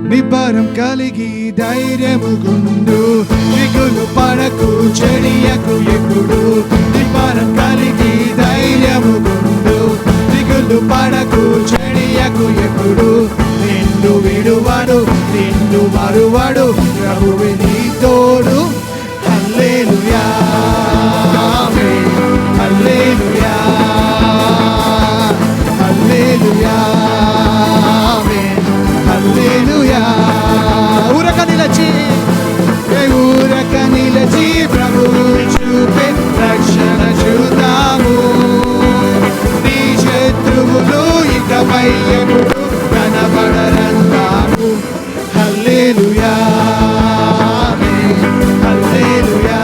నిబ్బరం కలిగి ధైర్యముగుండు, దిగులు పడకు చెడియకు ఎప్పుడు. నిబ్బరం కలిగి ధైర్యముగుండు, దిగులు పడకు చెడియకు ఎప్పుడు. నిన్ను విడువడు నిన్ను మరువడు, ప్రభువే నీ తోడు. హల్లెలూయా ఆమేన్, హల్లెలూయా హల్లెలూయా ఆమేన్, హల్లెలూయా. ఊరక నిలచి ప్రభువు చూపే రక్షణ చూద్దాము. నీ శత్రువులు ఇకపై ఎప్పుడు కనబడరందాము. హల్లెలూయా ఆమేన్, హల్లెలూయా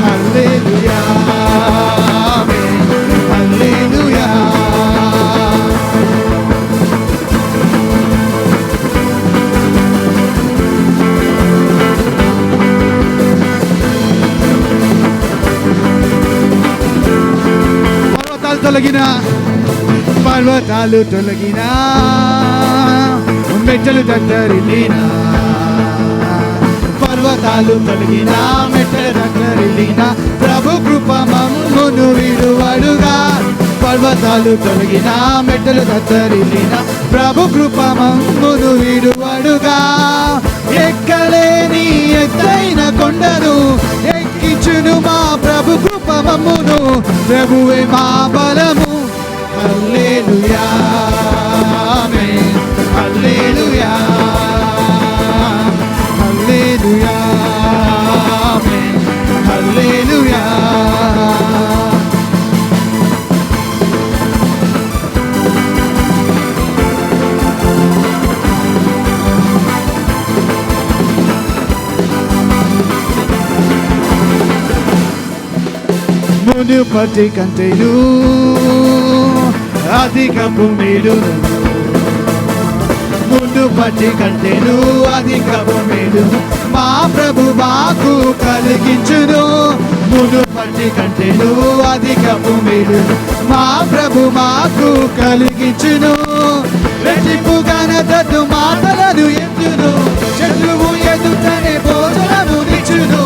హల్లెలూయా ఆమేన్, హల్లెలూయా. పర్వతాలు తొలగినా, మెట్టలు దద్దరిల్లినా. పర్వతాలు తొలగినా, మెట్టలు దద్దరిల్లినా, ప్రభు కృప మమ్మును విడువడుగా. పర్వతాలు తొలగినా, మెట్టలు దద్దరిల్లినా, ప్రభు కృప మమ్మును విడువడుగా. ఎక్కలేని ఎత్తైన కొండను ఎక్కించును మా ప్రభు కృప మమ్మును, ప్రభువే మా బలము. హల్లెలూయా ఆమేన్, హల్లెలూయా హల్లెలూయా ఆమేన్, హల్లెలూయా. మునుపటి కంటేను అధికపు మేలును, మునుపటి కంటేను అధికపు మేలును మా ప్రభు మాకు కలిగించును. మునుపటి కంటేను అధికపు మేలును మా ప్రభు మాకు కలిగించును. రెట్టింపు ఘనతను మాటలను ఎత్తును, శత్రువు ఎదుటనే భోజనము నిచ్చును.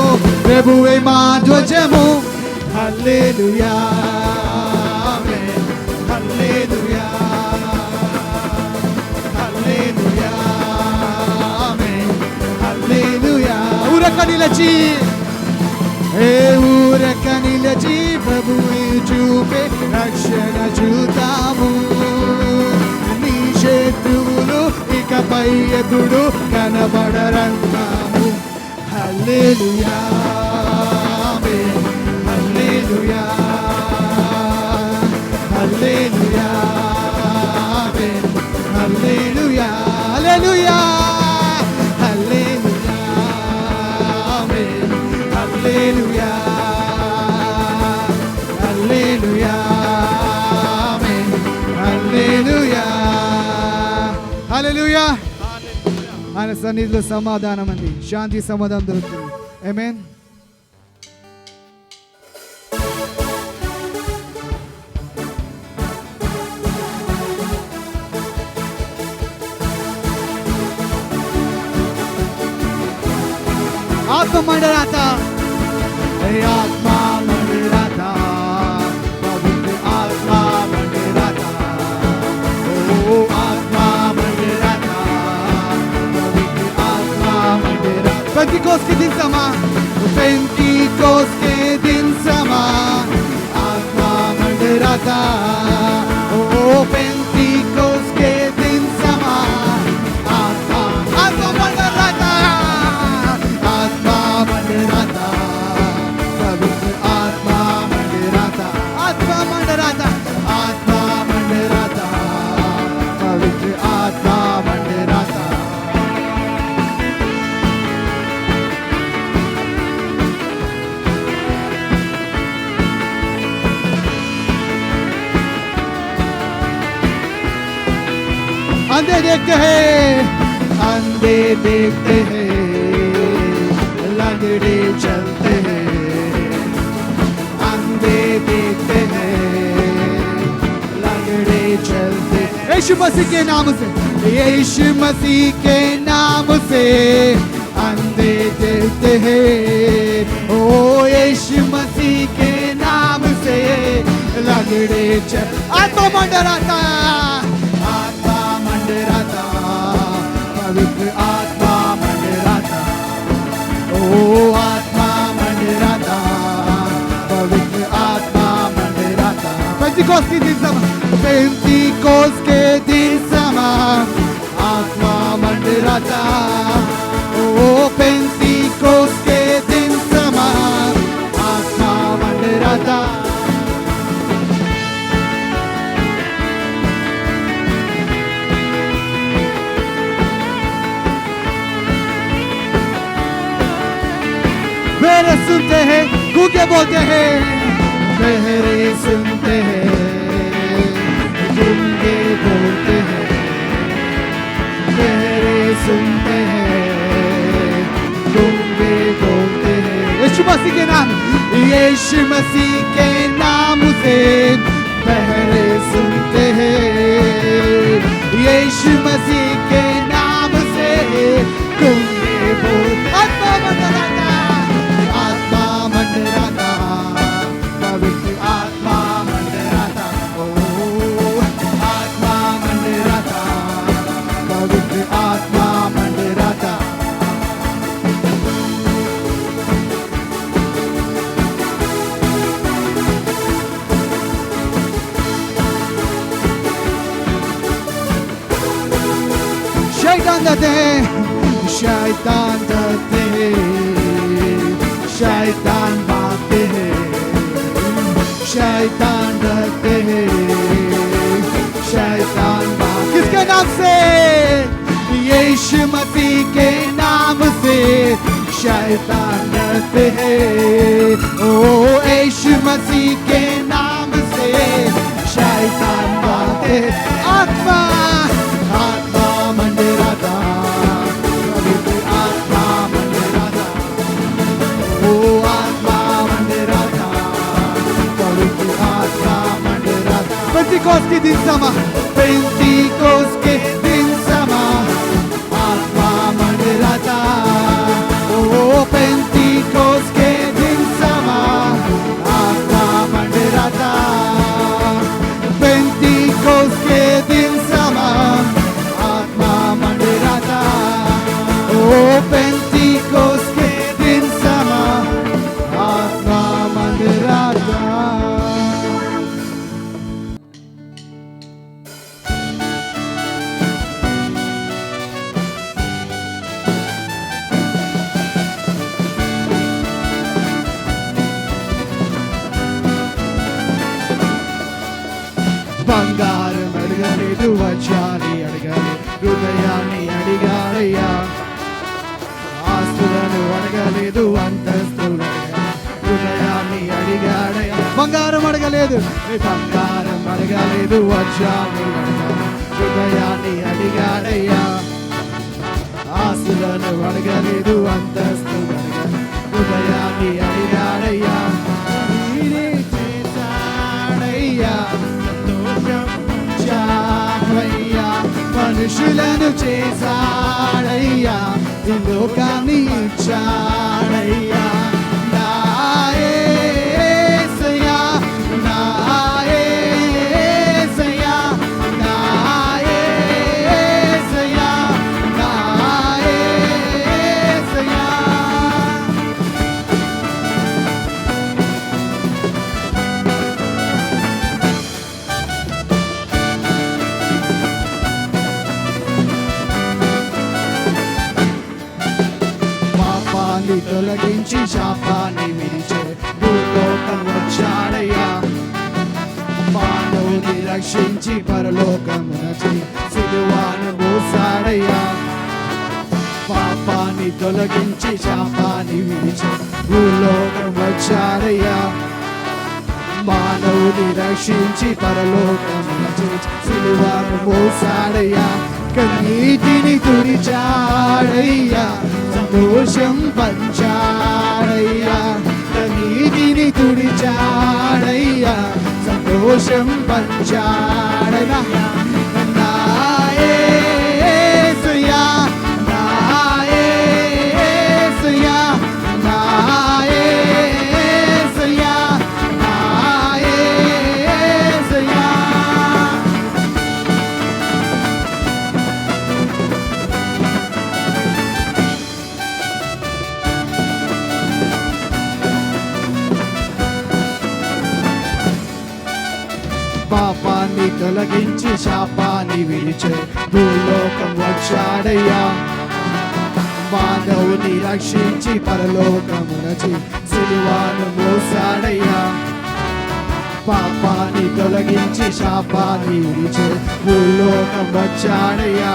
ప్రభువే మా ధ్వజము. హల్లెలూయా ఆమేన్, హల్లెలూయా హల్లెలూయా ఆమేన్, హల్లెలూయా. ఊరక నిలచి ప్రభువు చూపే రక్షణ చూద్దాము. నీ శత్రువులు ఇకపై ఎప్పుడు కనబడరందాము. హల్లెలూయా ఆమేన్, హల్లెలూయా హల్లెలూయా ఆమేన్, హల్లెలూయా హల్లెలూయా హల్లెలూయా ఆమేన్, హల్లెలూయా హల్లెలూయా ఆమేన్, హల్లెలూయా హల్లెలూయా. ఆయన సన్నిధిలో సమాధానం అండి, శాంతి సమాధానం దొరుకుతుంది. ఆమేన్. आत्मा मंडराता, आत्मा मंडराता, पवित्र आत्मा मंडराता, ओ आत्मा मंडराता, पवित्र आत्मा मंडराता. पेंटिकोस के दिन समा, पेंटिकोस के दिन समा, आत्मा मंडराता, ओ पेंटिकोस के दिन समा, आत्मा मंडराता, आत्मा मंडराता, पवित्र आत्मा मंडराता, आत्मा मंडराता, आत्मा मंडराता, पवित्र आत्मा मंडराता. अंधे देखते हैं, अंधे देखते हैं, लंगड़े चलते हैं, अंधे देखते हैं, लंगड़े चलते हैं. यीशु मसीह के नाम से, यीशु मसीह के नाम से अंधे देखते हैं। ओ यीशु मसीह के नाम से लगड़े चल। आत्मा मंडराता, आत्मा मंडराता, पवित्र आत्मा मंडराता। ओ आत्मा मंडराता, पवित्र आत्मा मंडराता। पेंतिकोस के दिन समा, पेंतिकोस के दिन समा आत्मा मंडराता। ओ पेंतिकोस के दिन समा आत्मा मंडराता। मेरे सुनते हैं, गूंगे बोलते हैं, मेरे सुनते हैं, गूंगे बोलते हैं, मेरे सुनते हैं, गूंगे बोलते हैं। यीशु मसीह के नाम, यीशु मसीह के नाम से मेरे सुनते हैं। यीशु मसीह के नाम से गूंगे बोलते। आत्मा मंडराता, आत्मा मंडराता, पवित्र आत्मा मंडराता। ओ आत्मा मंडराता, पवित्र आत्मा मंडराता। शैतान डरते हैं, शैतान डरते हैं, शैतान भागते हैं, शैतान डरते हैं, शैतान भाग। किसके नाम से? यीशु मसीह के नाम से शैतान डरते हैं। ओ यीशु मसीह के नाम से शैतान भागते हैं। आत्मा, आत्मा मंडराता, पवित्र आत्मा मंडराता। ओ आत्मा मंडराता, पवित्र आत्मा मंडराता। पेंतिकोस के दिन समा, पेंतिकोस के दिन समा आत्मा मंडराता। ओ पेंतिकोस के दिन समा आत्मा मंडराता। पेंतिकोस के दिन समा आत्मा मंडराता। ओ पेंतिकोस के दिन समा आत्मा मंडराता। బంగారం అడగలేదు, వచ్చాని అడగలేదు, హృదయాన్ని అడిగాడయ్యా. ఆస్తులను అడగలేదు, అంతస్తులు అడగలేదు, హృదయాన్ని అడిగాడయ్యా. బంగారం అడగలేదు, బంగారం అడగలేదు, వచ్చాని అడగలేదు, హృదయాన్ని అడిగాడయ్యా. ఆస్తులను అడగలేదు, అంతస్తులు అడగలేదు, హృదయాన్ని అడిగాడయ్యా. నేనే చేశాడయ్యా, చావయ్యా, మనుషులను చేశాడయ్యా, ఈ లోకాన్ని ఇచ్చాడయ్యా. నా యేసయ్యా, నా యేసయ్యా, నా యేసయ్యా, నా యేసయ్యా. పాపాన్ని తొలగించి శాపాన్ని విడిచే భూలోకం వచ్చాడయ్యా. మానవుని రక్షించి పరలోకమునచి సిలువను మోసాడయ్యా. పాపాన్ని తొలగించి శాపాన్ని విడిచే భూలోకం వచ్చాడయ్యా. మానవుని రక్షించి పరలోకమునచి సిలువను మోసాడయ్యా. కన్నీటిని తుడిచాడయ్యా, సంతోషం పంచాడయ్యా. కన్నీటిని తుడిచాడయ్యా, సంతోషం పంచాడయ్యా. నా తొలగించి శాపాన్ని విడిచే భూలోకం వచ్చాడయ్యా. మానవుని రక్షించి పరలోకమునచి సిలువను మోసాడయ్యా. పాపాన్ని తొలగించి శాపాన్ని విడిచే భూలోకం వచ్చాడయ్యా.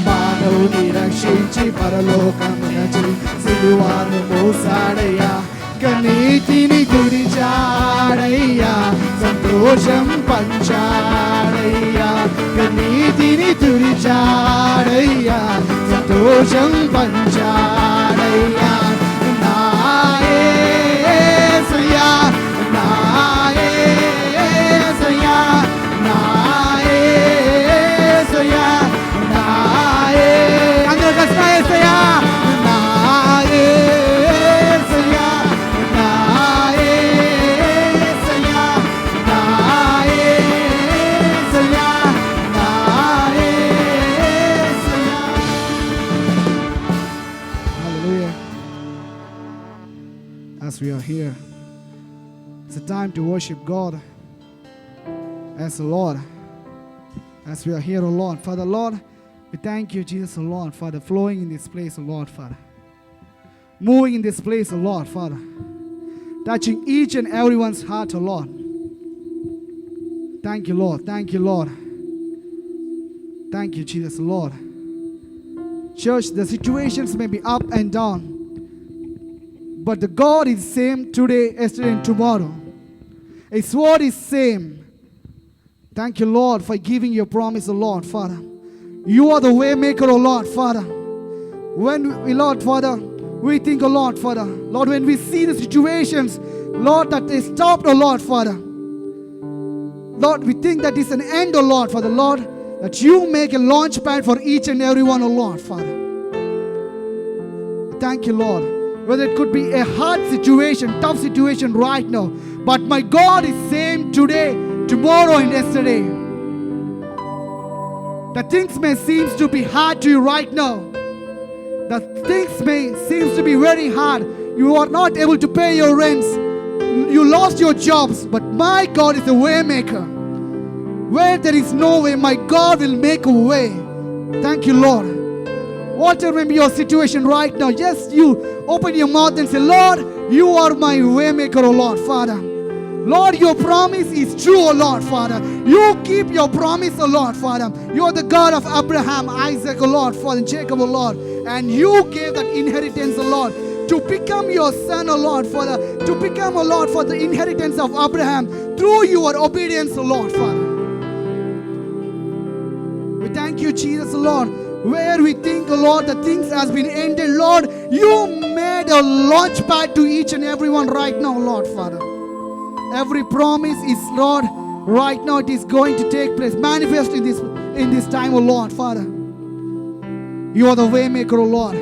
మానవుని రక్షించి పరలోకమునచి సిలువను మోసాడయ్యా. కనీతిని తుడిచాడయ్యా, సంతోషం పంచాడయ్యా. కనీతిని తుడిచాడయ్యా, సంతోషం పంచాడయ్యా. నా యేసయ్యా, నా యేసయ్యా, నా యేసయ్యా, నా అందరూ కలిసి నా యేసయ్యా, నా యేసయ్యా, నా యేసయ్యా, నా యేసయ్యా, నా యేసయ్యా. Hallelujah. As we are here, it's a time to worship God as the Lord. As we are here, O Lord, Father, Lord, we thank you, Jesus, O Lord, Father, flowing in this place, O Lord, Father. Moving in this place, O Lord, Father. Touching each and everyone's heart, O Lord. Thank you, Lord. Thank you, Lord. Thank you, Jesus, Lord. Church, the situations may be up and down, but the God is same today, yesterday, and tomorrow. His word is same. Thank you, Lord, for giving your promise, O Lord, Father. You are the way maker, O Lord, Father. When we, Lord, Father, we think, O Lord, Father, Lord, when we see the situations, Lord, that they stopped, O Lord, Father, Lord, we think that is an end, O Lord, Father, Lord, that you make a launch pad for each and every one, O Lord, Father. Thank you, Lord. Whether it could be a hard situation, tough situation right now, but my God is same today, tomorrow, and yesterday. The things may seem to be hard to you right now. The things may seem to be very hard. You are not able to pay your rents. You lost your jobs, but my God is a way maker. Where there is no way, my God will make a way. Thank you, Lord. Whatever may be your situation right now, just you open your mouth and say, Lord, you are my way maker, O Lord, Father. Lord, your promise is true, O Lord, Father. You keep your promise, O Lord, Father. You are the God of Abraham, Isaac, O Lord, Father, and Jacob, O Lord. And you gave that inheritance, O Lord, to become your son, O Lord, Father. To become, O Lord, for the inheritance of Abraham through your obedience, O Lord, Father. We thank you, Jesus, O Lord. Where we think, O Lord, that things has been ended, Lord, you made a launch pad to each and everyone right now, Lord, Father. Every promise is, Lord, right now it is going to take place, manifest in this time, O Lord, Father. You are the way maker, O Lord.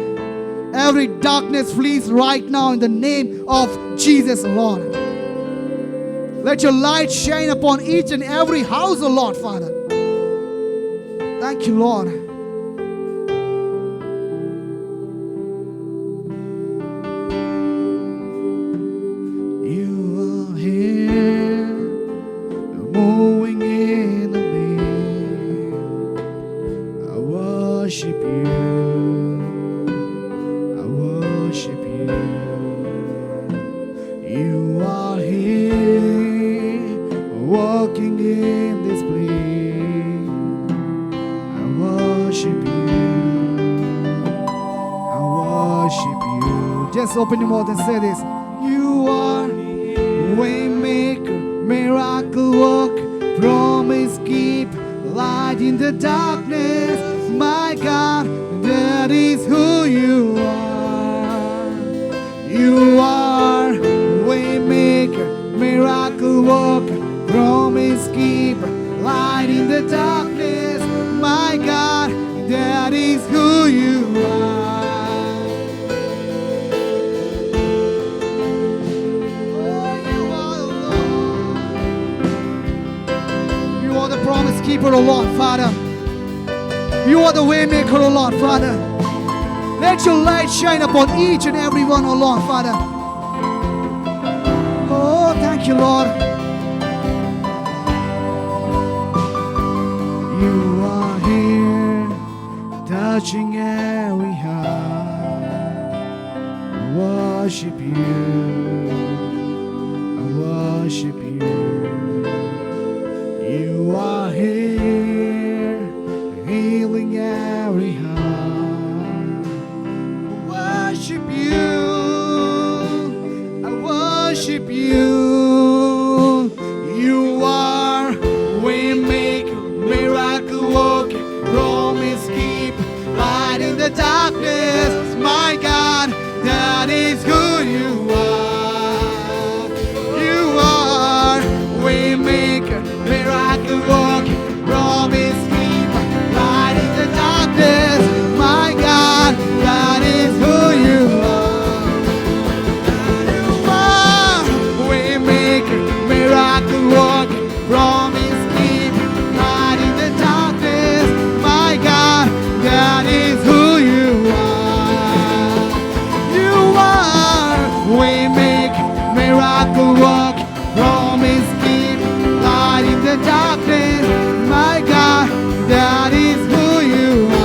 Every darkness flees right now in the name of Jesus, Lord. Let your light shine upon each and every house, O Lord, Father. Thank you, Lord. You are here, moving in the midst. I worship you. I worship you. You are here, walking in this place. I worship you. I worship you. Just open your mouth and say this. You are way maker, miracle work, promise keep, light in the darkness. My God, that is who you are. You are way maker, miracle work, promise keep, light in the darkness. My God, that is who you are. Promise keeper, O Lord, Father. You are the way maker, O Lord, Father. Let your light shine upon each and every one, O Lord, Father. Oh, thank you, Lord. touching every heart. I worship you. I worship you. You are here, healing every heart. I worship you. I worship you. You are waymaker, miracle worker, promise keep, light in the darkness. My God, that is who you are. You are waymaker, miracle worker, promise keep, light in the darkness. My God, that is who you are. You are waymaker, miracle worker, promise keep, light in the darkness. My God, that is who you are. You are waymaker, miracle worker, promise keep, light in the darkness. My God, that is who you are.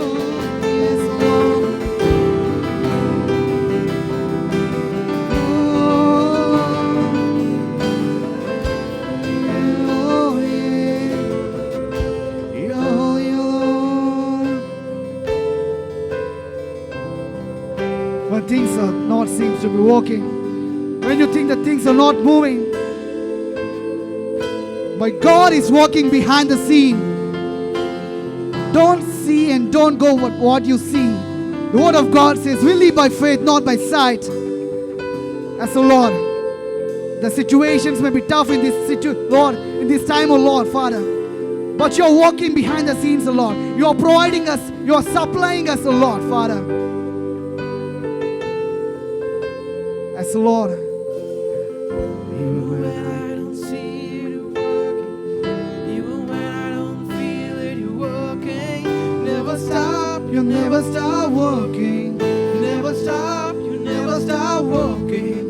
Oh, yes, Lord. Oh, yeah. Oh, yeah, Lord. When things are not seems to be working, when you think that things are not moving, but God is working behind the scene. Don't see and don't go with what you see. The word of God says, we live by faith, not by sight. As the Lord, the situations may be tough in this Lord, in this time, oh Lord, Father. But you're working behind the scenes, oh Lord. You are providing us, you are supplying us, oh Lord, Father. As the Lord. Even when I don't see it working, even when I don't feel it working, never stop, You never stop working. never stop, you never stop working.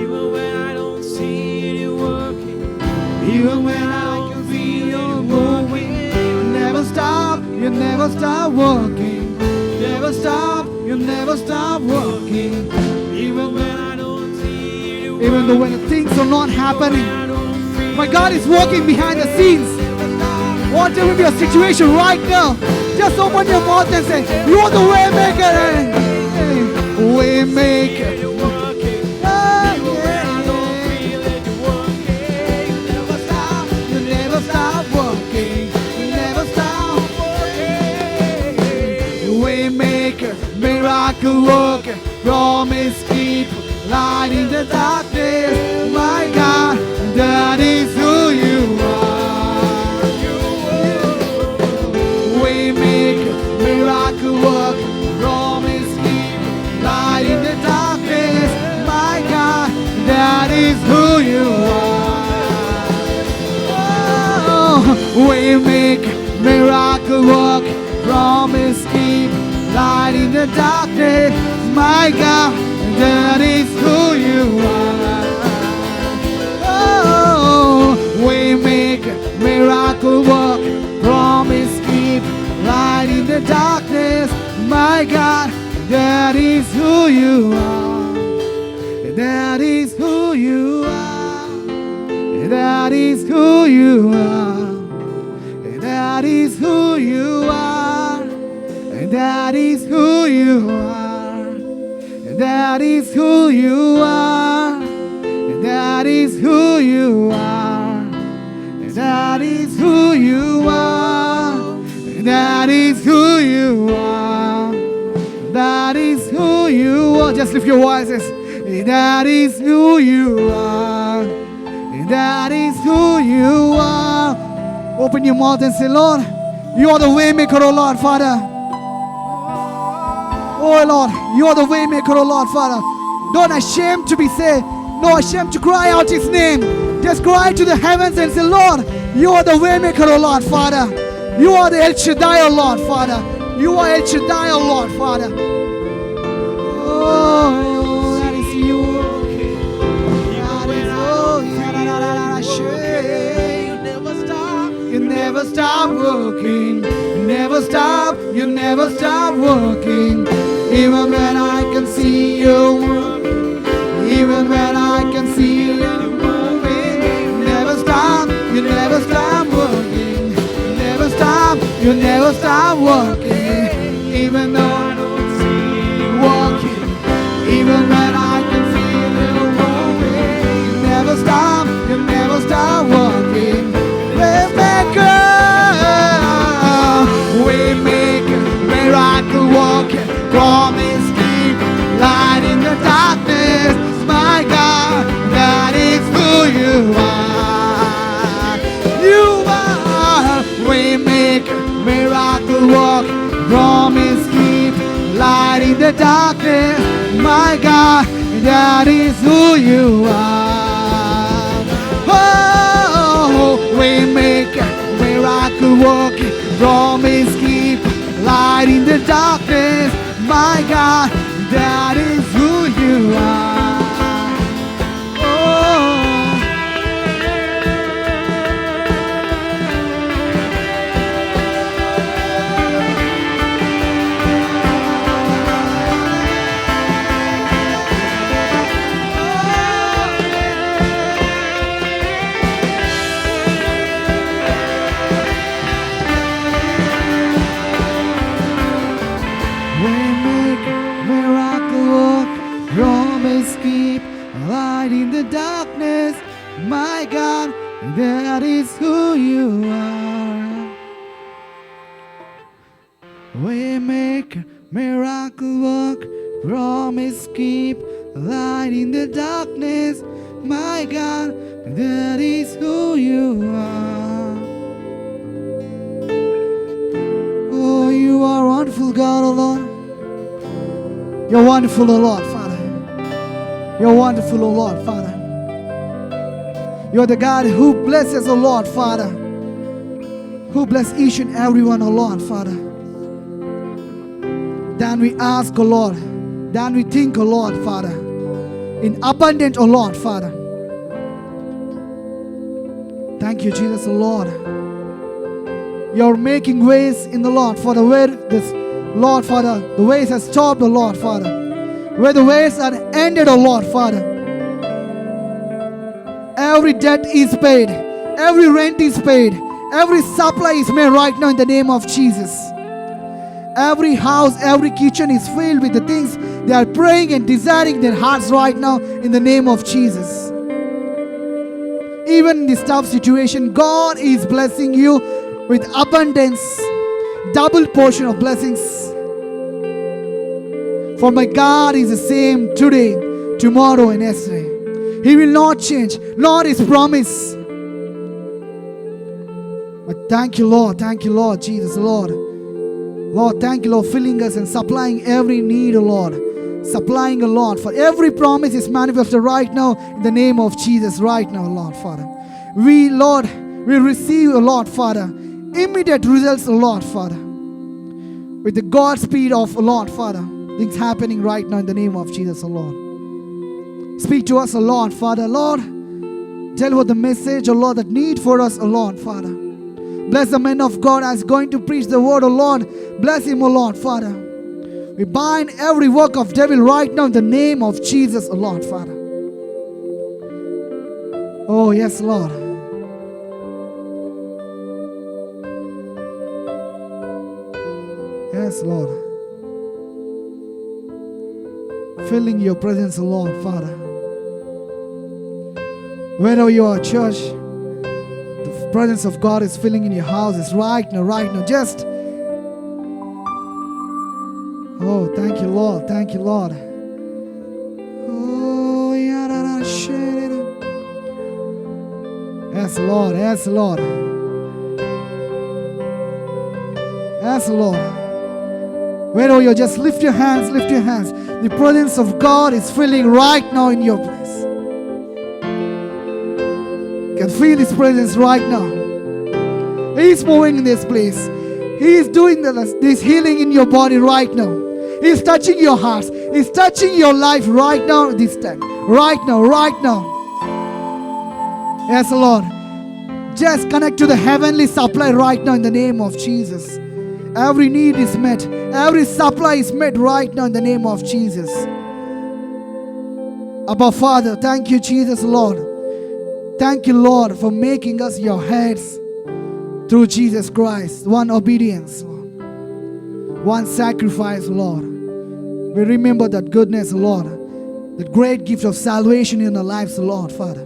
Even when I don't see it working, Even when I can feel you moving, you never stop, you never stop working. Never stop, you never stop working. even when I don't see it Even though when things are not happening, I don't feel my God is working behind the scenes. Whatever be your situation right now, just open your mouth and say, you are the way maker. Way maker. it working. Ah, Even when I don't feel it working, you never stop, You never stop working. You never stop. Way maker, miracle worker, promise keeper, light in the darkness. My God, that is who you are. Way maker, miracle worker, promise keeper, light in the darkness. My God, that is who you are. Way maker, miracle worker, promise keep, light in the darkness. My God, that is who you are. Oh, way maker, miracle worker, promise keep, light in the darkness. My God, that is who you are. That is who you are. That is who you are. That is who you are. That is who you are. That is who you are. That is who you are. That is who you are. That is who you are. That is who you are. Just lift your voices. That is who you are. That is who you are. Open your mouth and say, Lord, you are the way maker, oh Lord, Father. Oh Lord, you are the way maker, oh Lord, Father. Don't ashamed to be saved. No ashamed to cry out his name. Just cry to the heavens and say, Lord, you are the way maker, oh Lord, Father. You are the El Shaddai, oh Lord, Father. You are El Shaddai, oh Lord, Father. Oh, that is you. That is, oh, you never stop, you never never stop working. Never stop, you never stop working. Even when I can see you moving, even when I can see you moving. Never stop, you never stop working. Never stop, you never stop working. Even though I don't see you walking, even when I can feel you moving. You never stop, you never stop working. Waymaker, waymaker, miracle walking, promise keep, light in the darkness. My God, that is who you are. You are waymaker, miracle walking, promise keep, light in the darkness. My God, that is who you are. Oh, waymaker, miracle working, promise keep, light in the darkness. My God, that is who you are. Oh. Waymaker, miracle work, promise keep, light in the darkness. My God, that is who you are. Waymaker, miracle work, promise keep, light in the darkness. My God, that is who you are. Oh, you are wonderful, God, oh Lord. You're wonderful, oh Lord, Father. You're wonderful, oh Lord, Father. You're the God who blesses, oh Lord, Father. Who bless each and everyone, oh Lord, Father. Then we ask, oh Lord. Then we think, oh Lord, Father. In abundant, oh Lord, Father. Thank you, Jesus, oh Lord. You're making ways in the Lord, Father, where this Lord, Father, the ways have stopped, oh Lord, Father. Where the ways are ended, oh Lord, Father. Every debt is paid. Every rent is paid. Every supply is made right now in the name of Jesus. Every house, every kitchen is filled with the things they are praying and desiring in their hearts right now in the name of Jesus. Even in this tough situation, God is blessing you with abundance, double portion of blessings. For my God is the same today, tomorrow, and yesterday. He will not change, nor His promise. But thank you, Lord. Thank you, Lord Jesus, Lord. Lord, thank you, Lord, filling us and supplying every need, O Lord. Supplying, O Lord, for every promise is manifested right now in the name of Jesus, right now, Lord, Father. We, Lord, we receive, O Lord, Father, immediate results, O Lord, Father. With the God speed of, O Lord, Father. Things happening right now in the name of Jesus, O Lord. Speak to us, O Lord, Father. Lord, deliver the message, O Lord, that need for us, O Lord, Father. Bless the man of God as going to preach the word, O Lord. Bless him, O Lord, Father. We bind every work of devil right now in the name of Jesus, O Lord, Father. Oh, yes, Lord. Yes, Lord. Filling your presence, O Lord, Father. Wherever you are, church, the presence of God is filling in your houses right now, right now. Just, oh, thank you, Lord. Thank you, Lord. Oh, yes, Lord. Yes, Lord. Yes, Lord. Wherever you are, just lift your hands, lift your hands. The presence of God is filling right now in your place. You can feel His presence right now. He is moving in this place. He is doing this healing in your body right now. He is touching your hearts. He is touching your life right now this time. Right now, right now. Yes, Lord. Just connect to the heavenly supply right now in the name of Jesus. Every need is met. Every supply is met right now in the name of Jesus. Abba Father, thank you, Jesus, Lord. Thank you, Lord, for making us your heads through Jesus Christ. One obedience, Lord. One sacrifice, Lord. We remember that goodness, Lord. The great gift of salvation in our lives, Lord, Father.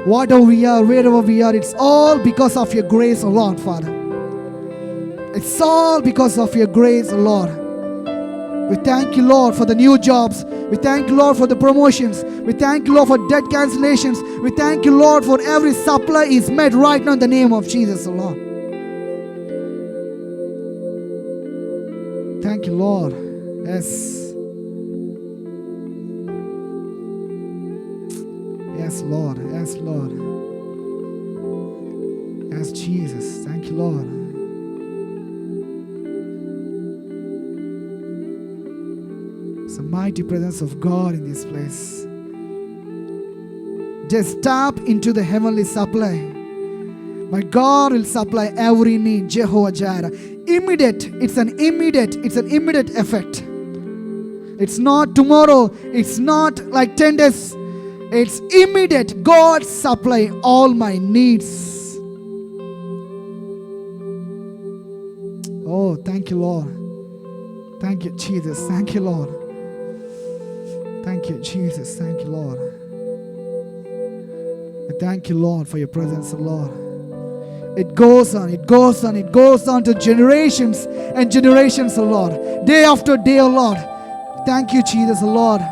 Whatever we are, wherever we are, it's all because of your grace, Lord, Father. It's all because of your grace, Lord. We thank you, Lord, for the new jobs. We thank you, Lord, for the promotions. We thank you, Lord, for debt cancellations. We thank you, Lord, for every supply is met right now in the name of Jesus, Lord. Thank you, Lord. Yes. Yes, Lord. Yes, Lord. Yes, Jesus. Thank you, Lord. It's a mighty presence of God in this place. Just tap into the heavenly supply. My God will supply every need. Jehovah Jireh. Immediate. It's an immediate effect. It's not tomorrow. It's not like 10 days. It's immediate. God supply all my needs. Oh, thank you, Lord. Thank you, Jesus. Thank you, Lord. Thank you, Jesus. Thank you, Lord. I thank you, Lord, for your presence, Lord. It goes on, it goes on, it goes on to generations and generations, Lord. Day after day, Lord. Thank you, Jesus, Lord,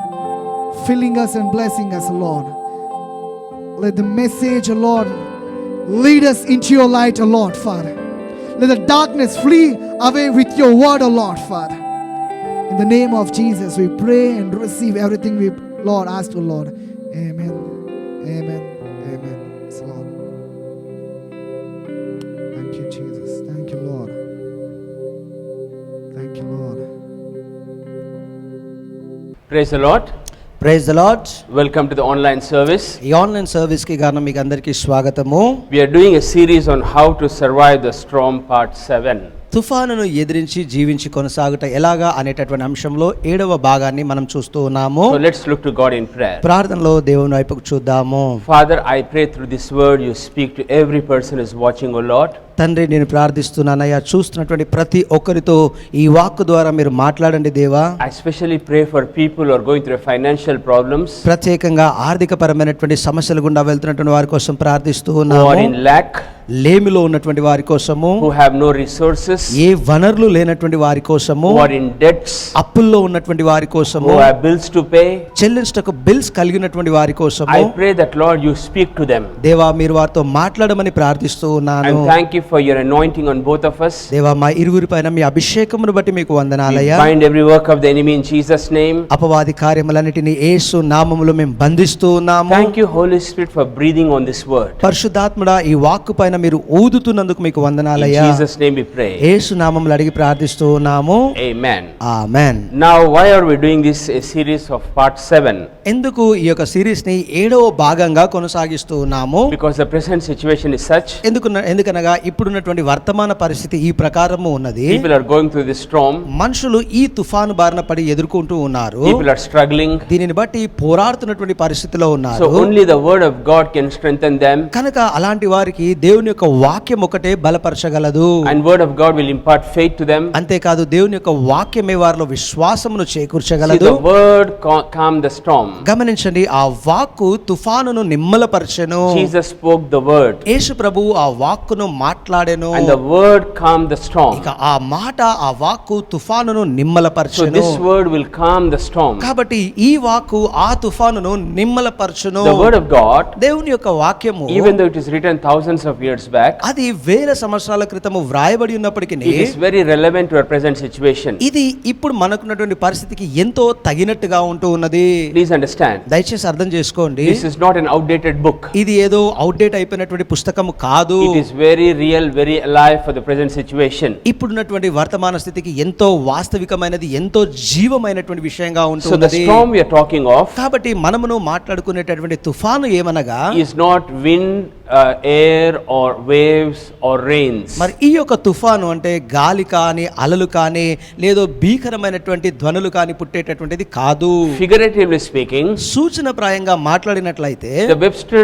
filling us and blessing us, Lord. Let the message, Lord, lead us into your light, Lord, Father. Let the darkness flee away with your word, Lord, Father. In the name of Jesus, we pray and receive everything we, Lord, ask for, Lord. Amen. Amen. Amen. Yes, Lord. Thank you, Jesus. Thank you, Lord. Thank you, Lord. Praise the Lord. Praise the Lord. Welcome to the online service. ఈ online service కి గాను మీకు అందరికీ స్వాగతము. We are doing a series on how to survive the storm, part 7. తుఫానును ఎదిరించి జీవించి కొనసాగుట ఎలాగా అనేటటువంటి అంశంలో 7వ భాగాన్ని మనం చూస్తూ ఉన్నాము. So let's look to God in prayer. ప్రార్థనలో దేవుని వైపుకు చూద్దాము. Father, I pray through this word you speak to every person who is watching, O Lord. తండ్రి, నేను ప్రార్థిస్తున్నానయ్యా, చూస్తున్నటువంటి ప్రతి ఒక్కరితో ఈ వాక్కు ద్వారా మీరు మాట్లాడండి దేవా. I especially pray for people who are going through financial problems, ప్రత్యేకంగా ఆర్థిక పరమైనటువంటి సమస్యలు గుండా వెళ్తున్నటువంటి వారి కోసం ప్రార్థిస్తూ who are ఉన్నాము. in lack, లేమిలో ఉన్నటువంటి వారి కోసము, who have no resources, ఏ వనరులు లేనటువంటి వారి కోసము, who are in debts, అప్పుల్లో ఉన్నటువంటి వారి కోసము, who have bills to pay. చెల్లించటకు బిల్స్ కలిగినటువంటి వారి కోసము I pray that, Lord, you speak to them. దేవా, మీరు వారితో మాట్లాడమని ప్రార్థిస్తూ ఉన్నాను. And thank you for your anointing on both of us. దేవా, మా ఇరువురి పైన మీ అభిషేకమును బట్టి మీకు We వందనాలయ్యా. bind every work of the enemy in Jesus' name. అపవాది కార్యములన్నిటిని యేసు నామములో మేము బంధిస్తూ ఉన్నాము. Thank you, Holy Spirit, for breathing on this word. పరిశుద్ధాత్ముడా, ఈ వాక్కు పైన మీరు ఊదుతున్నందుకు మీకు In వందనాలయ్యా. Jesus' name we pray. యేసు నామములో అడిగి ప్రార్థిస్తూ ఉన్నాము. Amen. Amen. Now, why are we doing this a series of part 7? ఎందుకు ఈ యొక్క సిరీస్ ని 7వ భాగంగా కొనసాగిస్తూ ఉన్నాము? Because the present situation is such. ఎందుకనగా ఇప్పుడున్నటువంటి వర్తమాన పరిస్థితి ఈ ప్రకారము ఉన్నది. People are going through this storm. మనుషులు ఈ తుఫాను బారిన పడి ఎదుర్కొంటూ ఉన్నారు. People are struggling. దీనిని బట్టి పోరాడుతున్నటువంటి పరిస్థితిలో ఉన్నారు. So only the word of God can strengthen them. కనుక అలాంటి వారికి దేవుని యొక్క వాక్యం ఒకటే బలపరచగలదు. And word of God will impart faith to them. అంతేకాదు దేవుని యొక్క వాక్యమే వారిలో విశ్వాసమును See, చేకూర్చగలదు. the word calmed the storm. గమనించండి, ఆ వాక్కు తుఫానును నిమ్మలపరచెను. Jesus spoke the word. యేసు ప్రభువు ఆ వాక్కును మాట్లాడెను. And the word calmed the storm. ఇక ఆ మాట, ఆ వాక్కు తుఫానును So నిమ్మలపరచెను. this word will calm the storm. కాబట్టి ఈ వాక్కు ఆ తుఫానును నిమ్మలపరచును. The word of God, దేవుని యొక్క వాక్యము, even though it is written thousands of years back, అది వేల సంవత్సరాల క్రితము వ్రాయబడి ఉన్నప్పటికీ it is very relevant to our present situation. ఇది ఇప్పుడు మనకున్నటువంటి పరిస్థితికి ఎంతో తగినట్టుగా ఉంటూ ఉన్నది. Please understand, దయచేసి అర్థం చేసుకోండి, this is not an outdated book. ఇది ఏదో అవుట్డేట్ అయిపోయినటువంటి పుస్తకము కాదు. It is very real, very alive for the present situation. ఇప్పుడున్నటువంటి వర్తమాన స్థితికి ఎంతో వాస్తవికమైనది, ఎంతో జీవమైనటువంటి విషయంగా So the ఉంటుంది. storm we are talking of కాబట్టి మనమును మాట్లాడుకునేటటువంటి తుఫాను ఏమనగా is not wind air or waves or rains. మరి ఈ యొక్క తుఫాను అంటే గాలి కానీ అలలు కానీ లేదో భీకరమైనటువంటి ధ్వనులు కానీ పుట్టేటటువంటిది కాదు. Figuratively speaking, సూచనప్రాయంగా మాట్లాడినట్లయితే the Webster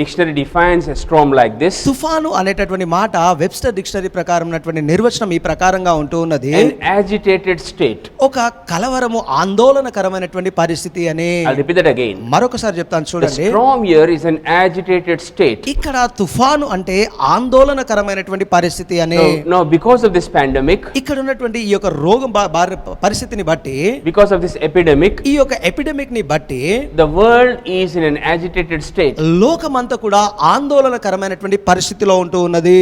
dictionary defines a storm like this: తుఫాను అనేటటువంటి మాట వెబ్స్టర్ డిక్షనరీ ప్రకారం ఉన్నటువంటి నిర్వచనం ఈ ప్రకారంగా ఉంటూ ఉన్నది. an agitated state. ఒక కలవరము ఆందోళనకరమైనటువంటి పరిస్థితి అని. I'll repeat that again. మరొకసారి చెప్తాను The చూడండి. storm here is an agitated state. ఇక్కడ తుఫాను అంటే ఆందోళనకరమైనటువంటి పరిస్థితి అని. Now, because of this pandemic, ఇక్కడ ఉన్నటువంటి ఈ యొక్క రోగం పరిస్థితిని బట్టి, because of this epidemic, ఈ యొక్క ఎపిడమిక్ ని బట్టి the world is in an agitated state. లోకమంతా కూడా ఆందోళనకరమైనటువంటి పరిస్థితిలో ఉంటూ ఉన్నది.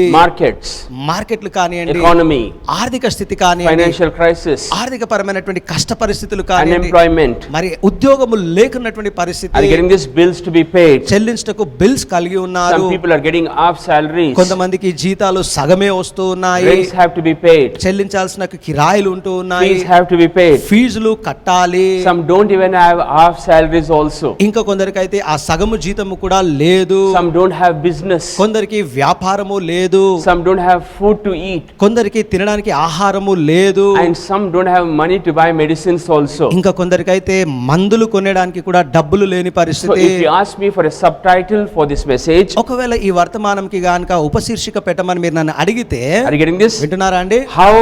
మార్కెట్లు కానివ్వండి, economy, ఆర్థిక స్థితి కానివ్వండి, financial crisis, ఆర్థిక పరమైనటువంటి కష్ట పరిస్థితులు కానివ్వండి, unemployment, మరి ఉద్యోగములు లేకున్నటువంటి పరిస్థితి, are getting these bills to be paid. చెల్లించటకు బిల్స్ కలిగి ఉన్నారు. Some people are getting half salaries. కొంతమందికి జీతాలు సగమే వస్తూ ఉన్నాయి. Rents have to be paid. చెల్లించాల్సిన కిరాయిలు ఉంటూ ఉన్నాయి. Fees have to be paid. ఫీజులు కట్టాలి. Some don't even have half salaries also. ఇంకా కొందరికైతే ఆ సగము జీతము కూడా లేదు. Some don't have business. కొందరికి వ్యాపారము లేదు. Some don't have food to eat. కొందరికి తినడానికి ఆహారము లేదు. And some don't have money to buy medicines also. ఇంకా కొందరికైతే మందులు కొనడానికి కూడా డబ్బులు లేని So పరిస్థితి. if you ask me for a subtitle for this message, ఒకవేళ ఈ వర్తమానంకి గానక ఉపశీర్షిక పెట్టమని మీరు నన్ను అడిగితే, are you getting this? వింటున్నారా అండి? How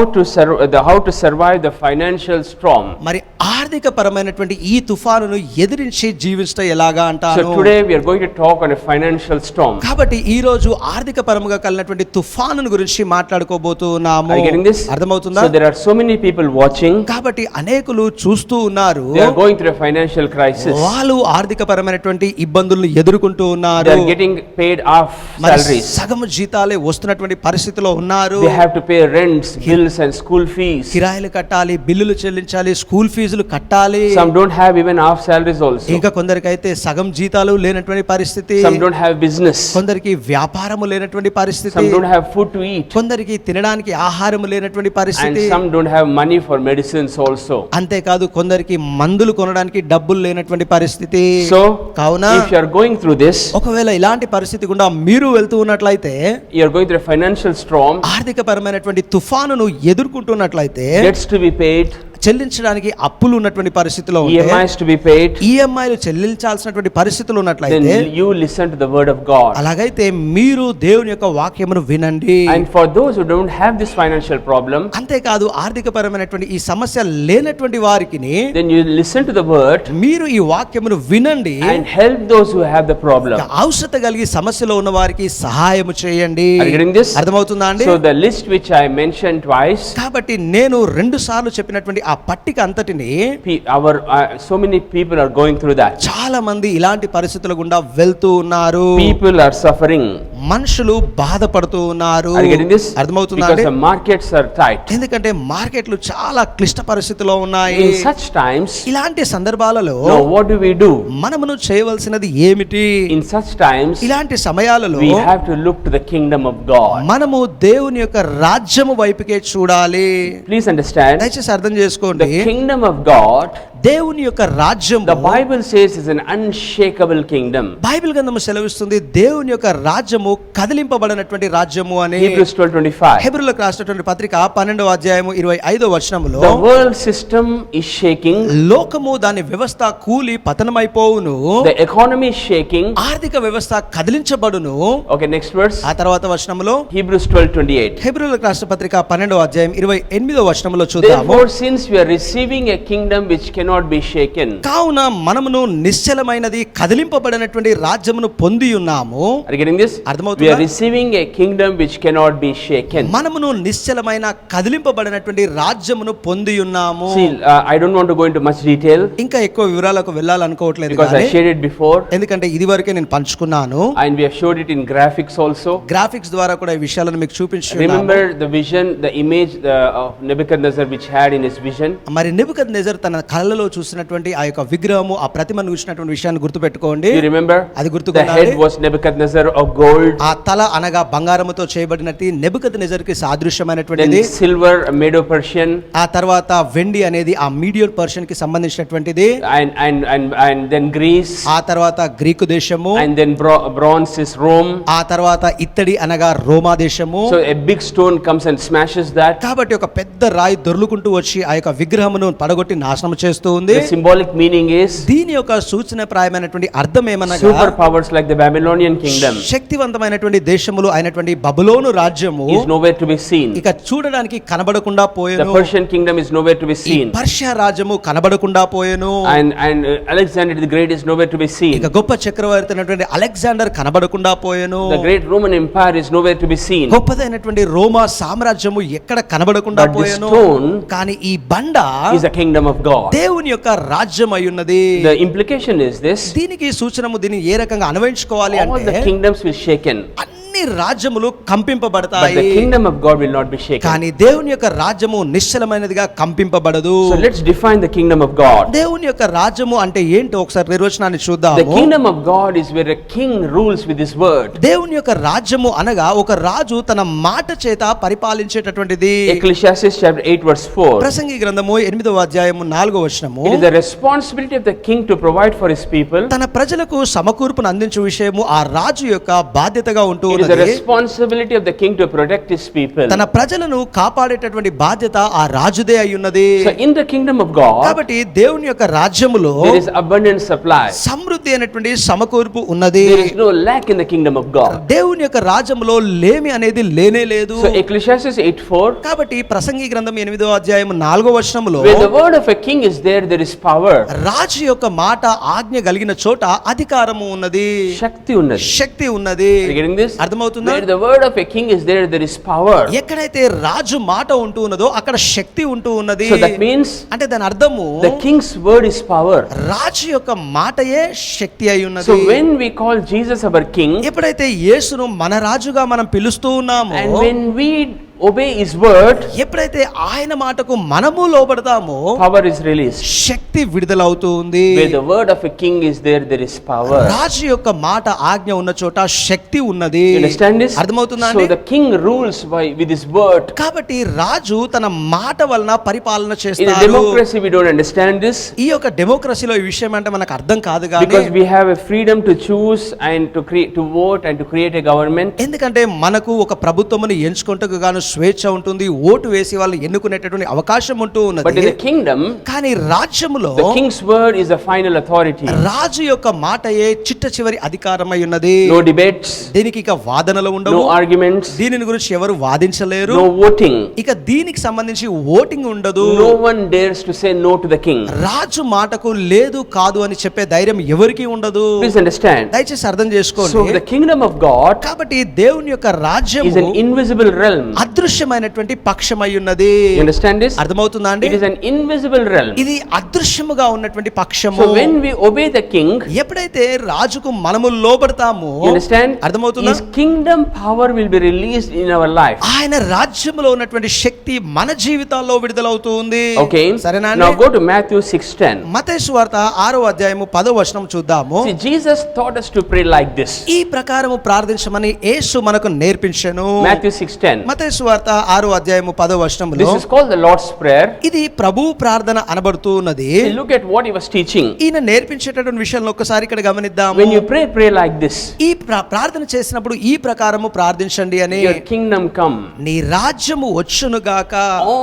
to survive the financial storm. మరి ఆర్థిక పరమైనటువంటి ఈ తుఫానును ఎదిరించి జీవించడం ఎలాగా So అంటాను. today we are going to talk on a financial storm. కాబట్టి ఈ రోజు ఆర్థిక పరముగా కలిగినటువంటి తుఫాను గురించి మాట్లాడుకోబోతున్నాము. Are you getting this? అర్థమవుతుందా? So there are so many people watching. కాబట్టి అనేకులు చూస్తూ ఉన్నారు. They are going through a financial crisis. వాళ్ళు ఆర్థిక పరమైనటువంటి ఇబ్బందులను ఎదుర్కొంటూ They ఉన్నారు. are getting paid half మరి salaries. సగము జీతాలే వస్తున్నటువంటి పరిస్థితిలో ఉన్నారు. They have to pay rents, bills and school fees. కిరాయిలు కట్టాలి, బిల్లులు చెల్లించాలి, స్కూల్ ఫీజులు కట్టాలి. Some don't have even half salaries also. ఇంకా కొందరికైతే సగం జీతాలు లేనటువంటి పరిస్థితి. Some don't have business. కొందరికి వ్యాపారము లేనటువంటి పరిస్థితి. Some don't have food to eat. కొందరికి తినడానికి ఆహారము లేనటువంటి And పరిస్థితి. some don't have money for medicines also. అంతేకాదు కొందరికి మందులు కొనడానికి డబ్బులు లేనటువంటి పరిస్థితి. So, కావున if you are going through this, ఒకవేళ ఇలాంటి పరిస్థితి గుండా మీరు వెళ్తూ ఉన్నట్లయితే, you are going through a financial storm, ఆర్థిక పరమైనటువంటి తుఫానును ఎదుర్కొంటున్నట్లయితే, debts to be paid, చెల్లించడానికి అప్పులు ఉన్నటువంటి పరిస్థితిలో ఉంటే, EMIs to be paid, ఈఎంఐలు చెల్లించాల్సినటువంటి పరిస్థితులు then ఉన్నట్లయితే, you listen to the word of God. అలాగైతే మీరు దేవుని యొక్క వాక్యమును వినండి. And for those who don't have this financial problem, అంతేకాదు ఆర్థిక పరమైనటువంటి ఈ సమస్య లేనటువంటి వారికి then you listen to the word మీరు ఈ వాక్యమును వినండి. and help those who have the problem. అవసరత కలిగి సమస్యలో ఉన్న వారికి సహాయము చేయండి. Are you getting this? అర్థమవుతుందా అండి? So the list which I mentioned twice, కాబట్టి నేను 2 సార్లు చెప్పినటువంటి ఆ పట్టిక అంతటిని so many people are going through that. చాలా మంది ఇలాంటి పరిస్థితుల గుండా వెళ్తూ ఉన్నారు. People are suffering. మనుషులు బాధపడుతూ ఉన్నారు. Are you getting this? అర్థమవుతుందా Because అండి? the markets are tight. ఎందుకంటే మార్కెట్లు చాలా క్లిష్ట పరిస్థితిలో ఉన్నాయి. In such times, ఇలాంటి సందర్భాలలో now what do we do? మనమును చేయవలసినది ఏమిటి? In such times, ఇలాంటి సమయాలలో we have to look to the kingdom of God. మనము దేవుని యొక్క రాజ్యము వైపుకే చూడాలి. Please understand, దయచేసి అర్థం చేసుకోండి. the kingdom of God, దేవుని యొక్క రాజ్యము, the Bible says, is an unshakable kingdom. Bible గ్రంథము సెలవిస్తుంది దేవుని యొక్క రాజ్యము కదిలింపబడినటువంటి రాజ్యము అని. Hebrews 12:25. హెబ్రీయులకు రాసినటువంటి పత్రిక 12వ అధ్యాయము 25వ వచనములో, The world system is shaking. లోకము దాని వ్యవస్థ కూలి పతనమైపోవును, The economy is shaking. ఆర్థిక వ్యవస్థ కదిలించబడును. Okay, next verse. ఆ తర్వాత వచనములో Hebrews 12:28. హెబ్రీయులకు రాసిన పత్రిక 12వ అధ్యాయం 28వ వచనములో చూద్దాము. Therefore, since we are receiving a kingdom which cannot be shaken. కావున మనమును నిశ్చలమైనది కదిలింపబడినటువంటి రాజ్యమును పొంది ఉన్నాము. Are you getting this? We అర్థమవుతుందా? are receiving a kingdom which cannot be shaken. మనమును నిశ్చలమైన కదిలింపబడినటువంటి రాజ్యమును పొంది ఉన్నాము. See, I don't want to go into much detail ఇంకా ఎక్కువ వివరాలకు వెళ్ళాలనుకోవట్లేదు because I కానీ, shared it before ఎందుకంటే ఇది వరకే నేను పంచుకున్నాను. and we have showed it in graphics also. Graphics ద్వారా కూడా ఈ విషయాలను మీకు చూపించున్నాను. Remember the vision, the image of Nebuchadnezzar which had in his vision. మరి నెబుకద్నెజర్ తన కలలో కళ్ళలో చూసినటువంటి ఆ యొక్క విగ్రహము, ఆ ప్రతిమను చూసినటువంటి విషయాన్ని గుర్తుపెట్టుకోండి. You remember? అది The గుర్తుకున్నది. head was Nebuchadnezzar of gold, ఆ తల అనగా బంగారముతో చేయబడినది నెబుకద్నెజరుకి సాదృశ్యమైనటువంటిది. then silver, Medo-Persian, ఆ తర్వాత వెండి అనేది ఆ మీడియం పర్షియన్ కి సంబంధించినటువంటిది. and then Greece, ఆ తర్వాత గ్రీకు దేశము, and then bronze is Rome. ఆ తర్వాత ఇత్తడి అనగా రోమా దేశము. So a big stone comes and smashes that. కాబట్టి ఒక పెద్ద రాయి దొర్లుకుంటూ వచ్చి ఆ యొక్క విగ్రహమును పడగొట్టి నాశనం చేస్తూ ఉంది. The symbolic meaning is దీని యొక్క సూచనప్రాయమైనటువంటి అర్థం ఏమనగా superpowers like the Babylonian kingdom శక్తివంతమైనటువంటి దేశములు అయినటువంటి బబులోను రాజ్యము is nowhere to be seen. ఇక చూడడానికి కనబడకుండా The పోయెను. Persian kingdom is nowhere to be ఈ seen. పర్షియా రాజ్యము కనబడకుండా పోయెను. And Alexander the Great is nowhere to be seen. ఇక గొప్ప చక్రవర్తి అయినటువంటి అలెగ్జాండర్ కనబడకుండా పోయెను. The great Roman Empire is nowhere to be seen. గొప్పదైనటువంటి రోమా సామ్రాజ్యము ఎక్కడ కనబడకుండా But this పోయెను. stone కానీ ఈ బండ is the kingdom of God. దేవుని యొక్క రాజ్యం అయి ఉన్నది. The implication is this: దీనికి సూచనము దీన్ని ఏ రకంగా అన్వయించుకోవాలి all అంటే the kingdoms will shaken, అన్ని రాజ్యములు but కంపింపబడతాయి, the kingdom of God will not be shaken. కానీ దేవుని యొక్క రాజ్యము నిశ్చలమైనదిగా కంపింపబడదు. So let's define the kingdom of God. దేవుని యొక్క రాజ్యము అంటే ఏంటో ఒకసారి నిర్వచనాన్ని The చూద్దాము. kingdom of God is where a king rules with his word. దేవుని యొక్క రాజ్యము అనగా ఒక రాజు తన మాట చేత పరిపాలించేటటువంటిది. Ecclesiastes chapter 8 verse 4. ప్రసంగి గ్రంథము 8వ అధ్యాయము 4వ వచనము. It is the responsibility of the king to provide for his people. తన ప్రజలకు సమకూర్పును అందించే విషయము ఆ రాజు యొక్క బాధ్యతగా ఉంటూ It is the ఉన్నది. responsibility of the king to protect his people. తన ప్రజలను కాపాడేటటువంటి బాధ్యత ఆ రాజుదే అయి ఉన్నది. So in the kingdom of God, కాబట్టి దేవుని యొక్క రాజ్యములో there is abundant supply. సమృద్ధి అయినటువంటి సమకూర్పు ఉన్నది. There is no lack in the kingdom of God. దేవుని యొక్క రాజ్యములో లేమి అనేది లేనే లేదు. So Ecclesiastes 8:4, కాబట్టి ప్రసంగి గ్రంథం 8వ అధ్యాయం 4వ వచనములో where the word of a king is there, there is power. రాజు యొక్క మాట ఆజ్ఞ కలిగిన చోట అధికారము ఉన్నది, Shakti unnadi. శక్తి ఉన్నది. Are you getting this? అర్థమవుతుందా? Where the word of a king is there, there is power. ఎక్కడైతే రాజు మాట ఉంటూ ఉన్నదో అక్కడ శక్తి ఉంటూ ఉన్నది. So that means అంటే దాని అర్థము the king's word is power. రాజు యొక్క మాటయే శక్తి అయి ఉన్నది. So when we call Jesus our king, ఎప్పుడైతే యేసును మన రాజుగా మనం పిలుస్తూ ఉన్నామో, and when we obey his word, ఎప్పుడైతే ఆయన మాటకు మనము లోబడతామో power is released. శక్తి విడుదలవుతూ ఉంది. Where the word of a king is there, there is power. రాజు యొక్క మాట ఆజ్ఞ ఉన్న చోట శక్తి ఉన్నది. You understand this? అర్థమవుతుందా So అండి? the king rules with his word. కాబట్టి రాజు తన మాట వలన పరిపాలన In a చేస్తాడు. democracy, we don't understand this ఈ యొక్క డెమోక్రసీలో ఈ విషయం అంటే మనకు అర్థం కాదు because కానీ we have a freedom to choose and to vote and to create a government. ఎందుకంటే మనకు ఒక ప్రభుత్వమును ఎంచుకుంటకు గాను స్వేచ్ఛ ఉంటుంది, ఓటు వేసి వాళ్ళు ఎన్నుకునేటటువంటి అవకాశం ఉంటూ But in ఉన్నది. the kingdom, కానీ రాజ్యములో the king's word is the final authority. రాజు యొక్క మాటయే చిట్ట చివరి అధికారమై ఉన్నది. No debates, దీనికి ఇక వాదనలు ఉండవు, no arguments, దీనిని గురించి ఎవరు వాదించలేరు, no voting. ఇక దీనికి సంబంధించి ఓటింగ్ ఉండదు. No one dares to say no to the king. రాజు మాటకు లేదు కాదు అని చెప్పే ధైర్యం ఎవరికీ ఉండదు. Please understand. దయచేసి అర్థం So చేసుకోండి. the kingdom of God కాబట్టి దేవుని యొక్క is రాజ్యము an invisible realm. అదృశ్యమైనటువంటి పక్షమై ఉన్నది. You understand this? అర్థమవుతుందా అండి? It is an invisible realm. ఇది అదృశ్యముగా ఉన్నటువంటి పక్షము. So when we obey the king, ఎప్పుడైతే రాజుకు మనము లోబడతామో, you understand? అర్థమవుతుందా? His kingdom power will be released in our life. ఆయన రాజ్యములో ఉన్నటువంటి శక్తి మన జీవితాల్లో విడుదలవుతూ ఉంది. Okay. సరేనా Now అండి? go to Matthew 6:10. మత్తయి సువార్త 6వ అధ్యాయము 10వ వచనం చూద్దాము. See, Jesus taught us to pray like this. ఈ ప్రకారము ప్రార్థించమని యేసు మనకు నేర్పించెను. Matthew 6:10. మత్తయి సువార్త 6వ అధ్యాయము 10వ వచనములో This is called the Lord's Prayer. ఇది ప్రభు ప్రార్థన అనబడుతూ ఉన్నది. See, look at what he was teaching. ఈయన నేర్పించేటటువంటి విషయాలను ఒక్కసారి ఇక్కడ గమనిద్దాము. When you pray like this. ఈ ప్రార్థన చేసినప్పుడు ఈ ప్రకారము ప్రార్థించండి అని. Your kingdom come నీ రాజ్యము వచ్చును గాక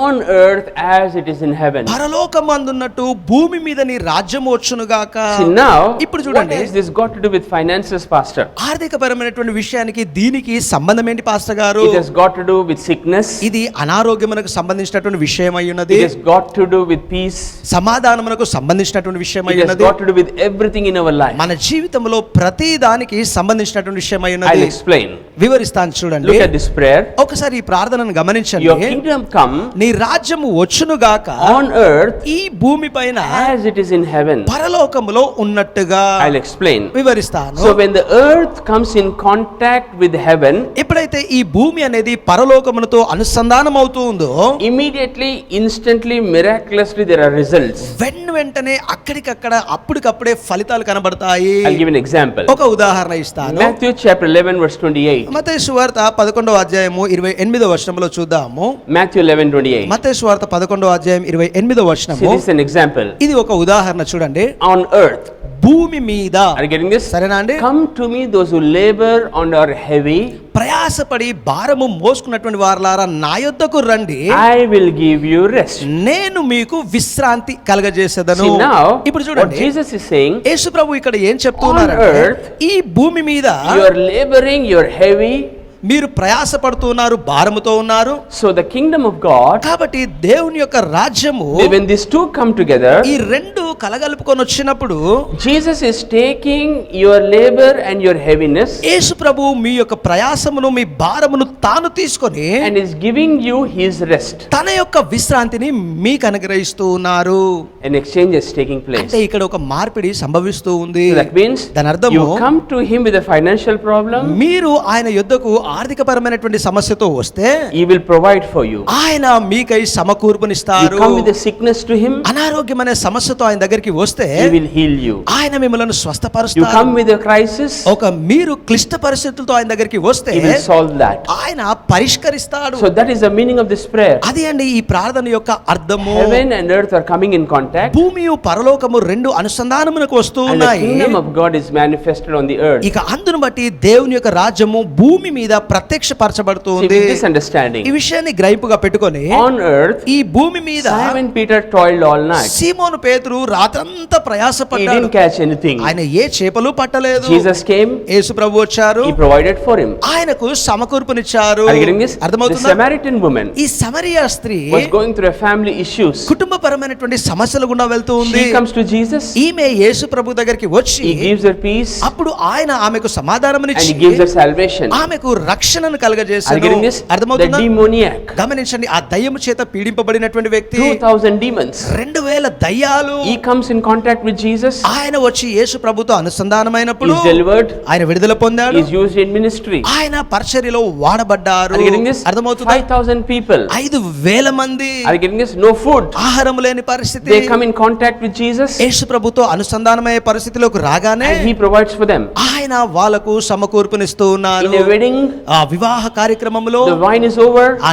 on earth as it is in heaven. పరలోకమందున్నట్టు భూమి మీద నీ రాజ్యము వచ్చును గాక. See now, ఇప్పుడు what చూడండి, has this got to do with finances, pastor? ఆర్థికపరమైనటువంటి విషయానికి దీనికి సంబంధం ఏంటి పాస్టర్ గారు? It has got to do with sickness. ఇది అనారోగ్యమునకు సంబంధించినటువంటి విషయం అయి ఉన్నది. It has got to do with peace. సమాధానమునకు సంబంధించినటువంటి విషయం అయి It has ఉన్నది. got to do with everything in our life. మన జీవితంలో ప్రతి దానికి సంబంధించినటువంటి విషయం అయి I'll ఉన్నది. explain. వివరిస్తాను చూడండి. Look at this prayer. ఒకసారి ఈ ప్రార్థనను గమనించండి. Your kingdom come నీ రాజ్యము వచ్చును గాక on earth ఈ భూమి పైన as it is in heaven. పరలోకములో ఉన్నట్టుగా. I'll explain. వివరిస్తాను. So when the earth comes in contact with heaven, ఎప్పుడైతే ఈ భూమి అనేది పరలోకమును పరలోకమునతో అనుసంధానం అవుతూ ఉందో immediately, instantly, miraculously there are results. వెంటనే అక్కడికక్కడ అప్పటికప్పుడే ఫలితాలు కనబడతాయి. I'll give an example. ఒక ఉదాహరణ ఇస్తాను. Matthew chapter 11 verse 28. మత్తయి సువార్త 11వ అధ్యాయము 28వ వచనంలో చూద్దాము. Matthew 11:28. మత్తయి సువార్త 11వ అధ్యాయం 28వ See, వచనము. this is an example. ఇది ఒక ఉదాహరణ చూడండి. On earth, భూమి మీద, are you getting this? సరేనా అండి? Come to me those who labor and are heavy, ప్రయాసపడి భారము మోసుకున్నటువంటి వారలారా నా యొద్దకు రండి, I will give you rest. నేను మీకు విశ్రాంతి కలగజేసేదను. See now, ఇప్పుడు what చూడండి, Jesus is saying, యేసు ప్రభు ఇక్కడ ఏం చెప్తున్నారంటే, On earth, ఈ భూమి మీద you are laboring, you are heavy. మీరు ప్రయాసపడుతున్నారు, భారముతో ఉన్నారు. So the kingdom of God, కాబట్టి దేవుని యొక్క రాజ్యము, when these two come together, ఈ రెండు కలగలుపుకొని వచ్చినప్పుడు Jesus is taking your labor and your heaviness యేసు ప్రభు మీ యొక్క ప్రయాసమును, మీ భారమును తాను తీసుకొని and is giving you his rest. తన యొక్క విశ్రాంతిని మీకు అనుగ్రహిస్తూ ఉన్నారు. An exchange is taking place. అంటే ఇక్కడ ఒక మార్పిడి సంభవిస్తూ ఉంది. So that means దాని అర్థము, you come to him with a financial problem, మీరు ఆయన యొద్దకు ఆర్థికపరమైనటువంటి సమస్యతో వస్తే he will provide for you. ఆయన మీకై You సమకూర్పునిస్తారు. come with a sickness to him, అనారోగ్యం అనే సమస్యతో ఆయన దగ్గరికి వస్తే he will heal you. ఆయన మిమ్మల్ని You స్వస్థపరుస్తారు. come with a crisis, ఒక మీరు క్లిష్ట పరిస్థితులతో ఆయన దగ్గరికి వస్తే he will solve that. ఆయన పరిష్కరిస్తాడు. So that is the meaning of this prayer. అది అండి ఈ ప్రార్థన యొక్క అర్థము. Heaven and earth are coming in contact, భూమియు పరలోకము రెండు అనుసంధానమునకు వస్తూ and the ఉన్నాయి. kingdom of God is manifested on the earth. ఇక అందును బట్టి దేవుని యొక్క రాజ్యము భూమి మీద ప్రత్యక్షపరచబడుతూ See, ఉంది. with this understanding, ఈ విషయాన్ని గ్రహింపుగా పెట్టుకొని on earth, ఈ భూమి మీద Simon Peter toiled all night. సీమోను పేతురు రాత్రంతా He ప్రయాసపడ్డాడు. didn't catch anything. ఆయన ఏ చేపలు పట్టలేదు. Jesus came, యేసు ప్రభు వచ్చారు, he provided for him. ఆయనకు సమకూర్పునిచ్చారు. Are you getting this? The అర్థమవుతుందా? Samaritan woman ఈ సమరియా స్త్రీ was going through a family issues. కుటుంబపరమైనటువంటి సమస్యల గుండా వెళ్తూ ఉంది. She comes to Jesus, ఈమె యేసు ప్రభు దగ్గరికి వచ్చి he gives her peace, అప్పుడు ఆయన ఆమెకు and సమాధానమునిచ్చి he gives her salvation. ఆమెకు రక్షణను Are you కలగజేశాడు. getting this? The అర్థమవుతుందా? demoniac, గమనించండి, ఆ దయ్యము చేత పీడింపబడినటువంటి వ్యక్తి, 2000 demons. 2000 దయ్యాలు, He comes in contact with Jesus, ఆయన వచ్చి యేసు ప్రభుతో అనుసంధానమైనప్పుడు is delivered, ఆయన విడుదల పొందాడు. is used in ministry. ఆయన పరిచర్యలో వాడబడ్డారు. Are you getting this? అర్థమవుతుందా? 5000 people. 5000 మంది, Are you getting this? No food. ఆహారం లేని పరిస్థితి. They come in contact with Jesus, యేసు ప్రభుతో అనుసంధానమయ్యే పరిస్థితిలోకి రాగానే and he provides for them. ఆయన వాళ్ళకు సమకూర్పునిస్తూ ఉన్నారు. In a wedding, ఆ వివాహ కార్యక్రమంలో the wine is over, ఆ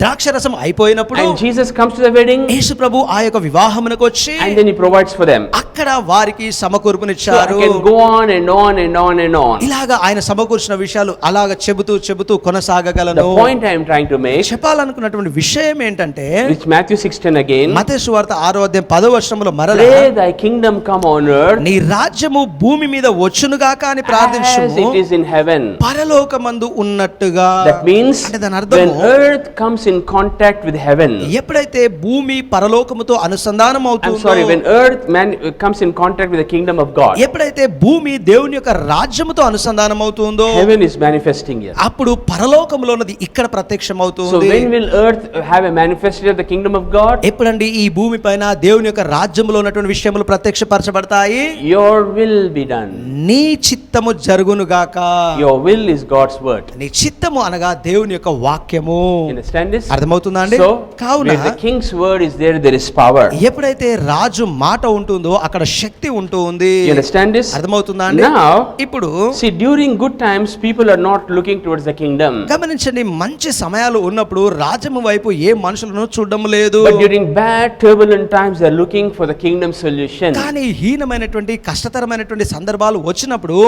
ద్రాక్షరసం అయిపోయినప్పుడు and Jesus comes to the wedding, యేసు ప్రభు ఆ యొక్క వివాహమునకు వచ్చి and then he provides for them. అక్కడ వారికి So I సమకూర్పునిచ్చారు. can go on and on and on and on. ఇలాగా ఆయన సమకూర్చిన విషయాలు అలాగ చెబుతూ The కొనసాగగలను. point I am trying to make, చెప్పాలనుకున్నటువంటి విషయం ఏంటంటే, which Matthew 6:10 again, మత్తయి సువార్త 6వ అధ్యాయం 10వ వచనంలో మరలా pray thy kingdom come on earth నీ రాజ్యము భూమి మీద వచ్చునుగాక అని as ప్రార్థించుము, it is in heaven. పరలోకమందు ఉన్నట్టుగా. That means అంటే దాని when అర్థము, earth comes in contact with heaven, ఎప్పుడైతే భూమి పరలోకముతో అనుసంధానం I'm అవుతుందో, sorry, when earth comes in contact with the kingdom of God, ఎప్పుడైతే భూమి దేవుని యొక్క రాజ్యముతో అనుసంధానం అవుతుందో, heaven is manifesting here. అప్పుడు పరలోకములో ఉన్నది ఇక్కడ ప్రత్యక్షం So అవుతుంది. when will earth have a manifestation of the kingdom of God? ఎప్పుడండి ఈ భూమి పైన దేవుని యొక్క రాజ్యములో ఉన్నటువంటి విషయములు ప్రత్యక్షపరచబడతాయి? Your will be done. నీ చిత్తము జరుగునుగాక. Your will is God's word. నీ చిత్తము అనగా దేవుని యొక్క వాక్యము. Understand this? అర్థమవుతుందా అండి? So కావున where the king's word is there, there is power. ఎప్పుడైతే రాజు మాట ఉంటుందో అక్కడ శక్తి ఉంటూ ఉంది. You understand this? అర్థమవుతుందా అండి? Now, ఇప్పుడు see, during good times, people are not looking towards the kingdom. గమనించండి, మంచి సమయాలు ఉన్నప్పుడు రాజ్యము వైపు ఏ మనుషులను చూడడం లేదు. But during bad, turbulent times, they are looking for the kingdom solution. కానీ హీనమైనటువంటి కష్టతరమైనటువంటి సందర్భాలు వచ్చినప్పుడు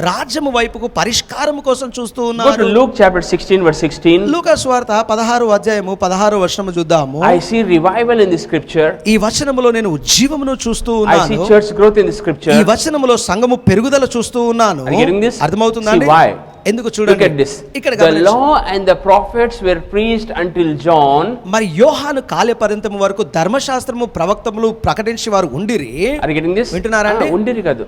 రాజ్యము వైపుకు పరిష్కారం కోసం చూస్తూ Go to ఉన్నారు. Luke chapter 16, verse 16. లూకా సువార్త 16వ అధ్యాయము 16వ వచనము చూద్దాము. I see revival in the scripture. ఈ వచనములో నేను ఉజ్జీవమును చూస్తూ I see ఉన్నాను. church growth in the scripture. ఈ వచనములో సంఘము పెరుగుదల చూస్తూ ఉన్నాను. Are you getting this? అర్థమవుతుందా See అండి? why? ఎందుకు Look చూడండి, at this. ఇక్కడ The గమనించండి. law and the prophets were preached until John. మరి యోహాను కాలపర్యంతము వరకు ధర్మశాస్త్రము ప్రవక్తములు ప్రకటించి వారు ఉండిరి. Are you getting this? వింటున్నారా అండి? Undiri kadu.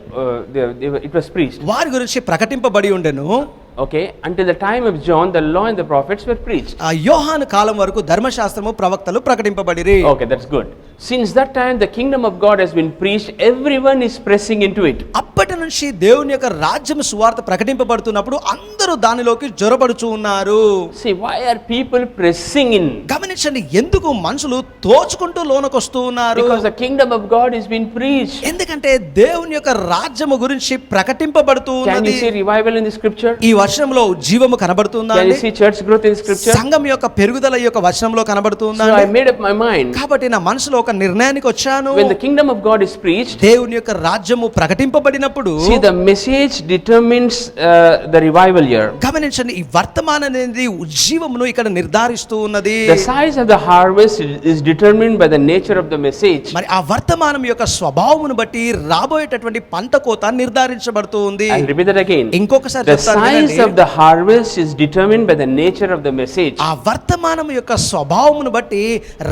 It was preached. వారి గురించి ప్రకటింపబడి ఉండెను. Okay, until the time of John, the law and the prophets were preached. ఆ యోహాను కాలం వరకు ధర్మశాస్త్రము ప్రవక్తలు ప్రకటింపబడిరి. Okay, that's good. Since that time, the kingdom of God has been preached. Everyone is pressing into it. అప్పటి నుంచి దేవుని యొక్క రాజ్యం సువార్త ప్రకటింపబడుతున్నప్పుడు అందరూ దానిలోకి జొరబడుచూ ఉన్నారు. See, why are people pressing in? గమనించండి, ఎందుకు మనుషులు తోచుకుంటూ లోనకొస్తూ ఉన్నారు? Because the kingdom of God is being preached. ఎందుకంటే దేవుని యొక్క రాజ్యము గురించి ప్రకటింపబడుతూ Can you ఉన్నది. see revival in the scripture? ఈ వచనంలో జీవము కనబడుతుందా? Can you see church growth in the scripture? సంఘం యొక్క పెరుగుదల ఈ యొక్క వచనంలో కనబడుతుందా? So I made up my mind. కాబట్టి నా మనసులో ఒక నిర్ణయానికి వచ్చాను. When the kingdom of God is preached, దేవుని యొక్క రాజ్యము ప్రకటింపబడినప్పుడు see, the message determines the revival here. గమనించండి, ఈ వర్తమానం అనేది ఉజ్జీవమును ఇక్కడ నిర్ధారిస్తూ ఉన్నది. The size of the harvest is determined by the nature of the message. మరి ఆ వర్తమానం యొక్క స్వభావమును బట్టి రాబోయేటటువంటి పంట కోత నిర్ధారించబడుతూ ఉంది. I'll repeat that again. ఇంకొకసారి The చెప్తాను size వినండి. of the harvest is determined by the nature of the message. ఆ వర్తమానం యొక్క స్వభావమును బట్టి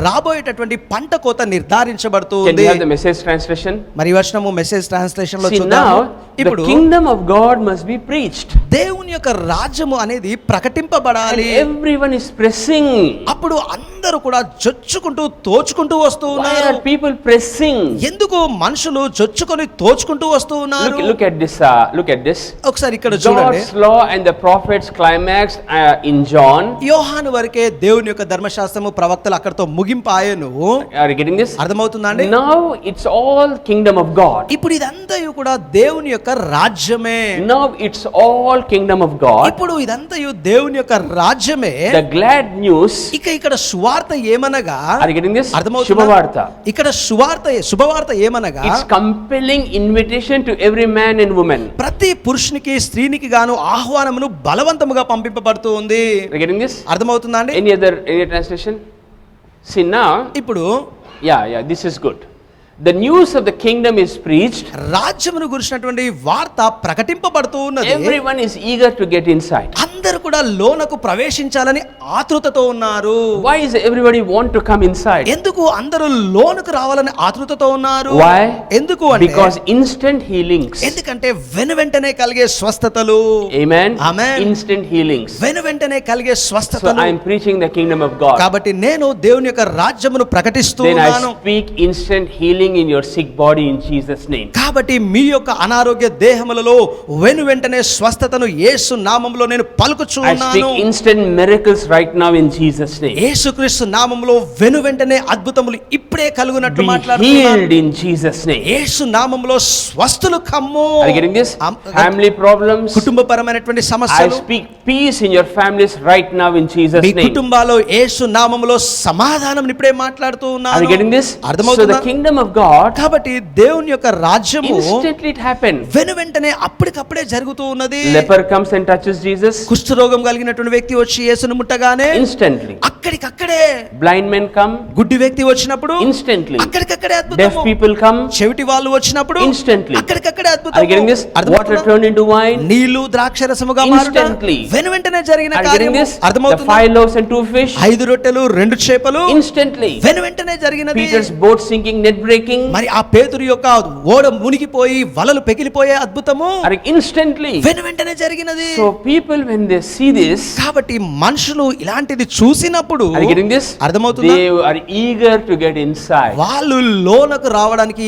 రాబోయేటటువంటి పంట కోత నిర్ధారించబడుతూ Can ఉంది. you have the message translation? మరి ఈ వచనము మెసేజ్ ట్రాన్స్లేషన్ లో See, చూద్దాం. now the ఇప్పుడు kingdom of God must be preached. దేవుని యొక్క రాజ్యము అనేది ప్రకటింపబడాలి. And everyone is pressing. అప్పుడు అందరూ కూడా జొచ్చుకుంటూ తోచుకుంటూ వస్తూ Why ఉన్నారు. are people pressing? ఎందుకు మనుషులు జొచ్చుకొని తోచుకుంటూ వస్తూ ఉన్నారు? Look at this. Look at this. ఒకసారి ఇక్కడ చూడండి. God's law and the prophets climax in John. యోహాను వరకే దేవుని యొక్క ధర్మశాస్త్రము ప్రవక్తలు అక్కడతో ముగింపాయను. Are you getting this? అర్థమవుతుందా అండి? Now it's all kingdom of God. ఇప్పుడు ఇదంతయు కూడా దేవుని యొక్క రాజ్యమే. Now it's all kingdom of God. ఇప్పుడు ఇదంతయు దేవుని యొక్క రాజ్యమే. The glad news. ఇక ఇక్కడ సువార్త ఏమనగా, Are you getting this? అర్థమవుతుందా? శుభవార్త. ఇక్కడ శుభవార్త ఏమనగా, It's compelling invitation to every man and woman. ప్రతి పురుషునికి స్త్రీనికి గాను ఆహ్వానమును బలవంతముగా పంపింపబడుతూ ఉంది. Are you getting this? అర్థమవుతుందా అండి? Any translation? See now. ఇప్పుడు Yeah, this is good. The news of the kingdom is preached. రాజ్యమును గురించినటువంటి వార్త ప్రకటింపబడుతూ ఉన్నది. Everyone is eager to get inside. అందరూ కూడా లోనకు ప్రవేశించాలని ఆతృతతో ఉన్నారు. Why is everybody want to come inside? ఎందుకు అందరూ లోనకు రావాలని ఆతృతతో ఉన్నారు? Why? ఎందుకు అంటే, Because instant healings. ఎందుకంటే వెనువెంటనే కలిగే స్వస్థతలు. Amen. Amen. Instant healings. వెనువెంటనే కలిగే So స్వస్థతలు. I am preaching the kingdom of God. కాబట్టి నేను దేవుని యొక్క రాజ్యమును ప్రకటిస్తూ Then I ఉన్నాను. speak instant healing in your sick body in Jesus' name. కాబట్టి మీ యొక్క అనారోగ్య దేహములలో వెనువెంటనే స్వస్థతను యేసు నామములో నేను పలుకుచూ I speak ఉన్నాను. instant miracles right now in Jesus' name. యేసుక్రీస్తు నామములో వెనువెంటనే అద్భుతములు ఇప్పుడే కలుగునట్లు Be మాట్లాడుతున్నాను. healed in Jesus' name. యేసు నామములో స్వస్థులు కమ్ము. Are you getting this? Family problems. కుటుంబపరమైనటువంటి I సమస్యలు, speak peace in your families right now in Jesus' me name. కుటుంబాల్లో యేసు నామములో సమాధానం ఇప్పుడే మాట్లాడుతూ Are you ఉన్నాను. getting this? So అర్థమవుతుందా? the kingdom of God, కాబట్టి దేవుని యొక్క రాజ్యము instantly it happened. వెనువెంటనే అప్పటికప్పుడే జరుగుతూ ఉన్నది. Leper comes and touches Jesus. కుష్ఠరోగం కలిగినటువంటి వ్యక్తి వచ్చి యేసును ముట్టగానే Instantly. అక్కడికక్కడే, Blind men come. గుడ్డి వ్యక్తి వచ్చినప్పుడు Instantly. అక్కడికక్కడే Deaf అద్భుతము, people come. చెవిటి వాళ్ళు వచ్చినప్పుడు Instantly. అక్కడికక్కడే Are you getting అద్భుతము. this? Water turned into wine. నీళ్లు ద్రాక్షరసముగా మారుట Instantly. వెనువెంటనే జరిగిన Are you getting కార్యము. this? The అర్థమవుతుందా? 5 loaves and 2 fish. 5 రొట్టెలు 2 చేపలు Instantly. వెనువెంటనే జరిగినది. Peter's boat sinking, net breaking. మరి ఆ పేతురు యొక్క ఓడ మునిగిపోయి వలలు పెకిలిపోయే అద్భుతము Are instantly. వెనువెంటనే జరిగినది. So people when they see this, కాబట్టి మనుషులు ఇలాంటిది చూసినప్పుడు are you getting this? అర్థమవుతుందా? They are eager to get inside. వాళ్ళు లోనకు రావడానికి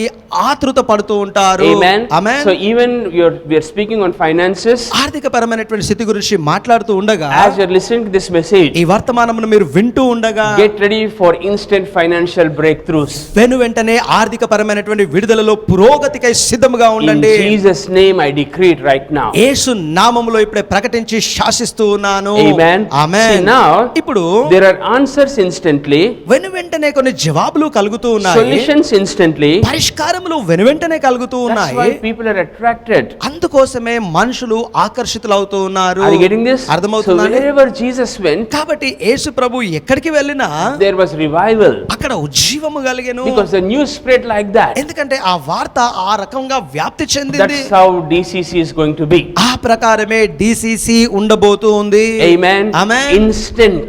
ఆతృత పడుతూ ఉంటారు. Amen. Amen. So even we are speaking on finances. ఆర్థిక పరమైనటువంటి స్థితి గురించి మాట్లాడుతూ ఉండగా, As you are listening to this message, ఈ వర్తమానమును మీరు వింటూ ఉండగా, get ready for instant financial breakthroughs. వెనువెంటనే ఆర్థిక పరమైనటువంటి విడుదలలో పురోగతికై సిద్ధముగా In ఉండండి. Jesus' name I decree it right now. యేసు నామములో ఇప్పుడే ప్రకటించి శాసిస్తూ ఉన్నాను. Amen. ఆమేన్. See now, ఇప్పుడు there are answers instantly, వెనువెంటనే కొన్ని జవాబులు కలుగుతూ ఉన్నాయి. solutions instantly. పరిష్కారములు వెనువెంటనే కలుగుతూ That's ఉన్నాయి. why people are attracted. అందుకోసమే మనుషులు ఆకర్షితులవుతూ ఉన్నారు. Are you getting this? So అర్థమవుతుందా? wherever Jesus went, కాబట్టి యేసు ప్రభు ఎక్కడికి వెళ్ళినా there was revival. అక్కడ ఉజ్జీవము కలిగెను. Because the news spread like that. ఎందుకంటే ఆ వార్త ఆ రకంగా వ్యాప్తి చెందింది. That's how DCC is going to be. ఆ ప్రకారమే డిసిసి ఉండబోతూ ఉంది. Amen. Amen. Instant.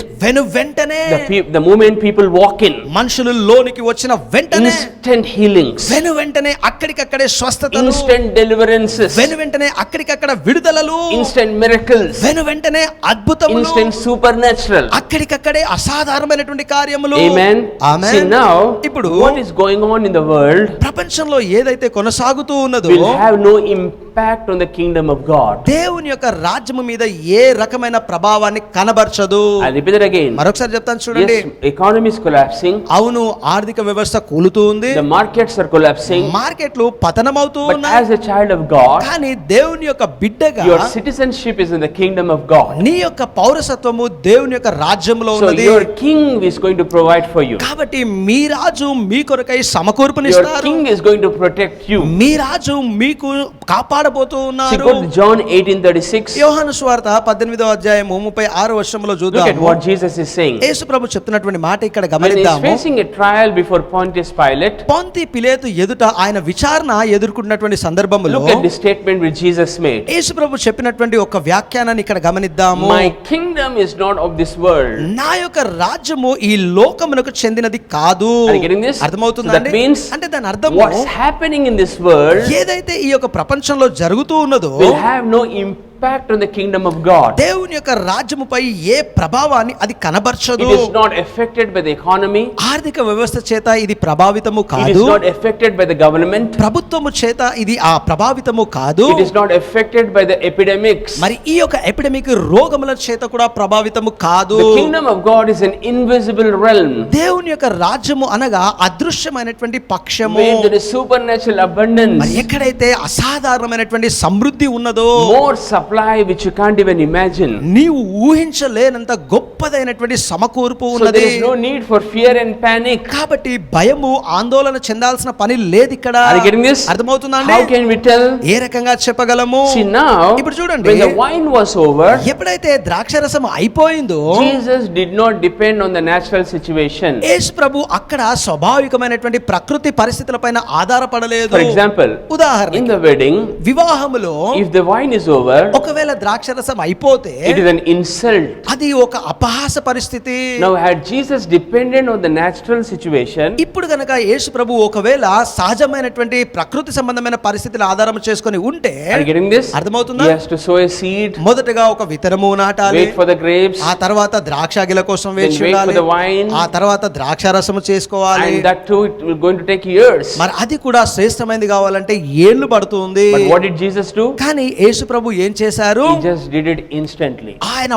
వెంటనే The moment people walk in, మనుషులు లోనికి వచ్చిన వెంటనే instant healings, వెంటనే అక్కడికక్కడే స్వస్థతలు, instant deliverances, వెంటనే అక్కడికక్కడ విడుదలలు, instant miracles, వెంటనే అద్భుతములు, instant supernatural. అక్కడికక్కడే అసాధారణమైనటువంటి కార్యములు. Amen. Amen. See now, ఇప్పుడు what is going on in the world ప్రపంచంలో ఏదైతే కొనసాగుతూ ఉన్నదో will have no impact on the kingdom of God. దేవుని యొక్క రాజ్యము మీద ఏ రకమైన ప్రభావాన్ని కనబరచదు. I'll repeat it again. మరొకసారి చెప్తాను చూడండి. Yes, economy is collapsing. అవును, ఆర్థిక వ్యవస్థ కూలుతూ ఉంది, The markets are collapsing. మార్కెట్లు పతనమవుతూ But ఉన్నాయి. as a child of God, కానీ దేవుని యొక్క బిడ్డగా your citizenship is in the kingdom of God. నీ యొక్క పౌరసత్వము దేవుని యొక్క రాజ్యంలో So ఉన్నది. your king is going to provide for you. కాబట్టి మీ రాజు మీ కొరకై Your సమకూర్పునిస్తారు. king is going to protect you. మీ రాజు మీకు కాపాడబోతూ See, ఉన్నారు. go to John 18:36. యోహాను సువార్త 18వ అధ్యాయము 36వ వచనంలో Look at చూద్దాము. what Jesus is saying. యేసు ప్రభు చెప్తున్నటువంటి మాట ఇక్కడ When he is గమనిద్దాము. facing a trial before Pontius Pilate, పొంతి పిలేతు ఎదుట ఆయన విచారణ ఎదుర్కొన్నటువంటి సందర్భంలో look at this statement which Jesus made. యేసు ప్రభు చెప్పినటువంటి ఒక వ్యాఖ్యానాన్ని ఇక్కడ గమనిద్దాము. My kingdom is not of this world. నా యొక్క రాజ్యము ఈ లోకమునకు చెందినది కాదు. Are you getting this? అర్థమవుతుందా So that అండి? means అంటే దాని అర్థము what's happening in this world ఏదైతే ఈ యొక్క ప్రపంచంలో జరుగుతూ ఉన్నదో will have no impact on the kingdom of God. దేవుని యొక్క రాజ్యముపై ఏ ప్రభావాన్ని అది కనబరచదు. It is not affected by the economy. ఆర్థిక వ్యవస్థ చేత ఇది ప్రభావితము It కాదు. is not affected by the government. ప్రభుత్వము చేత ఇది ఆ ప్రభావితము కాదు. It is not affected by the epidemics. మరి ఈ యొక్క ఎపిడమిక్ రోగముల చేత కూడా ప్రభావితము కాదు. The kingdom of God is an invisible realm దేవుని యొక్క రాజ్యము అనగా అదృశ్యమైనటువంటి పక్షము. where there is supernatural abundance, మరి ఎక్కడైతే అసాధారణమైనటువంటి సమృద్ధి ఉన్నదో, more supply which you can't even imagine. నీవు ఊహించలేనంత గొప్పదైనటువంటి సమకూర్పు So ఉన్నది. there is no need for fear and panic. కాబట్టి భయము ఆందోళన చెందాల్సిన పని లేదు ఇక్కడ. Are you getting this? అర్థమవుతుందా How అండి? can we tell? ఏ రకంగా చెప్పగలము? See now, ఇప్పుడు చూడండి. when the wine was over, ఎప్పుడైతే ద్రాక్షరసం అయిపోయిందో Jesus did not depend on the natural situation. యేసు ప్రభు అక్కడ స్వాభావికమైనటువంటి ప్రకృతి పరిస్థితులపైన ఆధారపడలేదు. For example, ఉదాహరణ, in the wedding, వివాహములో if the wine is over, ఒకవేళ ద్రాక్షరసం అయిపోతే it is an insult. అది ఒక అపహాస పరిస్థితి. Now, had Jesus depended on the natural situation, ఇప్పుడు గనక యేసు ప్రభు ఒకవేళ సహజమైనటువంటి ప్రకృతి సంబంధమైన పరిస్థితులు ఆధారం చేసుకొని ఉంటే, are you getting this? అర్థమవుతుందా? He has to sow a seed, మొదటగా ఒక విత్తనము నాటాలి, wait for the grapes, ఆ తర్వాత ద్రాక్షాగిల కోసం వేచి Then wait for ఉండాలి, the wine. ఆ తర్వాత ద్రాక్షారసము చేసుకోవాలి. and that too it will going to take years. మరి అది కూడా శ్రేష్టమైనది కావాలంటే ఏళ్ళు పడుతుంది. But what did Jesus do? కానీ యేసు ప్రభు ఏం చేశారు? He just did it instantly. ఆయన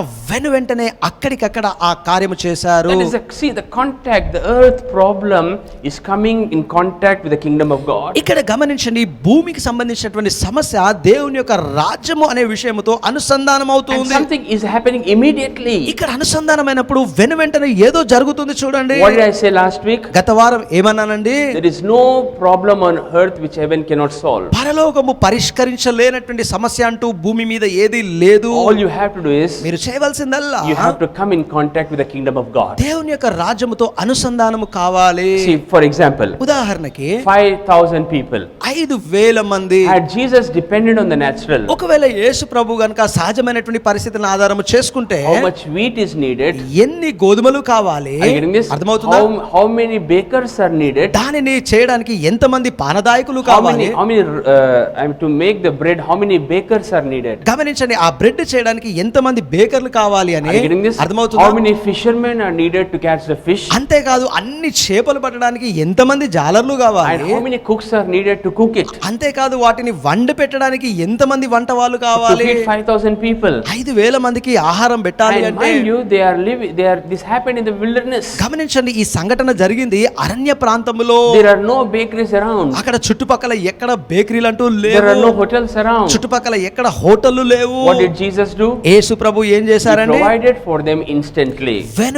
వెంటనే అక్కడికక్కడ ఆ కార్యము చేశారు. That is see the contact, the earth problem is coming in contact with the kingdom of God. ఇక్కడ గమనించండి, భూమికి సంబంధించినటువంటి సమస్య దేవుని యొక్క రాజ్యము అనే విషయముతో అనుసంధానం And అవుతుంది. something is happening immediately. ఇక్కడ అనుసంధానమైనప్పుడు వెంటనే ఏదో జరుగుతుంది చూడండి. What did I say last week? గత వారం ఏమన్నానండి? There is no problem on earth which heaven cannot solve. పరలోకము పరిష్కరించలేనటువంటి సమస్య అంటూ భూమి మీద ఏది లేదు. All you have to do is మీరు చేయవలసిందల్లా you have to come in contact with the kingdom of God. దేవుని యొక్క రాజ్యముతో అనుసంధానము కావాలి. See, for example, ఉదాహరణకి 5,000 people. 5,000 మంది Had Jesus depended on the natural, ఒకవేళ యేసు ప్రభు గనుక సహజమైనటువంటి పరిస్థితులను ఆధారం చేసుకుంటే how much wheat is needed? ఎన్ని గోధుమలు కావాలి? Are you getting this? అర్థమవుతుందా? How many bakers are needed? దానిని చేయడానికి ఎంతమంది పానదాయకులు How కావాలి? many to make the bread, how many bakers are needed? గమనించండి, ఆ బ్రెడ్ చేయడానికి ఎంతమంది బేకర్లు కావాలి అని. Are you getting this? అర్థమవుతుందా? How many fishermen are needed to catch the fish? అంతేకాదు, అన్ని చేపలు పట్టడానికి ఎంతమంది జాలర్లు And కావాలి? how many cooks are needed to cook it? అంతేకాదు, వాటిని వండి పెట్టడానికి ఎంతమంది వంట వాళ్ళు To కావాలి? feed 5,000 people. 5,000 మందికి ఆహారం పెట్టాలి And అంటే, mind you, this happened in the wilderness. గమనించండి, ఈ సంఘటన జరిగింది అరణ్య ప్రాంతములో. There are no bakeries around. అక్కడ చుట్టుపక్కల ఎక్కడ బేకరీలు అంటూ There are no లేవు. hotels around. చుట్టుపక్కల ఎక్కడ హోటళ్లు లేవు. What did Jesus do? యేసు ప్రభు ఏం He చేశారండి? provided for them instantly.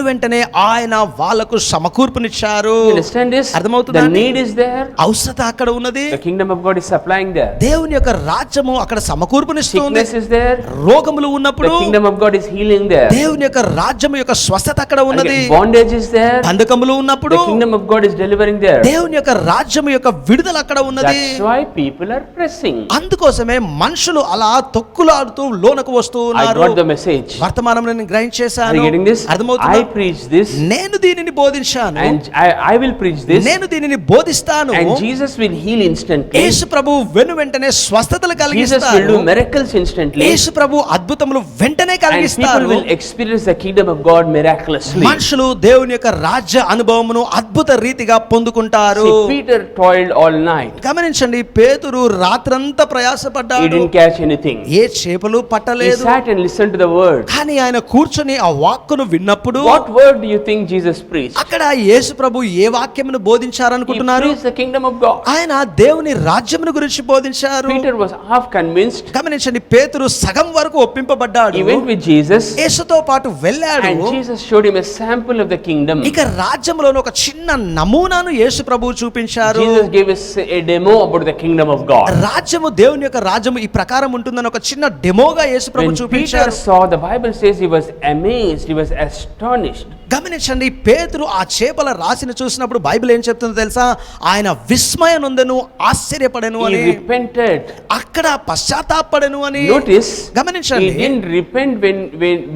వెంటనే ఆయన వాళ్ళకు సమకూర్పునిచ్చారు. You understand this? అర్థమవుతుందా The అండి? need is there. అవసరత అక్కడ ఉన్నది. The kingdom of God is supplying there. దేవుని యొక్క రాజ్యము అక్కడ సమకూర్పునిస్తుంది. Sickness is there. రోగములు The ఉన్నప్పుడు kingdom of God is healing there. దేవుని యొక్క రాజ్యము యొక్క స్వస్థత అక్కడ ఉన్నది. Again, bondage is there. బంధకములు ఉన్నప్పుడు The kingdom of God is delivering there. దేవుని యొక్క రాజ్యము యొక్క విడుదల అక్కడ ఉన్నది. That's why people are pressing. అందుకోసమే మనుషులు అలా తొక్కులు ప్రాకులాడుతూ లోనకు వస్తూ I ఉన్నారు. got the message. వర్తమానం నేను Are గ్రహించేశాను. you getting this? I అర్థమవుతుందా? preach this నేను దీనిని బోధించాను, and I will preach this, నేను దీనిని బోధిస్తాను. and Jesus will heal instantly. యేసు ప్రభు వెను వెంటనే స్వస్థతలు Jesus will కలిగిస్తారు. do miracles instantly. యేసు ప్రభు అద్భుతములు వెంటనే And people కలిగిస్తారు. will experience the kingdom of God miraculously. మనుషులు దేవుని యొక్క రాజ్య అనుభవమును అద్భుత రీతిగా పొందుకుంటారు. See, Peter toiled all night. గమనించండి, పేతురు రాత్రంతా He ప్రయాసపడ్డాడు, didn't catch anything. ఏ చేపలు He పట్టలేదు. sat and listened to the word. కానీ ఆయన కూర్చొని ఆ వాక్కును విన్నప్పుడు What word do you think Jesus preached? అక్కడ యేసు ప్రభు ఏ వాక్యమును He బోధించారనుకుంటున్నారు? preached the kingdom of God. ఆయన దేవుని రాజ్యమును గురించి బోధించారు. Peter was half convinced. గమనించండి, పేతురు సగం వరకు ఒప్పింపబడ్డాడు. He went with Jesus, యేసుతో పాటు వెళ్ళాడు. and Jesus showed him a sample of the kingdom. ఇక రాజ్యములోని ఒక చిన్న నమూనాను యేసు ప్రభువు చూపించారు. Jesus gave us a demo about the kingdom of God. రాజ్యము, దేవుని యొక్క రాజ్యము ఈ ప్రకారం ఉంటుందని ఒక చిన్న డెమోగా యేసు ప్రభు When Peter చూపించారు. saw, the Bible says he was amazed, he was astonished. గమనించండి, పేతురు ఆ చేపల రాశిని చూసినప్పుడు బైబిల్ ఏం చెప్తుందో తెలుసా? ఆయన విస్మయం నొందెను, ఆశ్చర్యపడెను He అని, repented. అక్కడ పశ్చాత్తాపడెను అని. Notice, గమనించండి, he didn't repent when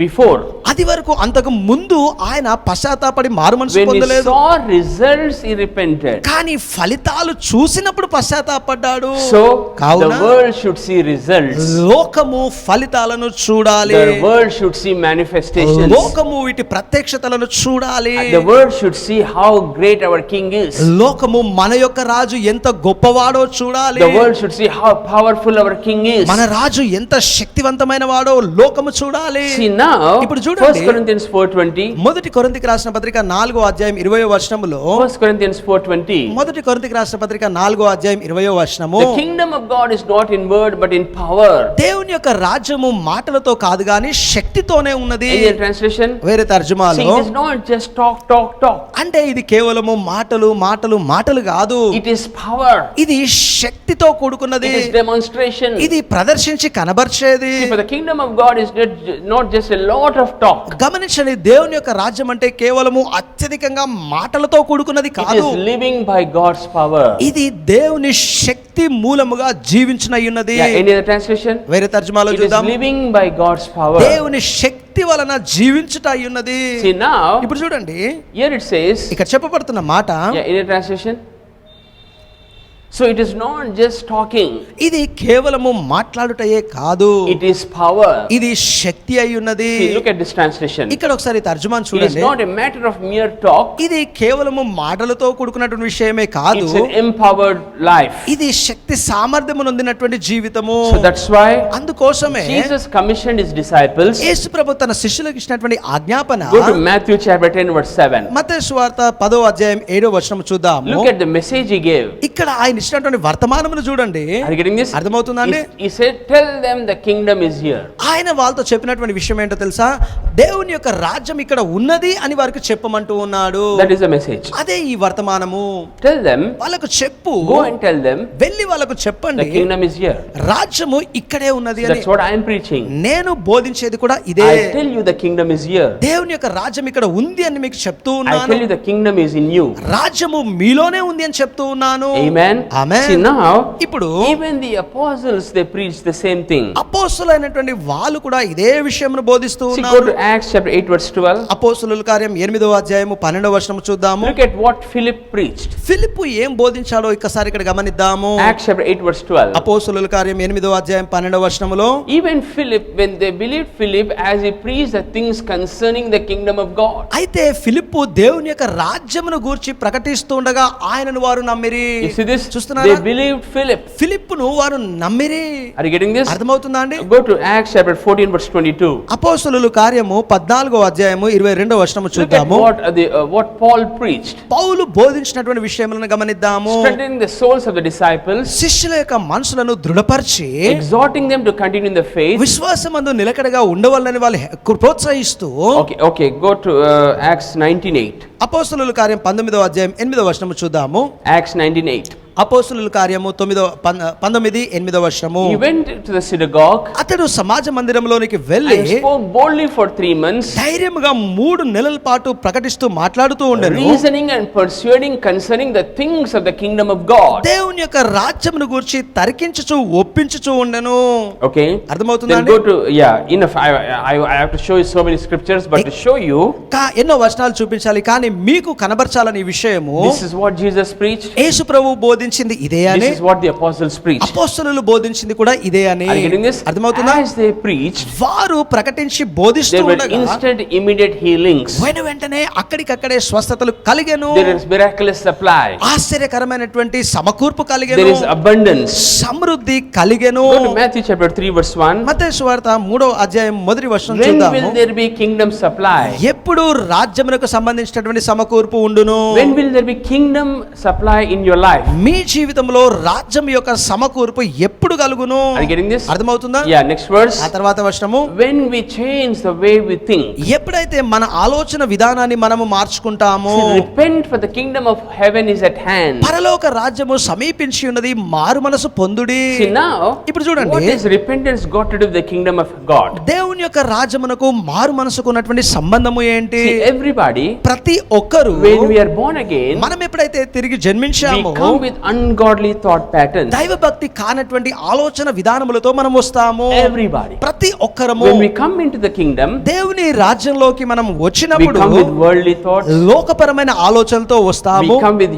before. అది వరకు అంతకు ముందు ఆయన పశ్చాత్తాపడి మారు మనసు When he పొందలేదు. saw results, he repented. కానీ ఫలితాలు చూసినప్పుడు పశ్చాత్తాపడ్డాడు. So, కావున the world should see results. లోకము ఫలితాలను చూడాలి. The world should see manifestations. లోకము వీటి ప్రత్యక్షతలను చూడాలి. The world should see how great our king is. లోకము మన యొక్క రాజు ఎంత గొప్పవాడో చూడాలి. The world should see how powerful our king is. మన రాజు ఎంత శక్తివంతమైన వాడో లోకము చూడాలి. See now, ఇప్పుడు 1 చూడండి, Corinthians 4:20. మొదటి కొరింథీకి రాసిన పత్రిక 4వ అధ్యాయం 20వ వచనములో, 1 Corinthians 4:20. మొదటి కొరింథీకి రాసిన పత్రిక 4వ అధ్యాయం 20వ వచనము, The kingdom of God is not in word but in power. దేవుని యొక్క రాజ్యము మాటలతో కాదు గాని శక్తితోనే ఉన్నది. Indian translation. వేరే See, తర్జుమాలో, it is not just talk. అంటే ఇది కేవలము మాటలు కాదు, It is power. ఇది శక్తితో కూడుకున్నది. It is demonstration. ఇది ప్రదర్శించి కనబర్చేది. See, for the kingdom of God is not just a lot of talk. గమనించండి, దేవుని యొక్క రాజ్యం అంటే కేవలము అత్యధికంగా మాటలతో కూడుకున్నది It కాదు, is living by God's power. ఇది దేవుని శక్తి మూలముగా జీవించినయున్నది. Yeah, any other translation? వేరే తర్జుమాలో It is చూద్దాం, living by God's power. దేవుని శక్తి వలన జీవించుట అయ్యున్నది. See now, ఇప్పుడు చూడండి, here it says, ఇక్కడ చెప్పబడుతున్న మాట, yeah, any translation? So it is not just talking. ఇది కేవలము మాట్లాడుటయే కాదు, It is power. ఇది శక్తి అయ్యున్నది. See, look at this translation. ఇక్కడ ఒకసారి తర్జుమాను It is చూడండి. not a matter of mere talk. ఇది కేవలము మాటలతో కూడుకున్నటువంటి విషయమే కాదు, It's an empowered life. ఇది శక్తి సామర్థ్యము నొందినటువంటి జీవితము. So that's why అందుకోసమే Jesus commissioned his disciples. యేసు ప్రభు తన శిష్యులకు ఇచ్చినటువంటి ఆజ్ఞాపన, Go to Matthew chapter 10 verse 7. మత్తయి సువార్త 10వ అధ్యాయం 7వ వచనం చూద్దాము. Look at the message he gave. ఇక్కడ ఆయన ఇచ్చినటువంటి వర్తమానమును చూడండి. Are you getting this? అర్థమవుతుందండి? He said, tell them the kingdom is here. ఆయన వాళ్ళతో చెప్పినటువంటి విషయం ఏంటో తెలుసా? దేవుని యొక్క రాజ్యం ఇక్కడ ఉన్నది అని వారికి చెప్పమంటూ ఉన్నాడు. That is the message. అదే ఈ వర్తమానము. Tell them, వాళ్ళకు చెప్పు, go and tell them, వెళ్ళి వాళ్ళకు చెప్పండి, the kingdom is here. రాజ్యము ఇక్కడే ఉన్నది అని. That's what I am preaching. నేను బోధించేది కూడా ఇదే. I tell you the kingdom is here. దేవుని యొక్క రాజ్యం ఇక్కడ ఉంది అని మీకు చెప్తూ I ఉన్నాను. tell you the kingdom is in you. రాజ్యము మీలోనే ఉంది అని చెప్తూ ఉన్నాను. Amen. ఆమేన్. See now, ఇప్పుడు even the apostles, they preach the same thing. అపోస్తలులైనటువంటి వాళ్ళు కూడా ఇదే విషయమును బోధిస్తూ See, go ఉన్నారు. to Acts chapter 8 verse 12. అపోస్తలుల కార్యం 8వ అధ్యాయము 12వ వచనం చూద్దాము. Look at what Philip preached. ఫిలిప్పు ఏం బోధించాడో ఒక్కసారి ఇక్కడ గమనిద్దాము. Acts chapter 8 verse 12. అపోస్తలుల కార్యం 8వ అధ్యాయం 12వ వచనములో, Even Philip, when they believed Philip as he preached the things concerning the kingdom of God. అయితే ఫిలిప్పు దేవుని యొక్క రాజ్యమును గూర్చి ప్రకటిస్తూ ఉండగా ఆయనను వారు నమ్మిరి. You see this? చూస్తున్నారా? They believed Philip. ఫిలిప్పును వారు నమ్మిరి. Are you getting this? అర్థమవుతుందా అండి? Go to Acts chapter 14 verse 22. అపోస్తలుల కార్యము 14వ అధ్యాయము 22వ వచనము Look at చూద్దాము. what Paul preached. పౌలు బోధించినటువంటి విషయములను గమనిద్దాము. Strengthening the souls of the disciples, శిష్యుల యొక్క మనసులను దృఢపరిచి exhorting them to continue in the faith. విశ్వాసమందు నిలకడగా ఉండవాలని వాళ్ళు ప్రోత్సహిస్తూ, Okay, go to Acts 19:8. అపోస్తలుల కార్యం 19వ అధ్యాయం 8వ వచనము చూద్దాము. Acts 19:8. అపోస్తుల కార్యము 19:8. He went to the synagogue అతడు సమాజ మందిరంలోనికి వెళ్ళి and spoke boldly for 3 months, ధైర్యముగా 3 నెలల పాటు ప్రకటిస్తూ మాట్లాడుతూ ఉండెను. reasoning and persuading concerning the things of the kingdom of God. దేవుని యొక్క రాజ్యమును గురించి తర్కించుచు ఒప్పించుచు ఉండెను. Okay, అర్థమవుతుందా then అండి? go to enough. I have to show you so many scriptures, but to show you ఎన్నో వచనాలు చూపించాలి, కానీ మీకు కనబరచాలని ఈ విషయము. this is what Jesus preached, యేసు ప్రభువు బోధించింది ఇదే అని, this is what the apostles preached. అపోస్తలులు బోధించింది కూడా ఇదే అని. Are you getting this? అర్థమవుతుందా? As they preached, వారు ప్రకటించి బోధిస్తూ there were ఉండగా instant immediate healings, వెంటనే అక్కడికక్కడే స్వస్థతలు కలిగెను. there is miraculous supply, ఆశ్చర్యకరమైనటువంటి సమకూర్పు కలిగెను. there is abundance. సమృద్ధి కలిగెను. Go to Matthew chapter 3 verse 1. మత్తయి సువార్త 3:1 When చూద్దాము. will there be kingdom supply? ఎప్పుడు రాజ్యమునకు సంబంధించినటువంటి సమకూర్పు ఉండును? When will there be kingdom supply in your life? మీ జీవితంలో రాజ్యం యొక్క సమకూర్పు ఎప్పుడు కలుగును? Are you getting this? అర్థమవుతుందా? Yeah, next verse. ఆ తర్వాత వచనము, When we change the way we think. ఎప్పుడైతే మన ఆలోచన విధానాన్ని మనము మార్చుకుంటామో, See, repent, for the kingdom of heaven is at hand. పరలోక రాజ్యము సమీపించి ఉన్నది, మారు మనసు పొందుడి. See now, ఇప్పుడు చూడండి, what is repentance got to do with the kingdom of God? దేవుని యొక్క రాజ్యమునకు మారు మనసుకు ఉన్నటువంటి సంబంధము ఏంటి? See, everybody, ప్రతి ఒక్కరు when we are born again, మనం ఎప్పుడైతే తిరిగి we జన్మించామో, come with ungodly thought patterns. దైవ భక్తి కానటువంటి ఆలోచన విధానములతో మనం వస్తాము. Everybody. ప్రతి ఒక్కరము When we come into the kingdom, దేవుని రాజ్యంలోకి మనం we వచ్చినప్పుడు come with worldly thoughts. లోకపరమైన ఆలోచనలతో We వస్తాము. come with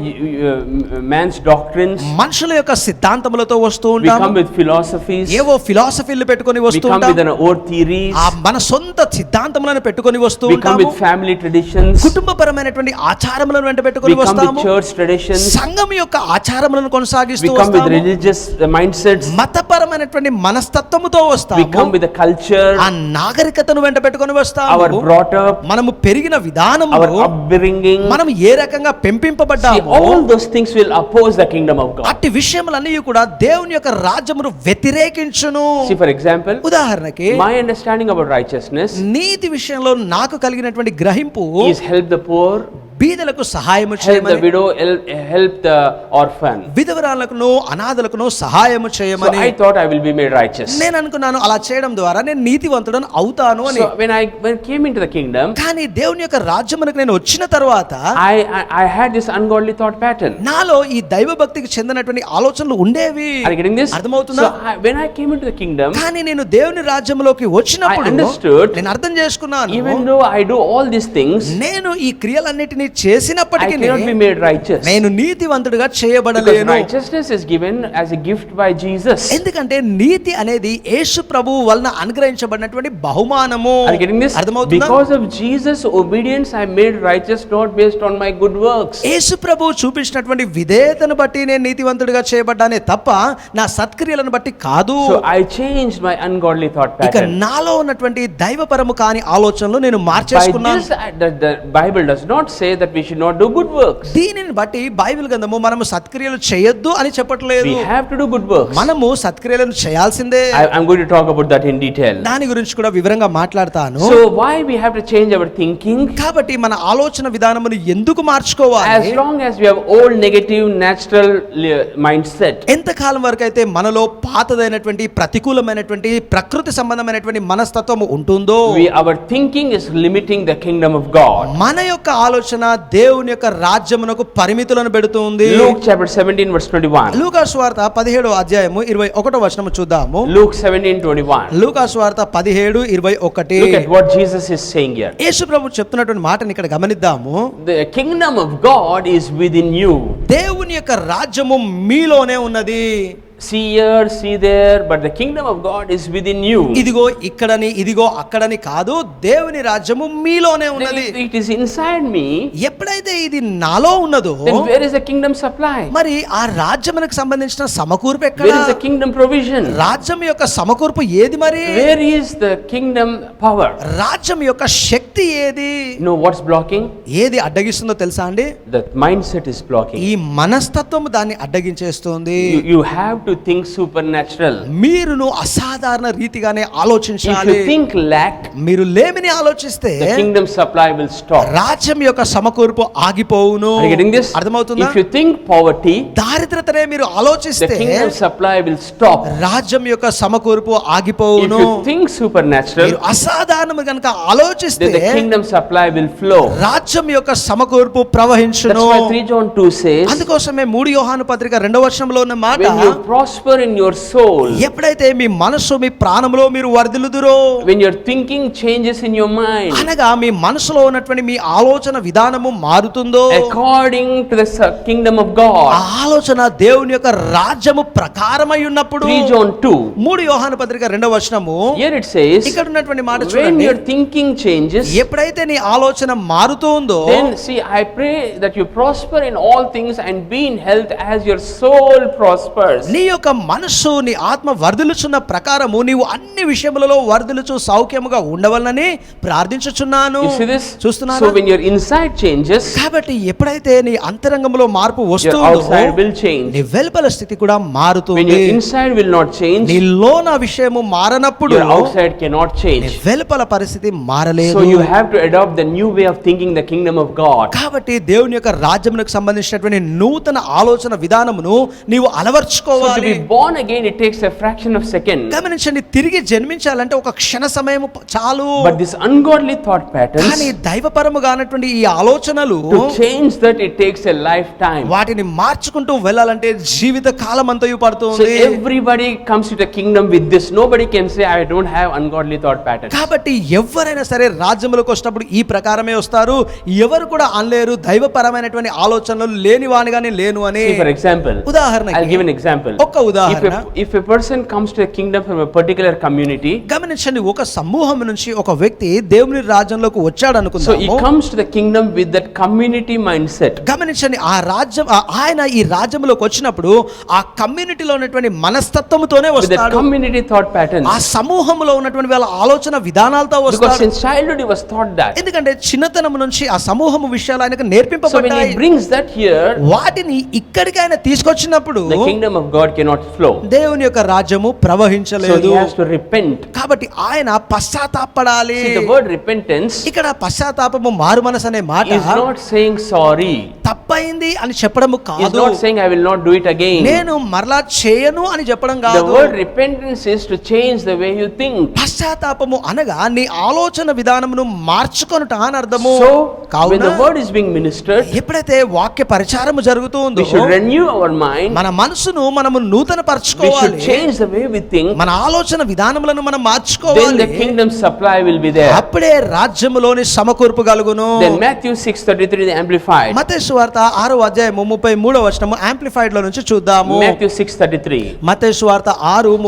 man's doctrines. మనుషుల యొక్క సిద్ధాంతములతో వస్తూ We ఉంటాము. come with philosophies. ఏవో ఫిలాసఫీలు పెట్టుకొని We వస్తూ come with ఉంటాము. an old theories. ఆ మన సొంత సిద్ధాంతములను పెట్టుకొని వస్తూ We come ఉంటాము. with family traditions. కుటుంబపరమైనటువంటి ఆచారములను వెంట పెట్టుకొని We come with వస్తాము. church traditions. సంఘం యొక్క ఆచారములను We కొనసాగిస్తూ come with వస్తాము. religious mindsets. మతపరమైనటువంటి మనస్తత్వముతో We వస్తాము. come with a culture. ఆ నాగరికతను వెంట పెట్టుకొని Our వస్తాము. brought up. మనము పెరిగిన విధానము, Our upbringing. మనం ఏ రకంగా See, పెంపింపబడ్డాము, all those things will oppose the kingdom of God. అట్టి విషయములన్నీ కూడా దేవుని యొక్క రాజ్యమును వ్యతిరేకించును. See, for example, ఉదాహరణకి my understanding about righteousness నీతి విషయంలో నాకు కలిగినటువంటి గ్రహింపు, is help the poor, బీదలకు సహాయము help the చేయమని, widow, help the orphan. విధవరాలకు అనాథలకు సహాయము So చేయమని. I thought I will be made righteous. నేను అనుకున్నాను అలా చేయడం ద్వారా నేను నీతివంతుడను అవుతాను అని. So when I came into the kingdom, కానీ దేవుని యొక్క రాజ్యమునకు నేను వచ్చిన తర్వాత I had this ungodly thought pattern. నాలో ఈ దైవ భక్తికి చెందినటువంటి ఆలోచనలు ఉండేవి. Are you getting this? అర్థమవుతుందా? So when I came into the kingdom, కానీ నేను దేవుని రాజ్యంలోకి వచ్చినప్పుడు I understood, నేను అర్థం చేసుకున్నాను, even though I do all these things, నేను ఈ క్రియలన్నిటిని I చేసినప్పటికీ cannot be made righteous. నేను నీతివంతుడిగా Because చేయబడలేను. righteousness is given as a gift by Jesus. ఎందుకంటే నీతి అనేది యేసు ప్రభువు వలన అనుగ్రహించబడినటువంటి బహుమానము. Are you getting this? అర్థమవుతుందా? Because of Jesus' obedience, I made righteous not based on my good works. యేసు ప్రభువు చూపించినటువంటి విధేయతను బట్టి నేను నీతివంతుడిగా చేయబడ్డానే తప్ప నా సత్క్రియలను బట్టి కాదు. So I changed my ungodly thought ఇక pattern. నాలో ఉన్నటువంటి దైవపరము కాని ఆలోచనలు నేను By మార్చేసుకున్నాను. this, the Bible does not say that we should not do good works. దీనిని బట్టి బైబిల్ గ్రంథము మనము సత్క్రియలు చేయొద్దు అని చెప్పట్లేదు. We have to do good works. మనము సత్క్రియలను చేయాల్సిందే. I'm going to talk about that in detail. దాని గురించి కూడా వివరంగా మాట్లాడతాను. So why we have to change our thinking? కాబట్టి మన ఆలోచన విధానమును ఎందుకు మార్చుకోవాలి? As long as we have old negative natural mindset, ఎంతకాలం వరకు అయితే మనలో పాతదైనటువంటి ప్రతికూలమైనటువంటి ప్రకృతి సంబంధమైనటువంటి మనస్తత్వం ఉంటుందో, our thinking is limiting the kingdom of God. మన యొక్క ఆలోచన దేవుని యొక్క రాజ్యమునకు పరిమితులను పెడుతుంది. Luke chapter 17 verse 21. లూకా సువార్త 17:21 చూద్దాము. Luke 17:21. లూకా సువార్త 17:21. Look at what Jesus is saying here. యేసు ప్రభు చెప్తున్నటువంటి మాటని ఇక్కడ గమనిద్దాము. The kingdom of God is within you. దేవుని యొక్క రాజ్యము మీలోనే ఉన్నది. See here, see there, but the kingdom of God is within you. ఇదిగో ఇక్కడని, ఇదిగో అక్కడని కాదు, దేవుని రాజ్యము మీలోనే ఉన్నది. It is inside me. ఎప్పుడైతే ఇది నాలో ఉన్నదో, Then where is the kingdom supply? మరి ఆ రాజ్యమునకు సంబంధించిన సమకూర్పు ఎక్కడ? Where is the kingdom provision? రాజ్యం యొక్క సమకూర్పు ఏది మరి? Where is the kingdom power? రాజ్యం యొక్క శక్తి శక్తి ఏది? You know what's blocking? ఏది అడ్డగిస్తుందో తెలుసా అండి? The mindset is blocking. ఈ మనస్తత్వం దాన్ని అడ్డగించేస్తుంది. You have to think supernatural. మీరును అసాధారణ రీతిగానే If ఆలోచించాలి. you think lack, మీరు లేమిని ఆలోచిస్తే the kingdom supply will stop. రాజ్యం యొక్క సమకూర్పు ఆగిపోవును. Are you getting this? అర్థమవుతుందా? If you think poverty, దారిద్రతనే మీరు the ఆలోచిస్తే kingdom supply will stop. రాజ్యం యొక్క సమకూర్పు If ఆగిపోవును. you think supernatural, మీరు అసాధారణము గనుక ఆలోచిస్తే then the kingdom supply will flow. రాజ్యం యొక్క సమకూర్పు ప్రవహించును. That's why 3 John 2 says, అందుకోసమే 3 యోహాను పత్రిక 2వ వచనంలో ఉన్న మాట, when you prosper in your soul, ఎప్పుడైతే మీ మనసు మీ ప్రాణములో మీరు వర్ధిల్లుదురో, when your thinking changes in your mind, అనగా మీ మనసులో ఉన్నటువంటి మీ ఆలోచన విధానము మారుతుందో, according to the kingdom of ఆ God. ఆలోచన దేవుని యొక్క రాజ్యము ప్రకారమై ఉన్నప్పుడు 3 John 2. 3 యోహాను పత్రిక 2వ వచనము Here it says, ఇక్కడ ఉన్నటువంటి మాట when చూడండి. your thinking changes, ఎప్పుడైతే నీ ఆలోచన మారుతూ ఉందో, then see, I pray that you prosper in all things and be in health as your soul prospers. నీ యొక్క మనస్సు నీ ఆత్మ వర్ధిల్లుచున్న ప్రకారము నీవు అన్ని విషయములలో వర్ధిల్లుచు సౌఖ్యముగా ఉండవలనని ప్రార్థించుచున్నాను. You see this? చూస్తున్నారా? So when your inside changes, కాబట్టి ఎప్పుడైతే నీ అంతరంగంలో మార్పు your వస్తుందో, outside will change. నీ వెలుపల స్థితి కూడా When మారుతుంది. your inside will not change, నీ లోన విషయము మారనప్పుడు your outside cannot నీ change. వెలుపల పరిస్థితి మారలేదు. So you have to adopt the new way of thinking the kingdom of God. కాబట్టి దేవుని యొక్క రాజ్యమునకు సంబంధించినటువంటి నూతన ఆలోచన విధానమును నీవు So to అలవర్చుకోవాలి. be born again, it takes a fraction of second. గమనించండి, తిరిగి జన్మించాలంటే ఒక క్షణ సమయము చాలు. But this ungodly thought patterns, కానీ దైవపరముగా అన్నటువంటి ఈ ఆలోచనలు to change that, it takes a lifetime. వాటిని మార్చుకుంటూ వెళ్ళాలంటే జీవిత కాలం అంతయు So పడుతుంది. everybody comes to the kingdom with this. Nobody can say, I don't have ungodly thought patterns. కాబట్టి ఎవరైనా సరే రాజ్యములకు వచ్చినప్పుడు ఈ ప్రకారమే వస్తారు. ఎవరు కూడా అనలేరు దైవపరమైనటువంటి ఆలోచనలు లేని వానిగానే లేను అని. See, for example, ఉదాహరణకి I'll give an example. ఒక్క ఉదాహరణ. If a person comes to a kingdom from a particular community, గమనించండి, ఒక సమూహం నుంచి ఒక వ్యక్తి దేవుని రాజ్యంలోకి వచ్చాడు so he అనుకుందాము. comes to the kingdom with that community mindset. గమనించండి, ఆ రాజ్యం ఆయన ఈ రాజ్యంలోకి వచ్చినప్పుడు ఆ కమ్యూనిటీలో ఉన్నటువంటి మనస్తత్వముతోనే With that వస్తాడు. community thought patterns. ఆ సమూహంలో ఉన్నటువంటి వాళ్ళ ఆలోచన విధానాలతో Because వస్తాడు. since childhood he was taught that. ఎందుకంటే చిన్నతనం నుంచి ఆ సమూహము విషయాలు ఆయనకు So when నేర్పింపబడ్డాయి. he brings that here, వాటిని ఇక్కడికి ఆయన తీసుకొచ్చినప్పుడు the kingdom of God cannot flow. దేవుని యొక్క రాజ్యము So ప్రవహించలేదు. he has to repent. కాబట్టి ఆయన పశ్చాత్తాపడాలి. See, the word repentance ఇక్కడ పశ్చాత్తాపము మారు మనసు అనే మాట is not saying sorry. తప్పైంది అని చెప్పడము He's కాదు. not saying I will not do it again. నేను మరలా చేయను అని చెప్పడం The కాదు. word repentance is to change the way you think. పశ్చాత్తాపము అనగా నీ ఆలోచన విధానమును మార్చుకొనుట అని అర్థము. So when కావున the word is being ministered, ఎప్పుడైతే వాక్య పరిచారము జరుగుతూ ఉందో we should renew our mind. మన మనసును మనము నూతన We should పరచుకోవాలి. change the way we think. మన ఆలోచన విధానములను మనం Then మార్చుకోవాలి. the kingdom supply will be there. అప్పుడే రాజ్యములోని సమకూర్పు కలుగును. Then Matthew 6:33, the Amplified. మత్తయి సువార్త 6వ అధ్యాయము 33వ వచనము యాంప్లిఫైడ్ లో నుంచి చూద్దాము. Matthew 6:33. మత్తయి సువార్త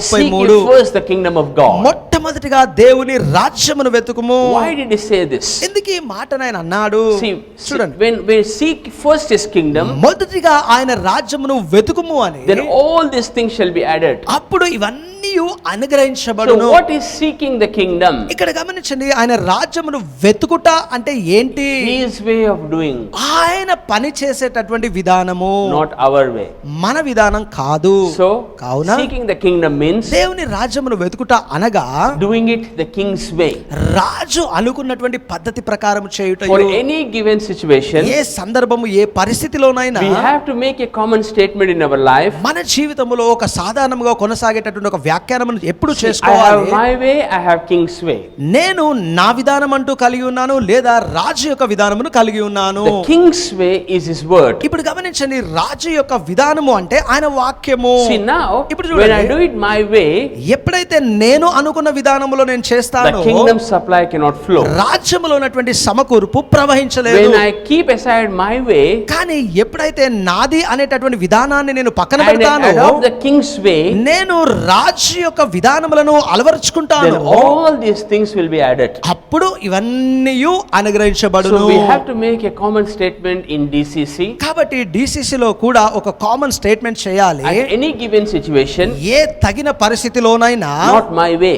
Seek 6:33. ye first the kingdom of God. మొట్టమొదటిగా దేవుని రాజ్యమును వెతుకుము. Why did he say this? ఎందుకు ఈ మాట ఆయన అన్నాడు? See, చూడండి, when we seek first his kingdom, మొదటిగా ఆయన రాజ్యమును వెతుకుము అని, then all these things shall be added. అప్పుడు ఇవన్నీ So అనుగ్రహించబడును. what is seeking the kingdom? ఇక్కడ గమనించండి, ఆయన రాజ్యమును వెతుకుట అంటే ఏంటి? His way of doing, ఆయన పని చేసేటటువంటి విధానము, not our way. మన విధానం కాదు. So కావున seeking the kingdom means దేవుని రాజ్యమును వెతుకుట అనగా doing it the king's way. రాజు అనుకున్నటువంటి పద్ధతి ప్రకారం చేయుట. For any given situation, ఏ సందర్భము ఏ పరిస్థితిలోనైనా we have to make a common statement in our life. మన జీవితంలో ఒక సాధారణంగా కొనసాగేటటువంటి ఒక వ్యాఖ్యానమును ఎప్పుడు I have చేసుకోవాలి? my way, I have king's way. నేను నా విధానం అంటూ కలిగి ఉన్నాను, లేదా రాజు యొక్క విధానమును కలిగి ఉన్నాను. The king's way is his word. ఇప్పుడు గమనించండి, రాజు యొక్క విధానము అంటే ఆయన వాక్యము. See now, ఇప్పుడు when I చూడండి, do it my way, ఎప్పుడైతే నేను అనుకున్న విధానములో నేను the చేస్తానో kingdom supply cannot flow. రాజ్యములో ఉన్నటువంటి సమకూర్పు ప్రవహించలేదు. When I keep aside my way కానీ ఎప్పుడైతే నాది అనేటటువంటి విధానాన్ని నేను పక్కన and I పెడతానో, adopt the king's way, నేను రాజు రాజు యొక్క విధానములను అలవరుచుకుంటాను, then all these things will be added. అప్పుడు ఇవన్నీ అనుగ్రహించబడును. So we have to make a common statement in DCC. కాబట్టి DCC లో కూడా ఒక కామన్ స్టేట్మెంట్ చేయాలి. At any given situation, ఏ తగిన పరిస్థితిలోనైనా not my way,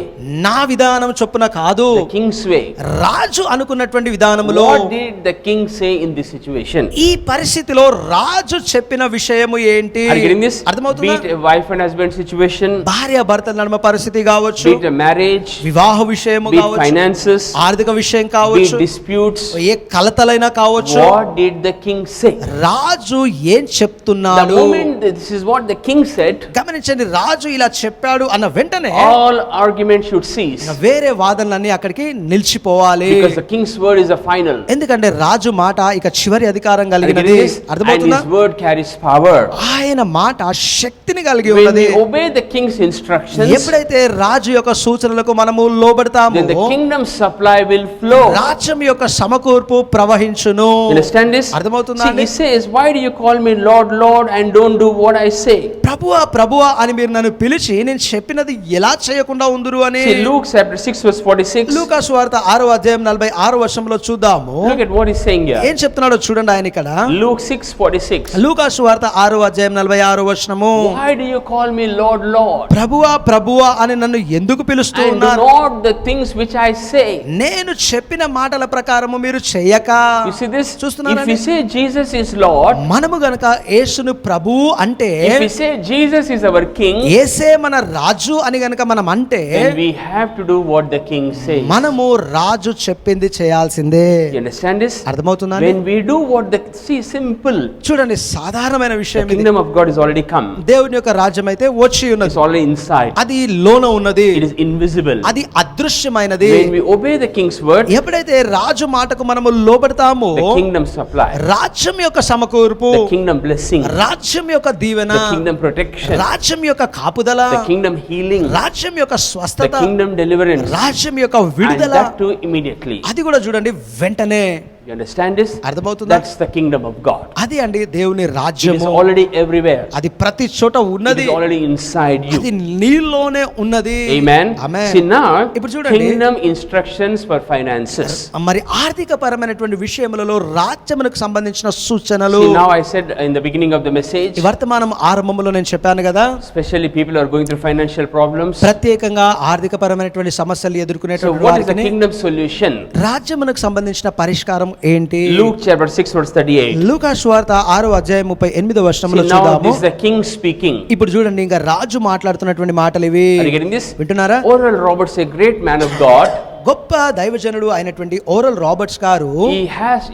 నా విధానం చొప్పున కాదు, the king's way. రాజు అనుకున్నటువంటి విధానములో. What did the king say in this situation? ఈ పరిస్థితిలో రాజు చెప్పిన విషయము ఏంటి? Are you getting this? Be అర్థమవుతుందా? it a wife and husband situation, భార్య భర్తల నడుమ పరిస్థితి కావచ్చు, be it a marriage, వివాహ విషయము be it కావచ్చు, finances, ఆర్థిక విషయం be కావచ్చు, it disputes. ఏ కలతలైనా కావచ్చు. What did the king say? రాజు ఏం The చెప్తున్నాడు? moment that this is what the king said, గమనించండి, రాజు ఇలా చెప్పాడు అన్న వెంటనే all arguments should cease, వేరే వాదనలన్నీ అక్కడికి నిలిచిపోవాలి. because the king's word is a final. ఎందుకంటే రాజు మాట ఇక చివరి అధికారం Are you getting కలిగినది. this? And అర్థమవుతుందా? his word carries power. ఆయన మాట శక్తిని కలిగి When ఉన్నది. we obey the king's instructions, ఎప్పుడైతే రాజు యొక్క సూచనలకు మనము లోబడతామో then the kingdom's supply will flow. రాజ్యం యొక్క సమకూర్పు ప్రవహించును. Understand this? అర్థమవుతుందా See, అండి? he says, why do you call me Lord, Lord, and don't do what I say? ప్రభువా ప్రభువా అని మీరు నన్ను పిలిచి నేను చెప్పినది ఎలా చేయకుండా ఉందురు అని. See, Luke chapter 6 verse 46. లూకా సువార్త 6వ అధ్యాయం 46వ వచనంలో చూద్దాము. Look at what he's saying here. ఏం చెప్తున్నాడో చూడండి ఆయన ఇక్కడ. Luke 6:46. లూకా సువార్త 6వ అధ్యాయం 46వ వచనము. Why do you call me Lord, Lord, ప్రభువా ప్రభువా అని నన్ను ఎందుకు పిలుస్తూ and do ఉన్నారు? not the things which I say? నేను చెప్పిన మాటల ప్రకారము మీరు చెయ్యక. You see this? చూస్తున్నారా? If we say Jesus is Lord, మనము గనక యేసును ప్రభువు అంటే, if we say Jesus is our King, యేసే మన రాజు అని గనక మనం అంటే, then we have to do what the King says. మనము రాజు చెప్పింది చేయాల్సిందే. You understand this? అర్థమవుతుందా? When we do what the see, simple. చూడండి, సాధారణమైన The విషయం ఇది. kingdom of God is already come. దేవుని యొక్క రాజ్యం అయితే వచ్చి ఉన్నది, It's already inside. అది లోన ఉన్నది, It is invisible. అది అదృశ్యమైనది. When we obey the King's word, ఎప్పుడైతే రాజు మాటకు మనము లోబడతామో the kingdom supply, రాజ్యం యొక్క సమకూర్పు, the kingdom blessing, రాజ్యం యొక్క దీవెన, the kingdom protection, రాజ్యం యొక్క కాపుదల, the kingdom healing, రాజ్యం యొక్క the స్వస్థత, kingdom deliverance, రాజ్యం యొక్క and విడుదల, that too immediately. అది కూడా చూడండి వెంటనే. You understand this? అర్థమవుతుందా? That's the kingdom of God. అది అండి దేవుని It is రాజ్యము. already everywhere. అది ప్రతి చోట It ఉన్నది, is already inside you. అది నీలోనే ఉన్నది. Amen. ఆమేన్. See now, ఇప్పుడు చూడండి, kingdom instructions for finances. మరి ఆర్థిక పరమైనటువంటి విషయములలో రాజ్యమునకు సంబంధించిన సూచనలు. See now, I said in the beginning of the message, ఈ వర్తమానం ఆరంభంలో నేను చెప్పాను కదా, especially people who are going through financial problems. ప్రత్యేకంగా ఆర్థిక పరమైనటువంటి సమస్యలు So ఎదుర్కొనేటువంటి what is the వారికి kingdom solution? రాజ్యమునకు సంబంధించిన పరిష్కారం ఏంటి? Luke chapter 6 verse 38. లూకా సువార్త 6వ అధ్యాయం 38వ వచనంలో See now, చూద్దాము. this is the king speaking. ఇప్పుడు చూడండి, ఇంకా రాజు మాట్లాడుతున్నటువంటి మాటలు ఇవి. Are you getting this? వింటున్నారా? Oral Roberts, a great man of God, గొప్ప దైవజనుడు అయినటువంటి ఓరల్ రాబర్ట్స్ గారు,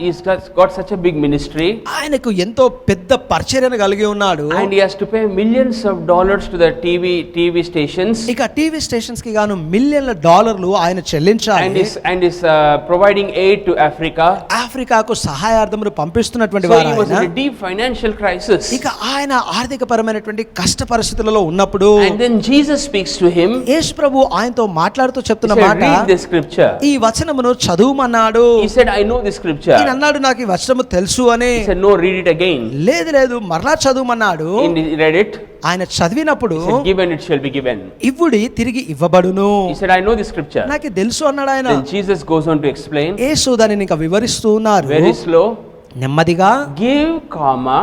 he's got such a big ministry, ఆయనకు ఎంతో పెద్ద పరిచర్యను కలిగి ఉన్నాడు. and he has to pay millions of dollars to the TV stations, ఇక టీవీ స్టేషన్స్ కి గాను మిలియన్ల డాలర్లు ఆయన చెల్లించాలి. and is providing aid to Africa. ఆఫ్రికాకు సహాయార్థములు పంపిస్తున్నటువంటి So వారు he was in ఆయన. a deep financial crisis, ఇక ఆయన ఆర్థిక పరమైనటువంటి కష్ట పరిస్థితులలో ఉన్నప్పుడు and then Jesus speaks to him. యేసు ప్రభు ఆయనతో మాట్లాడుతూ He చెప్తున్న said, మాట, read this scripture. ఈ వచనమును చదువుమన్నాడు. He said, I know this scripture. ఈయన అన్నాడు, నాకు ఈ వచనము తెలుసు అని. He said, no, read it again. లేదు లేదు, మరలా చదువుమన్నాడు. And he read it. ఆయన చదివినప్పుడు, He said, given it shall be given. ఇవ్వుడి తిరిగి ఇవ్వబడును. He said, I know this scripture. నాకు తెలుసు అన్నాడు ఆయన. Then Jesus goes on to explain యేసు దానిని ఇంకా వివరిస్తూ ఉన్నారు. very slow. నెమ్మదిగా Give, comma.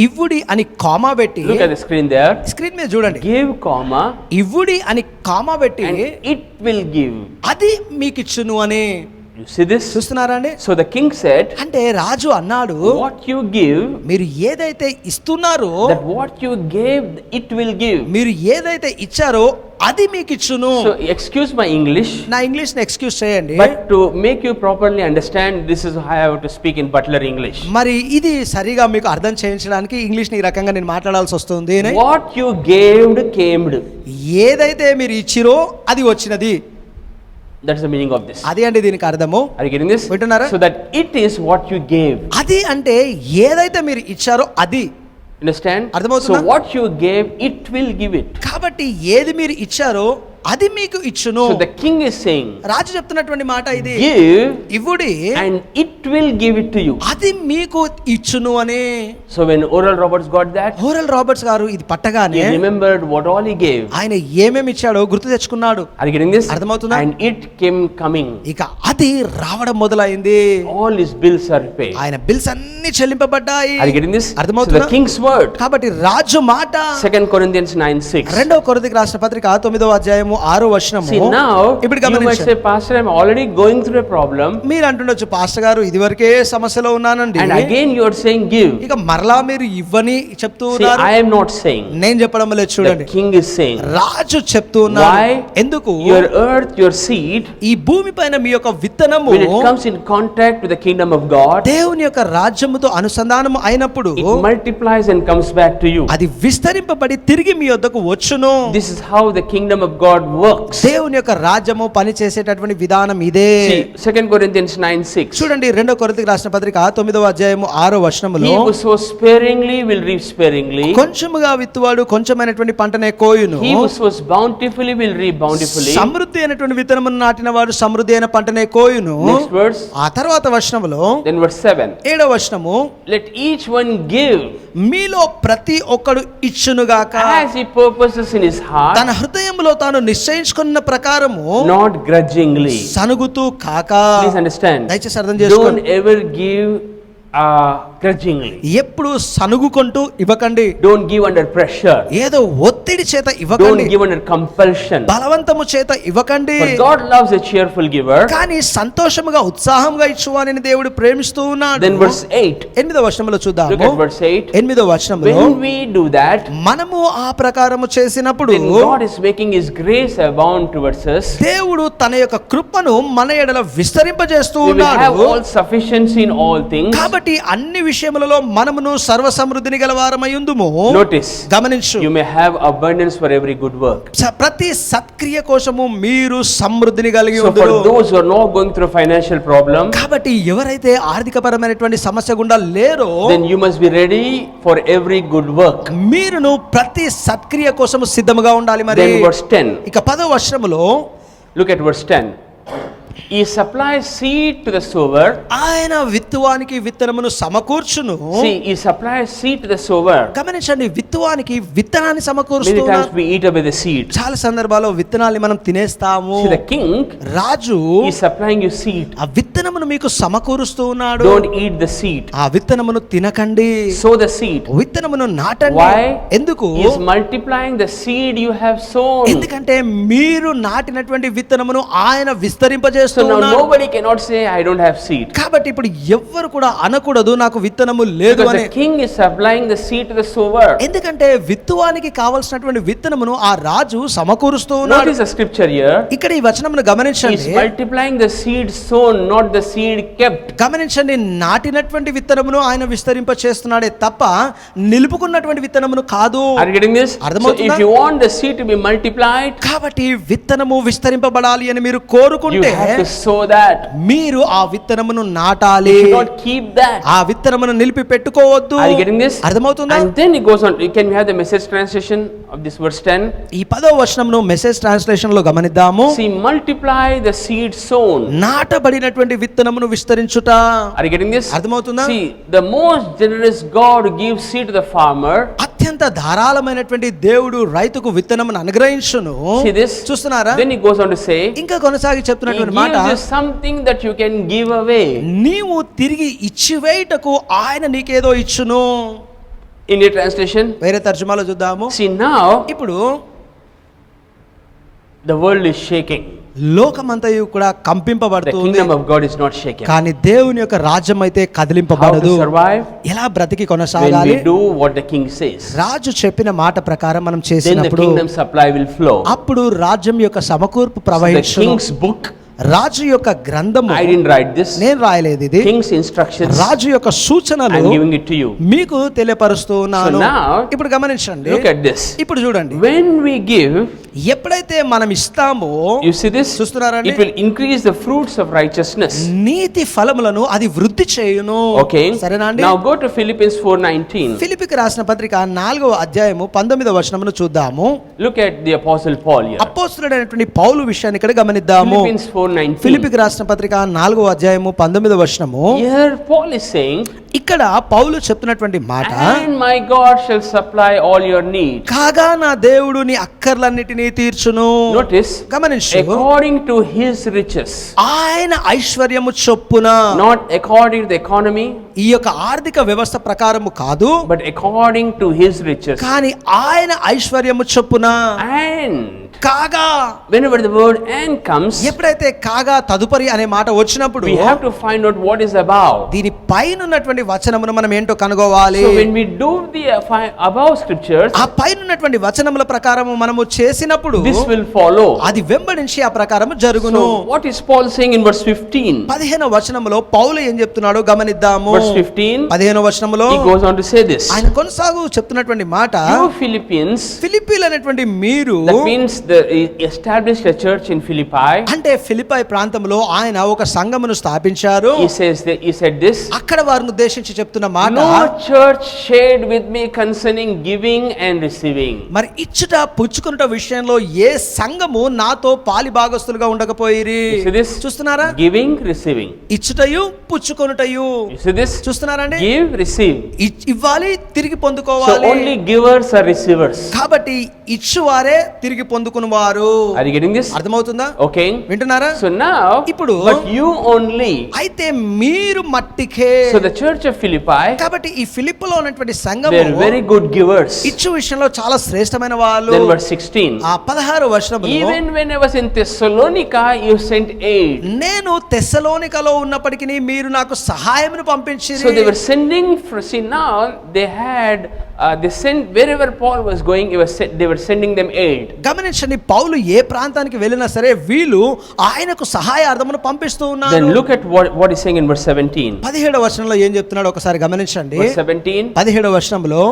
ఇవ్వుడి అని కామా పెట్టి, Look at the screen there. Screen మీద చూడండి, Give, comma, ఇవ్వుడి అని కామా పెట్టి, and it will give. అది మీకు ఇచ్చును అని. You see this? చూస్తున్నారా అండి? So the king said, అంటే రాజు అన్నాడు, what you give, మీరు ఏదైతే ఇస్తున్నారో, that what you gave, it will give. మీరు ఏదైతే ఇచ్చారో అది మీకు ఇచ్చును. So excuse my English, నా ఇంగ్లీష్ ని ఎక్స్క్యూజ్ చేయండి. but to make you properly understand, this is how I have to speak in butler English. మరి ఇది సరిగా మీకు అర్థం చేయించడానికి ఇంగ్లీష్ ని ఈ రకంగా నేను మాట్లాడాల్సి వస్తుంది. What you gave came. ఏదైతే మీరు ఇచ్చిరో అది వచ్చినది. That's the meaning of this. అది అంటే దీనికి అర్థము. Are you getting this? వింటున్నారా? So that it is what you gave. అది అంటే ఏదైతే మీరు ఇచ్చారో అది. Understand? అర్థమవుతుందా? So what you gave, it will give it. కాబట్టి ఏది మీరు ఇచ్చారో అది మీకు ఇచ్చును. So the king is saying, రాజు చెప్తున్నటువంటి మాట ఇది, give ఇవ్వుడి and it will give it to you. అది మీకు ఇచ్చును అని. So when Oral Roberts got that, Oral Roberts గారు ఇది పట్టగానే he remembered what all he gave. ఆయన ఏమేమి ఇచ్చాడో గుర్తు తెచ్చుకున్నాడు. Are you getting this? అర్థమవుతుందా? And it came coming. ఇక అది రావడం మొదలైంది. All his bills are paid. ఆయన బిల్స్ అన్ని చెల్లింపబడ్డాయి. Are you getting this? So అర్థమవుతుందా? the king's word. కాబట్టి రాజు మాట 2 Corinthians 9:6. రెండవ కొరింథీయులకు రాసిన పత్రిక 9వ అధ్యాయము 6వ వచనము. See now, ఇప్పుడు you might గమనించండి. say, Pastor, I'm already going through a problem. మీరు అంటుండొచ్చు, పాస్టర్ గారు ఇదివరకే సమస్యలో ఉన్నానండి. And again you are saying give. ఇక మరలా మీరు ఇవ్వని చెప్తూ See, ఉన్నారు. I am not saying. నేను చెప్పడం లేదు, The చూడండి, king is saying. రాజు చెప్తూ ఉన్నారు. Why? ఎందుకు? Your earth, your seed, ఈ భూమి పైన మీ యొక్క విత్తనము when it comes in contact with the kingdom of God, దేవుని యొక్క రాజ్యముతో అనుసంధానము అయినప్పుడు it multiplies and comes back to you. అది విస్తరింపబడి తిరిగి మీ వద్దకు వచ్చును. This is how the kingdom of God works. దేవుని యొక్క రాజ్యము పని చేసేటటువంటి విధానం ఇదే. See, 2 Corinthians 9:6. చూడండి, 2 కొరింథీయులకు రాసిన పత్రిక 9వ అధ్యాయము 6వ వచనములో, He who sows sparingly will reap sparingly. కొంచెముగా విత్తువాడు కొంచెమైనటువంటి పంటనే కోయును. He who sows bountifully will reap bountifully. సమృద్ధి అయినటువంటి విత్తనమును నాటిన వాడు సమృద్ధి అయిన పంటనే కోయును. Next verse. ఆ తర్వాత వచనములో Then verse 7. 7వ వచనము, Let each one give మీలో ప్రతి ఒక్కడు ఇచ్చునుగాక as he purposes in his heart, తన హృదయములో తాను నిశ్చయించుకున్న ప్రకారము, not grudgingly. సనుగుతూ కాక. Please understand. దయచేసి అర్థం Don't చేసుకోండి. ever give grudgingly. ఎప్పుడు సనుగుకుంటూ ఇవ్వకండి. Don't give under pressure. ఏదో ఒత్తిడి చేత Don't ఇవ్వకండి. give under compulsion. బలవంతము చేత ఇవ్వకండి. For God loves a cheerful giver. కానీ సంతోషముగా ఉత్సాహంగా ఇచ్చువానిని దేవుడు ప్రేమిస్తూ ఉన్నాడు. Then verse 8. 8వ వచనములో Look చూద్దాము. at verse 8. 8వ వచనములో, When we do that, మనము ఆ ప్రకారము చేసినప్పుడు then God is making His grace abound towards us. దేవుడు తన యొక్క కృపను మన ఎడల విస్తరింపజేస్తూ We will have ఉన్నాడు. all sufficiency in all things. కాబట్టి అన్ని విషయములలో మనమును సర్వ సమృద్ధిని గలవారమై ఉందుము. Notice, గమనించు, you may have abundance for every good work. ప్రతి సత్క్రియ కోసము మీరు సమృద్ధిని కలిగి So for ఉందురు. those who are not going through financial problem, కాబట్టి ఎవరైతే ఆర్థికపరమైనటువంటి సమస్య గుండా లేరో, then you must be ready for every good work. మీరును ప్రతి సత్క్రియ కోసము సిద్ధముగా ఉండాలి. మరి Then verse 10. ఇక 10వ వచనములో, Look at verse 10. He supplies seed to the sower. ఆయన విత్తువానికి విత్తనమును సమకూర్చును. See, he supplies seed to the sower. గమనించండి, విత్తువానికి విత్తనాన్ని Many సమకూరుస్తూ times ఉన్నారు. we eat away the seed. చాలా సందర్భాల్లో విత్తనాల్ని మనం తినేస్తాము. See, the king Raju is supplying you seed. ఆ విత్తనమును మీకు సమకూరుస్తూ ఉన్నాడు. Don't eat the seed. ఆ విత్తనమును తినకండి, Sow the seed. విత్తనమును నాటండి. Why? ఎందుకు? He is multiplying the seed you have sown. ఎందుకంటే మీరు నాటినటువంటి విత్తనమును ఆయన విస్తరింపజేస్తూ So now ఉన్నాడు. nobody cannot say I don't have seed. కాబట్టి ఇప్పుడు ఎవ్వరు కూడా అనకూడదు నాకు విత్తనము లేదు Because అని. the king is supplying the seed to the sower. ఎందుకంటే విత్తువానికి కావలసినటువంటి విత్తనమును ఆ రాజు సమకూరుస్తూ ఉన్నాడు. Notice the scripture here. ఇక్కడ ఈ వచనమును He is గమనించండి. multiplying the seed sown, not the seed kept. గమనించండి, నాటినటువంటి విత్తనమును ఆయన విస్తరింప చేస్తున్నాడే తప్ప నిలుపుకున్నటువంటి విత్తనమును కాదు. Are you getting this? So అర్థమవుతుందా? if you want the seed to be multiplied, కాబట్టి విత్తనము విస్తరింపబడాలి అని మీరు you కోరుకుంటే have to sow that. మీరు ఆ విత్తనమును నాటాలి. You should not keep that. ఆ విత్తనమును నిలిపి పెట్టుకోవద్దు. Are you getting this? అర్థమవుతుందా? And then it goes on. Can we have the message translation of this verse 10? ఈ 10వ వచనమును మెసేజ్ ట్రాన్స్లేషన్ లో గమనిద్దాము. See, multiply the seed sown. నాటబడినటువంటి విత్తనమును విస్తరించుట. Are you getting this? అర్థమవుతుందా? See, the most generous God who gives seed to the farmer. అత్యంత ధారాళమైనటువంటి దేవుడు రైతుకు విత్తనమును అనుగ్రహించును. See this? చూస్తున్నారా? Then he goes on to say, ఇంకా కొనసాగి he చెప్తున్నటువంటి మాట, gives you something that you can give away. నీవు తిరిగి ఇచ్చివేయుటకు ఆయన నీకేదో ఇచ్చును. In your translation, వేరే తర్జుమాలో చూద్దాము. see now ఇప్పుడు the world is shaking. లోకమంతయు కూడా The కంపింపబడుతుంది, kingdom of God is not shaken. కానీ దేవుని యొక్క రాజ్యం అయితే How కదిలింపబడదు. to survive? ఎలా బ్రతికి When కొనసాగాలి? we do what the king says, రాజు చెప్పిన మాట ప్రకారం మనం then the చేసినప్పుడు kingdom supply will flow. అప్పుడు రాజ్యం యొక్క సమకూర్పు The ప్రవహించును. king's book రాజు యొక్క గ్రంథము I didn't write this. నేను రాయలేదు ఇది, King's instructions. రాజు యొక్క సూచనలు I'm giving it to you. మీకు తెలియపరుస్తూ ఉన్నాను. So now, ఇప్పుడు గమనించండి, Look at this. ఇప్పుడు చూడండి, When we give, ఎప్పుడైతే మనం ఇస్తామో you see this? చూస్తున్నారండి, It will increase the fruits of righteousness. నీతి ఫలములను అది వృద్ధి చేయును. Okay. సరేనా అండి? Now go to Philippians 4:19. ఫిలిప్పీకి రాసిన పత్రిక 4వ అధ్యాయము 19వ వచనమును చూద్దాము. Look at the Apostle Paul here. అపోస్తలుడైనటువంటి పౌలు విషయాన్ని ఇక్కడ గమనిద్దాము. Philippians 4:19. ఫిలిప్పీకి రాసిన పత్రిక 4వ అధ్యాయము 19వ వచనము. Here Paul is saying, ఇక్కడ పౌలు చెప్తున్నటువంటి మాట, and my God shall supply all your needs. కాగా నా దేవుడు నీ అక్కర్లన్నిటినీ తీర్చును. Notice, గమనించు, according to his riches, ఆయన ఐశ్వర్యము చొప్పున, not according to the economy, ఈ యొక్క ఆర్థిక వ్యవస్థ ప్రకారము కాదు, but according to his riches. కానీ ఆయన ఐశ్వర్యము చొప్పున. And కాగా, whenever the word and comes, ఎప్పుడైతే కాగా తదుపరి అనే మాట వచ్చినప్పుడు we have to find out what is about. దీని పైన ఉన్నటువంటి వచనమును మనం ఏంటో కనుగోవాలి. So when we do the above scriptures, ఆ పైన ఉన్నటువంటి వచనముల ప్రకారము మనము చేసినప్పుడు this will follow. అది వెంబడించి ఆ ప్రకారము జరుగును. So what is Paul saying in verse 15? 15వ వచనములో పౌలు ఏం చెప్తున్నాడో గమనిద్దాము. Verse 15, 15వ వచనములో he goes on to say this. ఆయన కొనసాగు చెప్తున్నటువంటి మాట, You Philippians, ఫిలిప్పీలు అనేటువంటి మీరు, that means he established a church in Philippi. అంటే ఫిలిప్పై ప్రాంతంలో ఆయన ఒక సంఘమును స్థాపించారు. He said this. అక్కడ వారిని ఉద్దేశించి చెప్తున్న మాట, No church shared with me concerning giving and receiving. మరి ఇచ్చుట పుచ్చుకునుట విషయంలో ఏ సంఘము నాతో పాలి భాగస్తులుగా ఉండకపోయిరి. You see this? చూస్తున్నారా? Giving, receiving. ఇచ్చుటయు పుచ్చుకొనుటయు. You see this? చూస్తున్నారండి? Give, receive. ఇవ్వాలి, తిరిగి So పొందుకోవాలి. only givers are receivers. కాబట్టి ఇచ్చువారే తిరిగి పొందుకునివారు. Are you getting this? అర్థమవుతుందా? Okay. వింటున్నారా? So now, ఇప్పుడు but you only. అయితే మీరు మట్టికే. So the church of Philippi, కాబట్టి ఈ ఫిలిప్పులో ఉన్నటువంటి they సంఘము are very good givers. ఇచ్చు విషయంలో చాలా శ్రేష్టమైన వాళ్ళు. Then verse 16. ఆ 16వ వచనములో, Even when I was in Thessalonica, you sent aid. నేను తెస్సలోనికలో ఉన్నప్పటికీ మీరు నాకు సహాయమును పంపించిరి. So they were sending. See now they had. They sent wherever Paul was going. They were sending them aid. గమనించండి, పౌలు ఏ ప్రాంతానికి వెళ్ళినా సరే వీళ్ళు ఆయనకు సహాయార్థమును పంపిస్తూ ఉన్నారు. Then look at what he's saying in verse 17. 17వ వచనంలో ఏం చెప్తున్నాడో ఒకసారి గమనించండి. Verse 17. 17వ వచనంలో,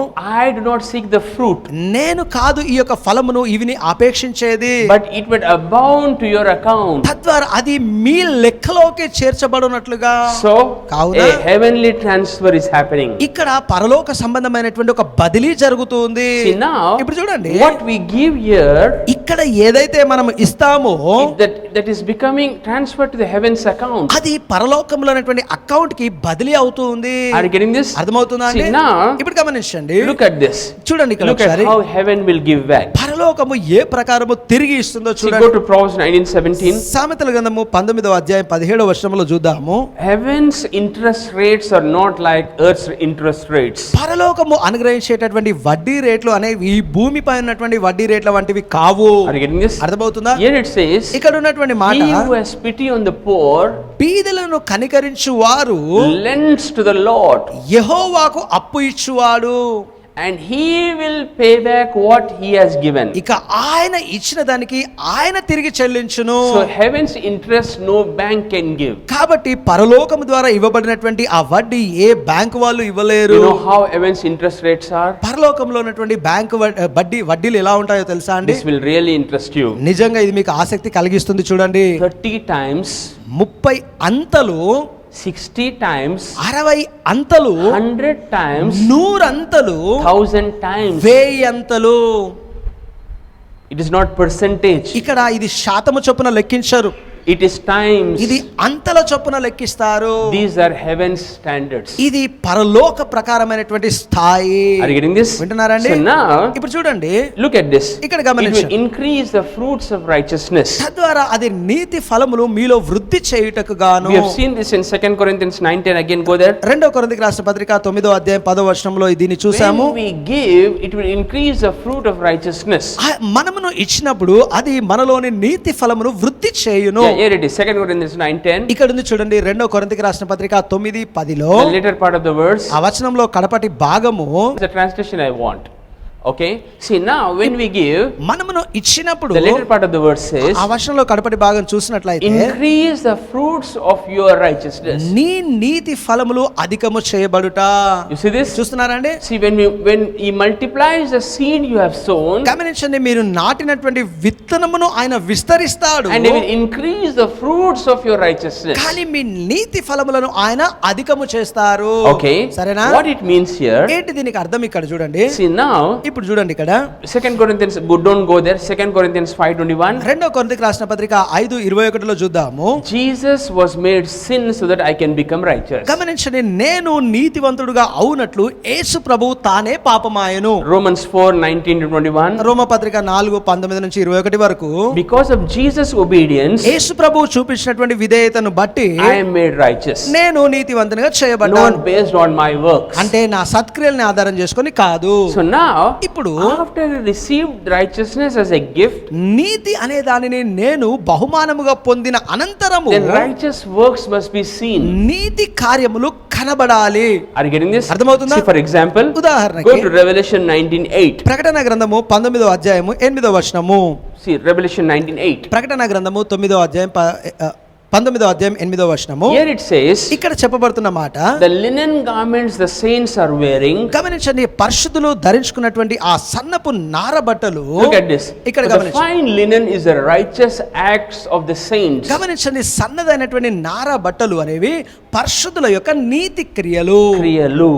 I do not seek the fruit, నేను కాదు ఈ యొక్క ఫలమును ఇవిని అపేక్షించేది, but it would abound to your account. తద్వారా అది మీ లెక్కలోకి చేర్చబడినట్లుగా. So కావున a heavenly transfer is happening. ఇక్కడ పరలోక సంబంధమైనటువంటి ఒక బదిలీ జరుగుతుంది. See now, ఇప్పుడు చూడండి, what we give here, ఇక్కడ ఏదైతే మనం ఇస్తామో that is becoming transferred to the heavens account. అది పరలోకంలో ఉన్నటువంటి అకౌంట్ కి బదిలీ అవుతుంది. Are you getting this? అర్థమవుతుందా అండి? See now, ఇప్పుడు గమనించండి, look at this. చూడండి ఇక్కడ Look at ఒకసారి how heaven will give back. పరలోకము ఏ ప్రకారము తిరిగి ఇస్తుందో See, go చూడండి. to Proverbs 19:17. సామెతల గ్రంథము 19వ అధ్యాయం 17వ వచనంలో చూద్దాము. Heaven's interest rates are not like earth's interest rates. పరలోకము అనుగ్రహించేటటువంటి వడ్డీ రేట్లు అనేవి ఈ భూమిపై ఉన్నటువంటి వడ్డీ రేట్ల వంటివి కావు. Are you getting this? అర్థమవుతుందా? Here it says, ఇక్కడ ఉన్నటువంటి మాట, he who has pity on the poor బీదలను కనికరించు వారు lends to the Lord, యెహోవాకు అప్పు ఇచ్చువాడు, and he will pay back what he has given. ఇక ఆయన ఇచ్చిన దానికి ఆయన తిరిగి చెల్లించును. So heaven's interest no bank can give. కాబట్టి పరలోకము ద్వారా ఇవ్వబడినటువంటి ఆ వడ్డీ ఏ బ్యాంకు వాళ్ళు ఇవ్వలేరు. You know how heaven's interest rates are? పరలోకంలో ఉన్నటువంటి బ్యాంకు వడ్డీలు ఎలా ఉంటాయో తెలుసా అండి? This will really interest you. నిజంగా ఇది మీకు ఆసక్తి కలిగిస్తుంది. చూడండి, 30 times, 30 అంతలు, 60 times, 60 అంతలు, 100 times, 100 అంతలు, 1000 times. 1000 అంతలు. It is not percentage. ఇక్కడ ఇది శాతము చొప్పున లెక్కించరు, It is times. ఇది అంతల చొప్పున లెక్కిస్తారు. These are heaven's standards. ఇది పరలోక ప్రకారమైనటువంటి స్థాయి. Are you getting this? వింటున్నారండి? So now, ఇప్పుడు చూడండి, look at this. ఇక్కడ It will గమనించండి, increase the fruits of righteousness. తద్వారా అది నీతి ఫలములు మీలో వృద్ధి చేయుటకు గాను. We have seen this in 2 Corinthians 9:10. Again, go there. 2 కొరింథీయులకు రాసిన పత్రిక 9వ అధ్యాయం 10వ వచనంలో దీన్ని చూసాము. When we give, it will increase the fruit of righteousness. మనమును ఇచ్చినప్పుడు అది మనలోని నీతి ఫలమును వృద్ధి చేయును. Yeah, here it is. 2 Corinthians 9:10. ఇక్కడ ఉంది చూడండి, 2 కొరింథీయులకు రాసిన పత్రిక 9:10లో The later part of the verse. ఆ వచనంలో కడపటి భాగము, The translation I want. Okay, see now when we give, మనమును ఇచ్చినప్పుడు the later part of the verse says, ఆ వచనంలో కడపటి భాగం చూసినట్లయితే increase the fruits of your righteousness. నీ నీతి ఫలములు అధికము చేయబడుట. You see this? చూస్తున్నారండి? See, when he multiplies the seed you have sown, గమనించండి, మీరు నాటినటువంటి విత్తనమును ఆయన విస్తరిస్తాడు, and he will increase the fruits of your righteousness. కానీ మీ నీతి ఫలములను ఆయన అధికము చేస్తారు. Okay, సరేనా? what it means here, ఏంటి దీనికి అర్థం ఇక్కడ చూడండి. see now, ఇప్పుడు చూడండి ఇక్కడ 2 Corinthians, don't go there, 2 Corinthians 5:21. 2 కొరింథీయులకు రాసిన పత్రిక 5:21లో చూద్దాము. Jesus was made sin so that I can become righteous. గమనించండి, నేను నీతివంతుడుగా అవునట్లు యేసు ప్రభువు తానే పాపమాయెను. Romans 4:19-21. రోమ పత్రిక 4:19-21 వరకు Because of Jesus' obedience, యేసు ప్రభువు చూపించినటువంటి విధేయతను బట్టి I am made righteous. నేను నీతివంతునిగా చేయబడ్డాను. Not based on my works. అంటే నా సత్క్రియల్ని ఆధారం చేసుకొని కాదు. So now, ఇప్పుడు after I received righteousness as a gift, నీతి అనే దానిని నేను బహుమానముగా పొందిన అనంతరము then righteous works must be seen. నీతి కార్యములు కనబడాలి. Are you getting this? అర్థమవుతుందా? See, for example, ఉదాహరణకి go to Revelation 19:8. ప్రకటన గ్రంథము 19వ అధ్యాయము 8వ వచనము. See, Revelation 19:8. ప్రకటన గ్రంథము 9వ అధ్యాయం 19వ అధ్యాయం 8వ వచనము. Here it says, ఇక్కడ చెప్పబడుతున్న మాట, the linen garments the saints are wearing. గమనించండి, పరిశుద్ధులు ధరించుకున్నటువంటి ఆ సన్నపు నార బట్టలు. Look at this. ఇక్కడ The గమనించండి, fine linen is the righteous acts of the saints. గమనించండి, సన్నదైనటువంటి నార బట్టలు అనేవి పరిశుద్ధుల యొక్క నీతి క్రియలు. క్రియలు.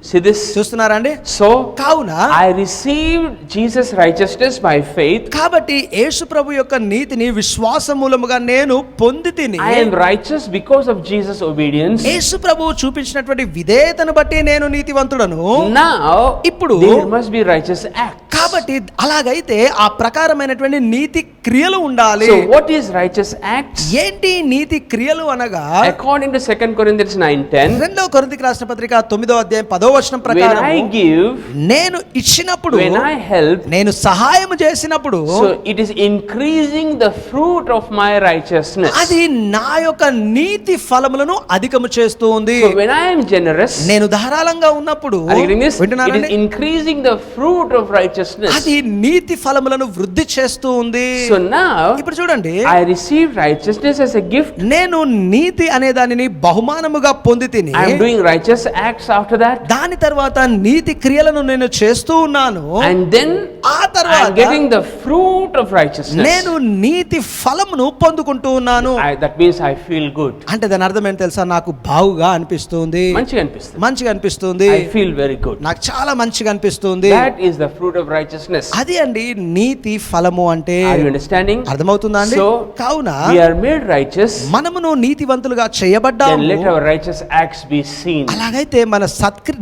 See this? చూస్తున్నారా అండి? So, కావున I received Jesus' righteousness by faith. కాబట్టి యేసు ప్రభు యొక్క నీతిని విశ్వాస మూలముగా నేను పొందితిని. I am righteous because of Jesus' obedience. యేసు ప్రభువు చూపించినటువంటి విధేయతను బట్టి నేను నీతివంతుడను. Now, ఇప్పుడు there must be righteous acts. కాబట్టి అలాగైతే ఆ ప్రకారమైనటువంటి నీతి క్రియలు ఉండాలి. So, what is righteous acts? ఏంటి నీతి క్రియలు అనగా, According to 2 Corinthians 9:10, 2 కొరింథీయులకు రాసిన పత్రిక 9వ అధ్యాయం 10వ వచనం when ప్రకారం, I give, నేను ఇచ్చినప్పుడు, when I help, నేను సహాయం చేసినప్పుడు, so it is increasing the fruit of my righteousness. అది నా యొక్క నీతి ఫలములను అధికము చేస్తూ ఉంది. So when I am generous, నేను ధారాళంగా ఉన్నప్పుడు, are you getting this? It is వింటున్నారండి? increasing the fruit of righteousness. అది నీతి ఫలములను వృద్ధి చేస్తూ ఉంది. So now, ఇప్పుడు చూడండి, I received righteousness as a gift. నేను నీతి అనే దానిని బహుమానముగా పొంది తిని, I am doing righteous acts after that. దాని తర్వాత నీతి క్రియలను నేను చేస్తూ ఉన్నాను. And then ఆ I am తర్వాత getting the fruit of righteousness. నేను నీతి ఫలమును పొందుకుంటూ ఉన్నాను. That means I feel good. అంటే దాని అర్థం ఏంటి తెలుసా? నాకు బాగుగా అనిపిస్తుంది, మంచిగా అనిపిస్తుంది. మంచిగా అనిపిస్తుంది, I feel very good. నాకు చాలా మంచిగా అనిపిస్తుంది. That is the fruit of righteousness. అది అండి నీతి ఫలము అంటే. Are you understanding? అర్థమవుతుందా అండి? So, కావున we are made righteous. మనమును నీతివంతులుగా Then చేయబడ్డాము. let our righteous acts be seen. అలాగైతే మన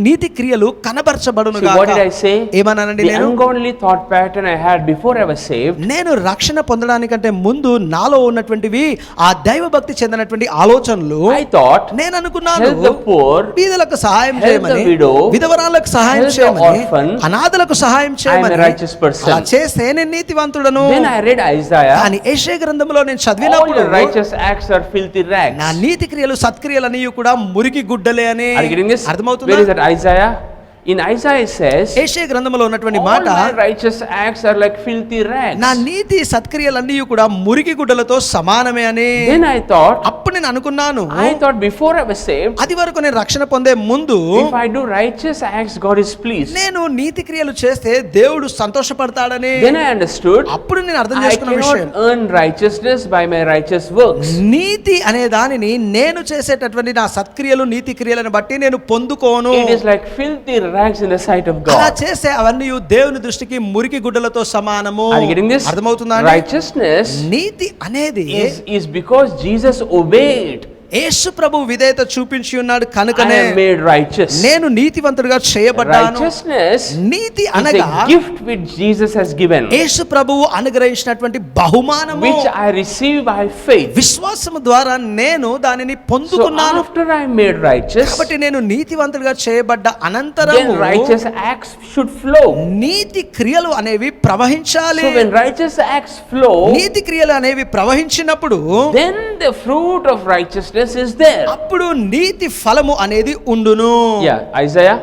నీతి క్రియలు కనబరచబడును See, what did I గాక. say? ఏమన్నానండి The నేను? ungodly thought pattern I had before I was saved, నేను రక్షణ పొందడానికంటే ముందు నాలో ఉన్నటువంటివి ఆ దైవ భక్తి చెందినటువంటి ఆలోచనలు. I thought, నేను అనుకున్నాను, help the poor, బీదలకు సహాయం help చేయమని, the widow, విధవరాలకు సహాయం help the చేయమని, orphan, అనాథలకు సహాయం I am a చేయమని. righteous person. అలా చేస్తే నేను నీతివంతుడను. Then I read Isaiah. కానీ యెషయా గ్రంథంలో నేను All చదివినప్పుడు your righteous acts are filthy rags. నా నీతి క్రియలు సత్క్రియలు అన్నీ కూడా మురికి గుడ్డలే అని. Are you getting this? Where is అర్థమవుతుందా? that Isaiah? In Isaiah it says, యెషయా గ్రంథంలో ఉన్నటువంటి all మాట, my righteous acts are like filthy rags. నా నీతి సత్క్రియలన్నీ కూడా మురికి గుడ్డలతో సమానమే అని. Then I thought, అప్పుడు నేను అనుకున్నాను, before I was saved, అది వరకు నేను రక్షణ పొందే ముందు if I do righteous acts, God is pleased. నేను నీతి క్రియలు చేస్తే దేవుడు సంతోషపడతాడని. Then I understood, అప్పుడు నేను అర్థం I చేసుకున్న విషయం, cannot earn righteousness by my righteous works. నీతి అనే దానిని నేను చేసేటటువంటి నా సత్క్రియలు నీతి క్రియలను బట్టి నేను పొందుకోను. It is like filthy rags in the sight of అలా God. చేస్తే అవన్నీ దేవుని దృష్టికి మురికి గుడ్డలతో సమానము. Are you getting this? అర్థమవుతుందా? Righteousness నీతి అనేది is because Jesus obeyed. యేసు ప్రభు విధేయత చూపించి ఉన్నాడు I కనుకనే am made righteous. నేను నీతివంతుడిగా చేయబడ్డాను. Righteousness నీతి is అనగా a gift which Jesus has given, యేసు ప్రభువు అనుగ్రహించినటువంటి బహుమానము, which I receive by faith. విశ్వాసము ద్వారా నేను దానిని So పొందుకున్నాను. after I am made righteous, కాబట్టి నేను నీతివంతుడిగా చేయబడ్డ then అనంతరము righteous acts should flow. నీతి క్రియలు అనేవి ప్రవహించాలి. So when righteous acts flow, నీతి క్రియలు అనేవి ప్రవహించినప్పుడు then the fruit of righteousness is there. అప్పుడు నీతి ఫలము అనేది ఉండును. Yeah, Isaiah.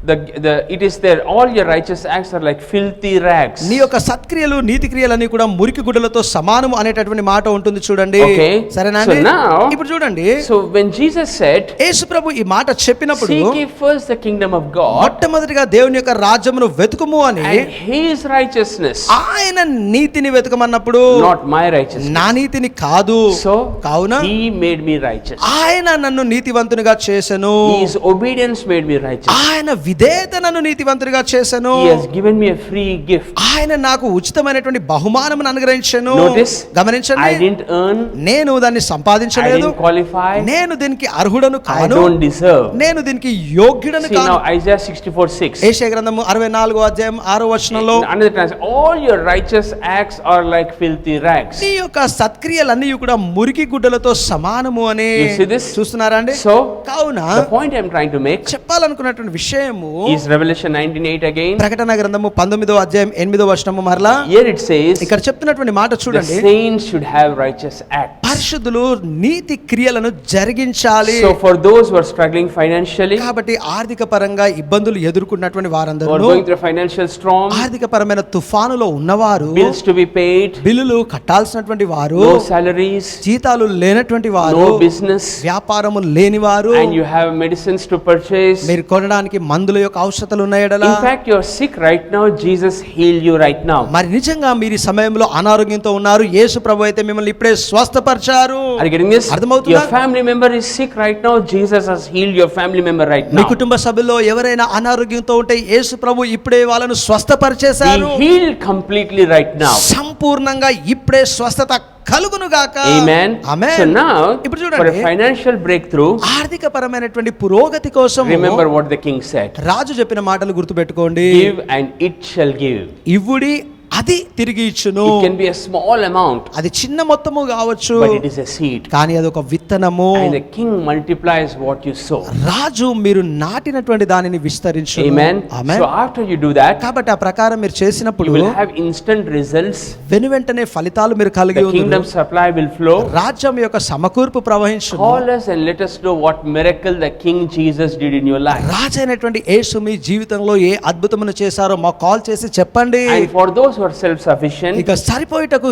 it is there, all your righteous acts are like filthy rags. నీ యొక్క సత్క్రియలు నీతి క్రియలన్నీ కూడా మురికి గుడ్డలతో సమానము అనేటటువంటి మాట ఉంటుంది చూడండి. Okay. సరేనా So అండి? now- ఇప్పుడు చూడండి, So when Jesus said, యేసు ప్రభు ఈ మాట చెప్పినప్పుడు seek ye first the kingdom of God మొట్టమొదటిగా దేవుని యొక్క రాజ్యమును వెతుకుము అని, and his righteousness, ఆయన నీతిని వెతకమన్నప్పుడు not my righteousness. నా నీతిని కాదు, So కావున he made me righteous. ఆయన నన్ను నీతివంతునిగా చేసెను, His obedience made me righteous. ఆయన విధేయత నన్ను నీతివంతునిగా చేసెను, He has given me a free gift. ఆయన నాకు ఉచితమైనటువంటి బహుమానమును అనుగ్రహించెను. Notice, గమనించండి, I didn't earn, నేను దాన్ని I సంపాదించలేదు, didn't qualify, నేను దీనికి అర్హుడను I కాను, don't deserve. నేను దీనికి యోగ్యుడను See కాను. now Isaiah 64:6. యెషయా గ్రంథము 64వ అధ్యాయం 6వ వచనంలో, Another translation, all your righteous acts are like filthy rags. నీ యొక్క సత్క్రియలన్నీ కూడా మురికి గుడ్డలతో సమానము అని. You see this? చూస్తున్నారా అండి? So కావున the point I'm trying to make చెప్పాలనుకున్నటువంటి విషయము is Revelation 19:8 again. ప్రకటన గ్రంథము 19వ అధ్యాయం 8వ వచనము మరలా Here it says ఇక్కడ చెప్తున్నటువంటి మాట the చూడండి, saints should have righteous acts. పరిశుద్ధులు నీతి క్రియలను జరిగించాలి. So for those who are struggling financially, కాబట్టి ఆర్థిక పరంగా ఇబ్బందులు ఎదుర్కొన్నటువంటి who are వారందరూ, going through a financial storm, ఆర్థిక పరమైన తుఫానులో ఉన్నవారు, bills to be paid, బిల్లులు కట్టాల్సినటువంటి వారు, no salaries, జీతాలు లేనటువంటి వారు, no business, వ్యాపారము లేని వారు, and you have medicines to purchase. మీరు కొనడానికి మందుల యొక్క ఔషధాలు ఉన్నాయడలా. In fact, you are sick right now. Jesus healed you right now. మరి నిజంగా మీరు ఈ సమయంలో అనారోగ్యంతో ఉన్నారు, యేసు ప్రభు అయితే మిమ్మల్ని ఇప్పుడే స్వస్థపరిచారు. Are you getting this? అర్థమవుతుందా? Your family member is sick right now. Jesus has healed your family member right me now. కుటుంబ సభ్యుల్లో ఎవరైనా అనారోగ్యంతో ఉంటే యేసు ప్రభు ఇప్పుడే వాళ్ళను స్వస్థపరిచేశారు. Be healed completely right now. సంపూర్ణంగా ఇప్పుడే స్వస్థత కలుగును గాక. Amen. ఆమేన్. So now, ఇప్పుడు for a చూడండి, financial breakthrough, ఆర్థిక పరమైనటువంటి పురోగతి కోసం remember what the king said. రాజు చెప్పిన మాటలు గుర్తుపెట్టుకోండి. Give and it shall give. ఇవ్వుడి అది తిరిగి ఇచ్చును. It can be a small amount, అది చిన్న మొత్తము కావచ్చు, but it is a seed. కానీ అది ఒక విత్తనము. And the king multiplies what you sow. రాజు మీరు నాటినటువంటి దానిని విస్తరించు. Amen. Amen. So after you do that, కాబట్టి ఆ ప్రకారం మీరు చేసినప్పుడు you will have instant results. వెనువెంటనే ఫలితాలు మీరు కలిగి The ఉందురు. kingdom supply will flow. రాజ్యం యొక్క సమకూర్పు ప్రవహించును. Call us and let us know what miracle the King Jesus did in your life. రాజైనటువంటి యేసు మీ జీవితంలో ఏ అద్భుతమును చేశారో మాకు కాల్ చేసి చెప్పండి. And for those who are self-sufficient, ఇక సరిపోయేటకు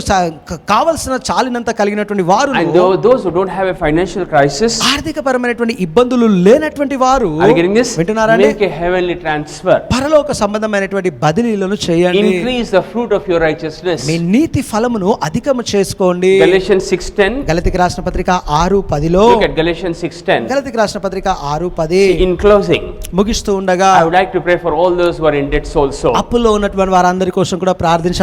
కావలసిన చాలినంత కలిగినటువంటి వారు, and those who don't have a financial crisis, ఆర్థిక పరమైనటువంటి ఇబ్బందులు లేనటువంటి వారు, are you getting this? వింటున్నారండి? Make a heavenly transfer. పరలోక సంబంధమైనటువంటి బదిలీలను చేయండి. Increase the fruit of your righteousness. మీ నీతి ఫలమును అధికము చేసుకోండి. Galatians 6:10. గలతీకి రాసిన పత్రిక 6:10లో, Look at Galatians 6:10. గలతీకి రాసిన పత్రిక 6:10 In closing, ముగిస్తూ ఉండగా I would like to pray for all those who are in debts also. అప్పుల్లో ఉన్నటువంటి వారందరి కోసం కూడా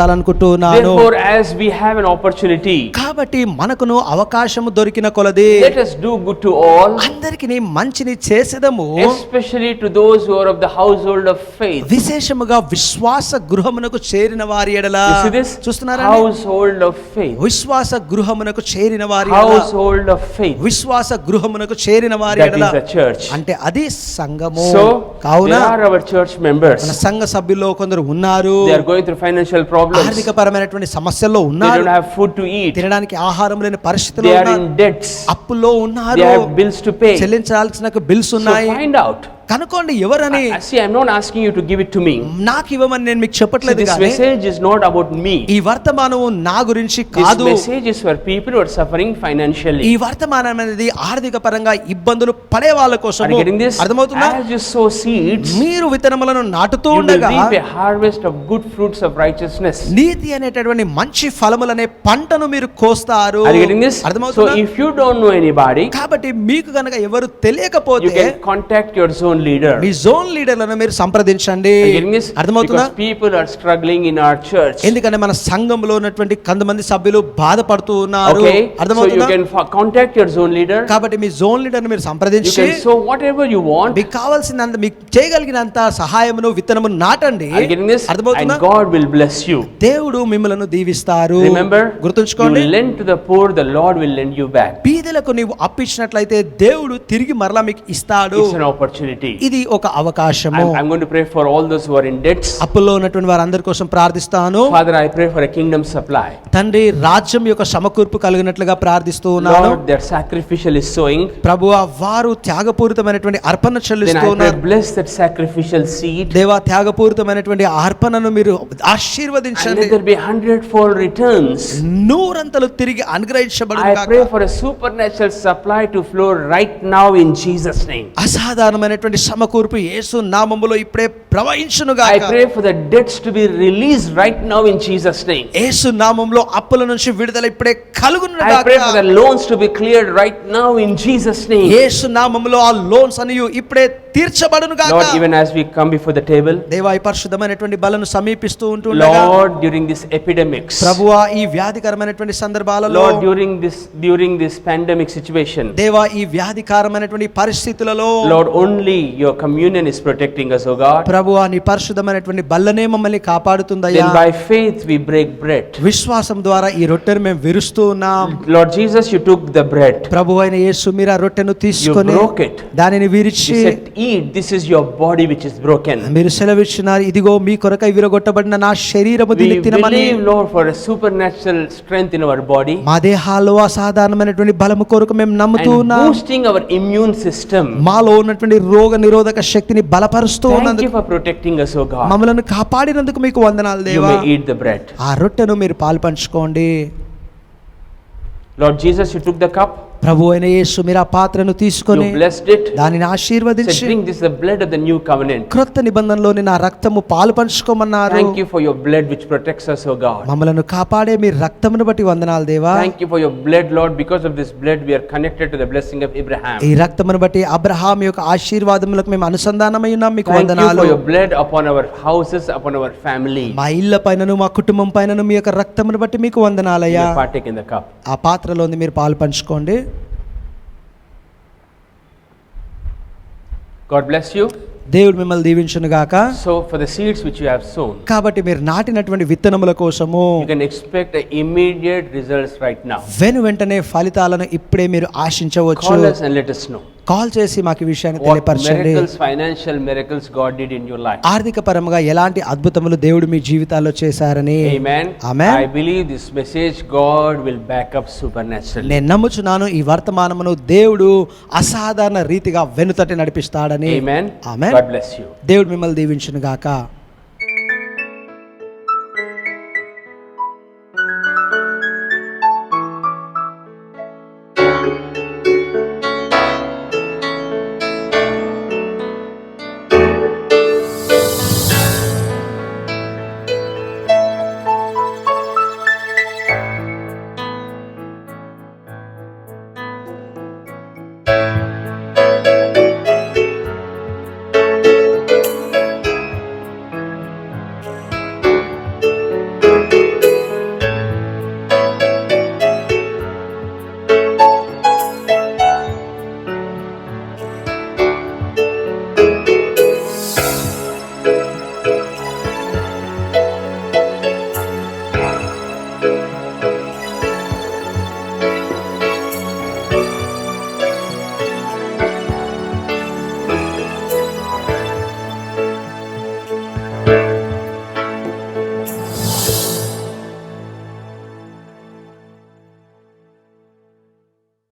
ప్రార్థించాలనుకుంటున్నాను. Therefore, as we have an opportunity, కాబట్టి మనకును అవకాశము దొరికిన కొలది let us do good to all, అందరికి మంచిని చేసేదము, especially to those who are of the household of faith. విశేషముగా విశ్వాస గృహమునకు చేరిన వారి ఎడల. You see this? చూస్తున్నారా? Household of faith. విశ్వాస గృహమునకు చేరిన వారి ఎడల. Household of faith. విశ్వాస గృహమునకు చేరిన వారి That ఎడల. is the church. అంటే అది సంఘము. So, కావున there are our church మన members. సంఘ సభ్యుల్లో కొందరు ఉన్నారు, They are going through financial problems. ఆర్థిక పరమైనటువంటి సమస్యల్లో They ఉన్నారు, don't have food to eat. తినడానికి ఆహారం లేని పరిస్థితిలో They are ఉన్నారు, in debts. అప్పుల్లో They ఉన్నారు, have bills to pay. చెల్లించాల్సిన బిల్స్ So ఉన్నాయి. find out. కనుకోండి ఎవరని. See, I'm not asking you to give it to me. నాకు ఇవ్వమని నేను మీకు See, చెప్పట్లేదు, this కానీ message is not about me. ఈ వర్తమానం నా గురించి This కాదు. message is for people who are suffering financially. ఈ వర్తమానం అనేది ఆర్థిక పరంగా ఇబ్బందులు పడే వాళ్ళ Are కోసం. you getting this? అర్థమవుతుందా? As you sow seeds, మీరు విత్తనములను నాటుతూ you will ఉండగా reap a harvest of good fruits of righteousness. నీతి అనేటటువంటి మంచి ఫలములనే పంటను మీరు కోస్తారు. Are you getting this? So అర్థమవుతుందా? if you don't know anybody, కాబట్టి మీకు గనక ఎవరు you తెలియకపోతే can contact your zone leader. మీ జోన్ లీడర్లను మీరు సంప్రదించండి. Are you getting this? అర్థమవుతుందా? Because people are struggling in our church. ఎందుకంటే మన సంఘంలో ఉన్నటువంటి కొంతమంది సభ్యులు బాధపడుతూ ఉన్నారు. Okay, so you అర్థమవుతుందా? can contact your zone leader. కాబట్టి మీ జోన్ లీడర్ని మీరు You సంప్రదించి can sow whatever you want. మీకు కావాల్సినంత, మీకు చేయగలిగినంత సహాయమును విత్తనము నాటండి. Are you getting this? And అర్థమవుతుందా? God will bless you. దేవుడు మిమ్మల్ని దీవిస్తారు. Remember, గుర్తుంచుకోండి, you lend to the poor, the Lord will lend you back. బీదలకు నీవు అప్పిచ్చినట్లయితే దేవుడు తిరిగి మరలా మీకు ఇస్తాడు. It's an opportunity. opportunity. ఇది ఒక అవకాశము. I'm going to pray for all those who are in debts. అప్పుల్లో ఉన్నటువంటి వారందరి కోసం ప్రార్థిస్తాను. Father, I pray for a kingdom supply. తండ్రి, రాజ్యం యొక్క సమకూర్పు కలిగినట్లుగా ప్రార్థిస్తూ ఉన్నాను. Lord, their sacrificial is sowing. ప్రభువా, వారు త్యాగపూరితమైనటువంటి అర్పణ Then చెల్లిస్తూ I pray, ఉన్నారు. bless that sacrificial seed. దేవా, త్యాగపూరితమైనటువంటి అర్పణను మీరు And ఆశీర్వదించండి. let there be 100-fold returns. నూరంతలు తిరిగి అనుగ్రహించబడును I గాక. pray for a supernatural supply to flow right now in Jesus' name. అసాధారణమైనటువంటి సమకూర్పు యేసు నామములో ఇప్పుడే ప్రవహించును I గాక. pray for the debts to be released right now in Jesus' name. యేసు నామములో అప్పుల నుంచి విడుదల ఇప్పుడే కలుగును I pray for గాక. the loans to be cleared right now in Jesus' name. యేసు నామములో ఆ లోన్స్ అనియు ఇప్పుడే తీర్చబడును గాక. Lord, even as we come before the table, దేవా, ఈ పరిశుద్ధమైనటువంటి బలను సమీపిస్తూ ఉంటుండగా, Lord, during this epidemics, ప్రభువా, ఈ వ్యాధికరమైనటువంటి సందర్భాలలో, Lord, during this pandemic situation, దేవా, ఈ వ్యాధికరమైనటువంటి పరిస్థితులలో, Lord, only your communion is protecting us, O God. ప్రభువా, నీ పరిశుద్ధమైనటువంటి బల్లనే మమ్మల్ని కాపాడుతుందయ్యా. Then by faith we break bread. విశ్వాసం ద్వారా ఈ రొట్టెను మేము విరుస్తూ ఉన్నాం. Lord Jesus, you took the bread. ప్రభు అయిన యేసు, మీరు ఆ రొట్టెను తీసుకొని You broke it. దానిని విరిచి You said, eat, this is your body which is broken. మీరు సెలవిచ్చినారు, ఇదిగో మీ కొరకై విరగొట్టబడిన నా శరీరము, We దీన్ని తినమని. believe, Lord, for a supernatural strength in our body మా దేహాల్లో అసాధారణమైనటువంటి బలము కొరకు మేము నమ్ముతూ and ఉన్నాం. boosting our immune system. మాలో ఉన్నటువంటి రోగ నిరోధక శక్తిని బలపరుస్తూ Thank you ఉన్నందుకు, for protecting us, O God. మమ్మలను కాపాడినందుకు మీకు వందనాలు You దేవా. may eat the bread. ఆ రొట్టెను మీరు పాలు పంచుకోండి. Lord Jesus, you took the cup. ప్రభు అయిన యేసు, మీరు ఆ పాత్రను తీసుకొని You blessed it. దానిని Said, ఆశీర్వదించి, drink, this is the blood of the new covenant. క్రొత్త నిబంధనలోని నా రక్తము పాలు పంచుకోమన్నారు. Thank you for your blood which protects us, O God. మమ్మలను కాపాడే మీ రక్తమును బట్టి వందనాలు దేవా. Thank you for your blood, Lord. Because of this blood, we are connected to the blessing of Abraham. ఈ రక్తమును బట్టి అబ్రహాం యొక్క ఆశీర్వాదములకు మేము అనుసంధానమై ఉన్నాం. మీకు Thank you వందనాలు. for your blood upon our houses, upon our family. మా ఇళ్ళ పైనను మా కుటుంబం పైనను మీ యొక్క రక్తమును బట్టి మీకు You వందనాలయ్యా. may partake in the cup. ఆ పాత్రలోని మీరు పాలు పంచుకోండి. God bless you. దేవుడు మిమ్మల్ని దీవించును గాక. So, for the seeds which you have sown, కాబట్టి మీరు నాటినటువంటి విత్తనముల కోసము you can expect immediate results right now. వెంటనే ఫలితాలను ఇప్పుడే మీరు ఆశించవచ్చు. Call us and let us know call చేసి మాకు ఈ విషయాన్ని what తెలియపరచండి. miracles, financial miracles God did in your life. ఆర్థిక పరముగా ఎలాంటి అద్భుతములు దేవుడు మీ జీవితాల్లో చేశారని. Amen. Amen. I believe this message God will back up supernaturally. నేను నమ్ముచున్నాను, ఈ వర్తమానమును దేవుడు అసాధారణ రీతిగా వెనుతటి నడిపిస్తాడని. Amen. Amen. God bless you. దేవుడు మిమ్మల్ని దీవించును గాక.